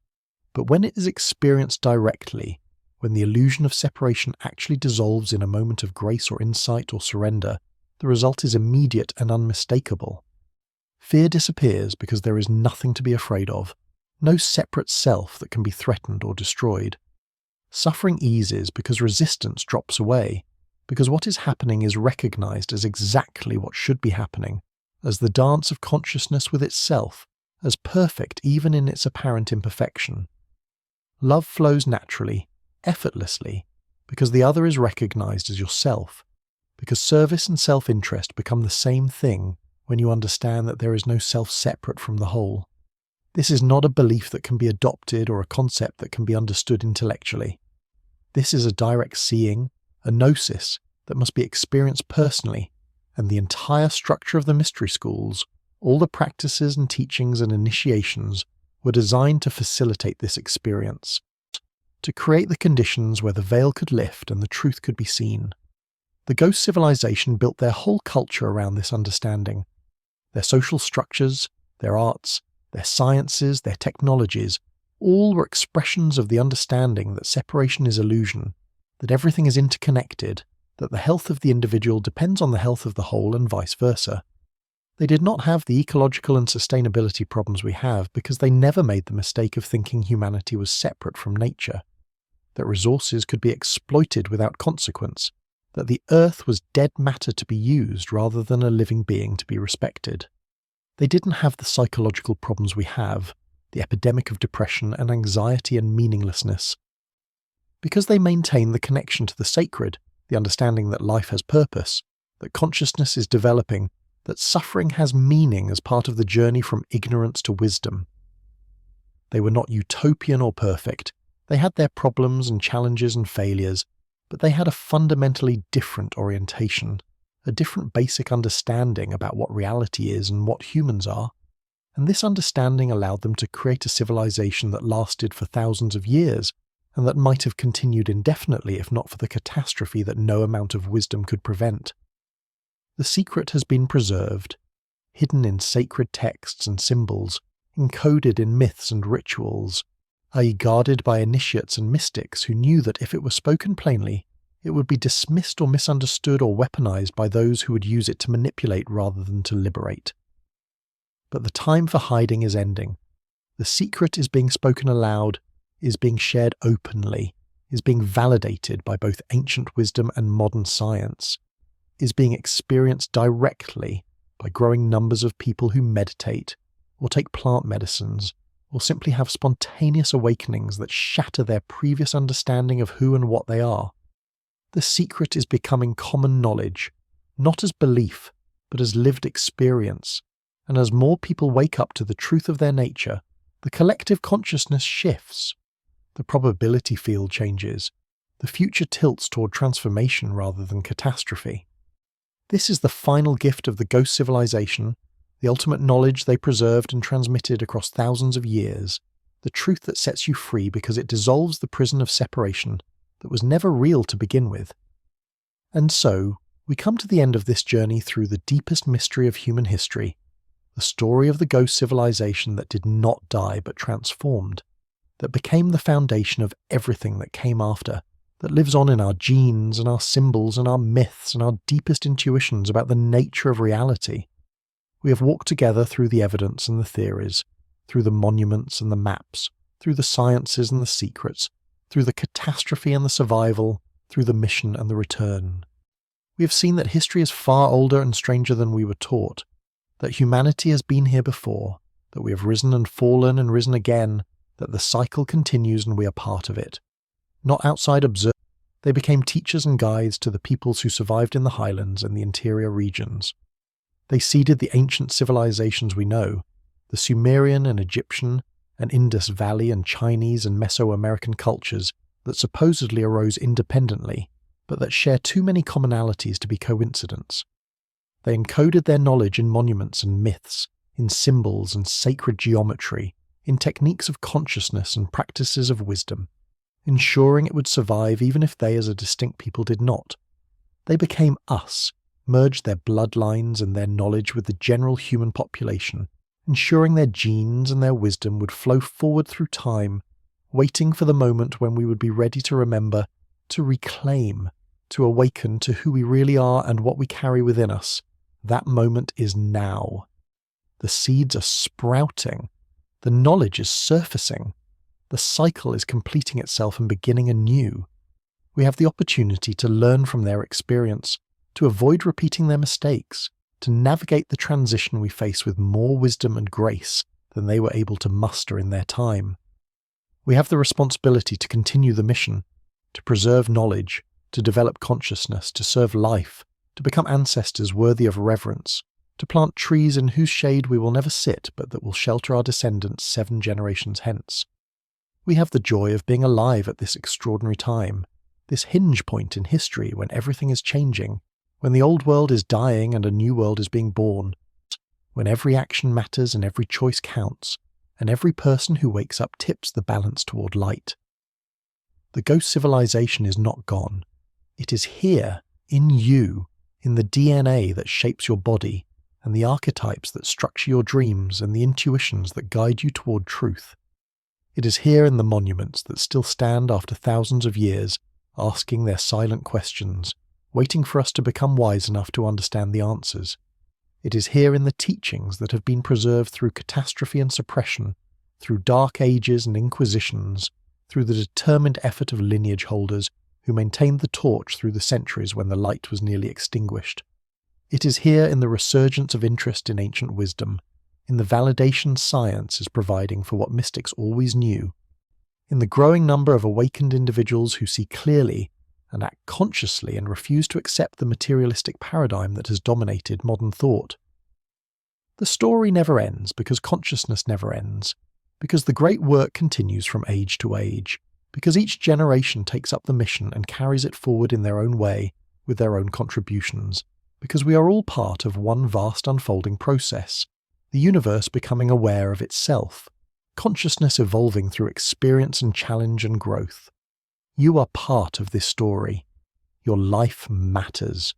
but when it is experienced directly, when the illusion of separation actually dissolves in a moment of grace or insight or surrender, the result is immediate and unmistakable. Fear disappears because there is nothing to be afraid of, no separate self that can be threatened or destroyed. Suffering eases because resistance drops away, because what is happening is recognized as exactly what should be happening, as the dance of consciousness with itself, as perfect even in its apparent imperfection. Love flows naturally, effortlessly, because the other is recognized as yourself, because service and self-interest become the same thing when you understand that there is no self separate from the whole. This is not a belief that can be adopted or a concept that can be understood intellectually. This is a direct seeing, a gnosis that must be experienced personally, and the entire structure of the mystery schools, all the practices and teachings and initiations were designed to facilitate this experience, to create the conditions where the veil could lift and the truth could be seen. The ghost civilization built their whole culture around this understanding. Their social structures, their arts, their sciences, their technologies, all were expressions of the understanding that separation is illusion, that everything is interconnected, that the health of the individual depends on the health of the whole and vice versa. They did not have the ecological and sustainability problems we have because they never made the mistake of thinking humanity was separate from nature, that resources could be exploited without consequence, that the earth was dead matter to be used rather than a living being to be respected. They didn't have the psychological problems we have, the epidemic of depression and anxiety and meaninglessness. Because they maintain the connection to the sacred, the understanding that life has purpose, that consciousness is developing, that suffering has meaning as part of the journey from ignorance to wisdom. They were not utopian or perfect. They had their problems and challenges and failures, but they had a fundamentally different orientation, a different basic understanding about what reality is and what humans are. And this understanding allowed them to create a civilization that lasted for thousands of years, and that might have continued indefinitely if not for the catastrophe that no amount of wisdom could prevent. The secret has been preserved, hidden in sacred texts and symbols, encoded in myths and rituals, i.e. guarded by initiates and mystics who knew that if it were spoken plainly, it would be dismissed or misunderstood or weaponized by those who would use it to manipulate rather than to liberate. But the time for hiding is ending. The secret is being spoken aloud, is being shared openly, is being validated by both ancient wisdom and modern science, is being experienced directly by growing numbers of people who meditate, or take plant medicines, or simply have spontaneous awakenings that shatter their previous understanding of who and what they are. The secret is becoming common knowledge, not as belief, but as lived experience, and as more people wake up to the truth of their nature, the collective consciousness shifts. The probability field changes. The future tilts toward transformation rather than catastrophe. This is the final gift of the ghost civilization, the ultimate knowledge they preserved and transmitted across thousands of years, the truth that sets you free because it dissolves the prison of separation that was never real to begin with. And so, we come to the end of this journey through the deepest mystery of human history, the story of the ghost civilization that did not die but transformed, that became the foundation of everything that came after, that lives on in our genes and our symbols and our myths and our deepest intuitions about the nature of reality. We have walked together through the evidence and the theories, through the monuments and the maps, through the sciences and the secrets, through the catastrophe and the survival, through the mission and the return. We have seen that history is far older and stranger than we were taught, that humanity has been here before, that we have risen and fallen and risen again, that the cycle continues and we are part of it. Not outside observers, they became teachers and guides to the peoples who survived in the highlands and the interior regions. They seeded the ancient civilizations we know, the Sumerian and Egyptian and Indus Valley and Chinese and Mesoamerican cultures that supposedly arose independently, but that share too many commonalities to be coincidence. They encoded their knowledge in monuments and myths, in symbols and sacred geometry, in techniques of consciousness and practices of wisdom, ensuring it would survive even if they as a distinct people did not. They became us, merged their bloodlines and their knowledge with the general human population, ensuring their genes and their wisdom would flow forward through time, waiting for the moment when we would be ready to remember, to reclaim, to awaken to who we really are and what we carry within us. That moment is now. The seeds are sprouting. The knowledge is surfacing. The cycle is completing itself and beginning anew. We have the opportunity to learn from their experience, to avoid repeating their mistakes, to navigate the transition we face with more wisdom and grace than they were able to muster in their time. We have the responsibility to continue the mission, to preserve knowledge, to develop consciousness, to serve life, to become ancestors worthy of reverence, to plant trees in whose shade we will never sit but that will shelter our descendants 7 generations hence. We have the joy of being alive at this extraordinary time, this hinge point in history when everything is changing, when the old world is dying and a new world is being born, when every action matters and every choice counts, and every person who wakes up tips the balance toward light. The ghost civilization is not gone. It is here, in you, in the DNA that shapes your body, and the archetypes that structure your dreams and the intuitions that guide you toward truth. It is here in the monuments that still stand after thousands of years, asking their silent questions, waiting for us to become wise enough to understand the answers. It is here in the teachings that have been preserved through catastrophe and suppression, through dark ages and inquisitions, through the determined effort of lineage holders who maintained the torch through the centuries when the light was nearly extinguished. It is here in the resurgence of interest in ancient wisdom, in the validation science is providing for what mystics always knew, in the growing number of awakened individuals who see clearly and act consciously and refuse to accept the materialistic paradigm that has dominated modern thought. The story never ends because consciousness never ends, because the great work continues from age to age, because each generation takes up the mission and carries it forward in their own way, with their own contributions, because we are all part of one vast unfolding process, the universe becoming aware of itself, consciousness evolving through experience and challenge and growth. You are part of this story. Your life matters.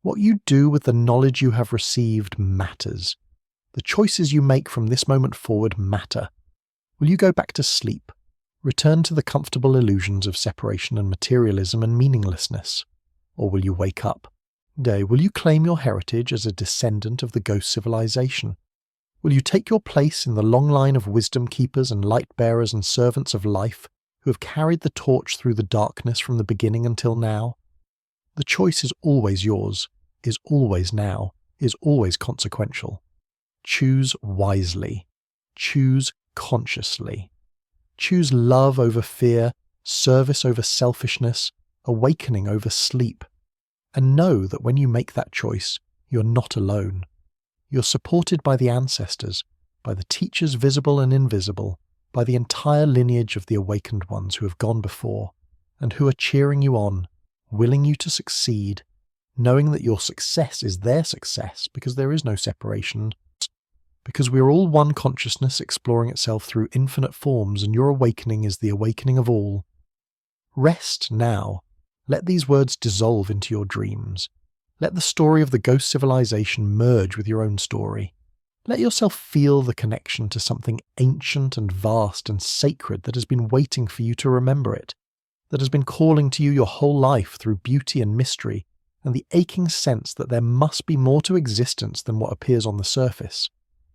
What you do with the knowledge you have received matters. The choices you make from this moment forward matter. Will you go back to sleep? Return to the comfortable illusions of separation and materialism and meaninglessness? Or will you wake up? Will you claim your heritage as a descendant of the ghost civilization? Will you take your place in the long line of wisdom keepers and light bearers and servants of life who have carried the torch through the darkness from the beginning until now? The choice is always yours, is always now, is always consequential. Choose wisely. Choose consciously. Choose love over fear, service over selfishness, awakening over sleep. And know that when you make that choice, you're not alone. You're supported by the ancestors, by the teachers visible and invisible, by the entire lineage of the awakened ones who have gone before, and who are cheering you on, willing you to succeed, knowing that your success is their success because there is no separation, because we are all one consciousness exploring itself through infinite forms, and your awakening is the awakening of all. Rest now. Let these words dissolve into your dreams. Let the story of the ghost civilization merge with your own story. Let yourself feel the connection to something ancient and vast and sacred that has been waiting for you to remember it, that has been calling to you your whole life through beauty and mystery, and the aching sense that there must be more to existence than what appears on the surface.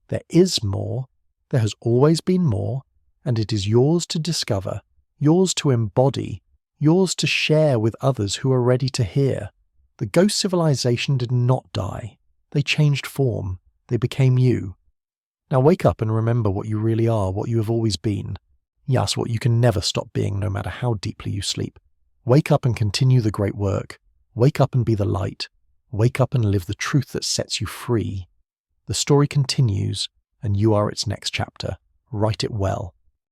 There is more, there has always been more, and it is yours to discover, yours to embody, yours to share with others who are ready to hear. The ghost civilization did not die. They changed form. They became you. Now wake up and remember what you really are, what you have always been. Yes, what you can never stop being no matter how deeply you sleep. Wake up and continue the great work. Wake up and be the light. Wake up and live the truth that sets you free. The story continues, and you are its next chapter. Write it well.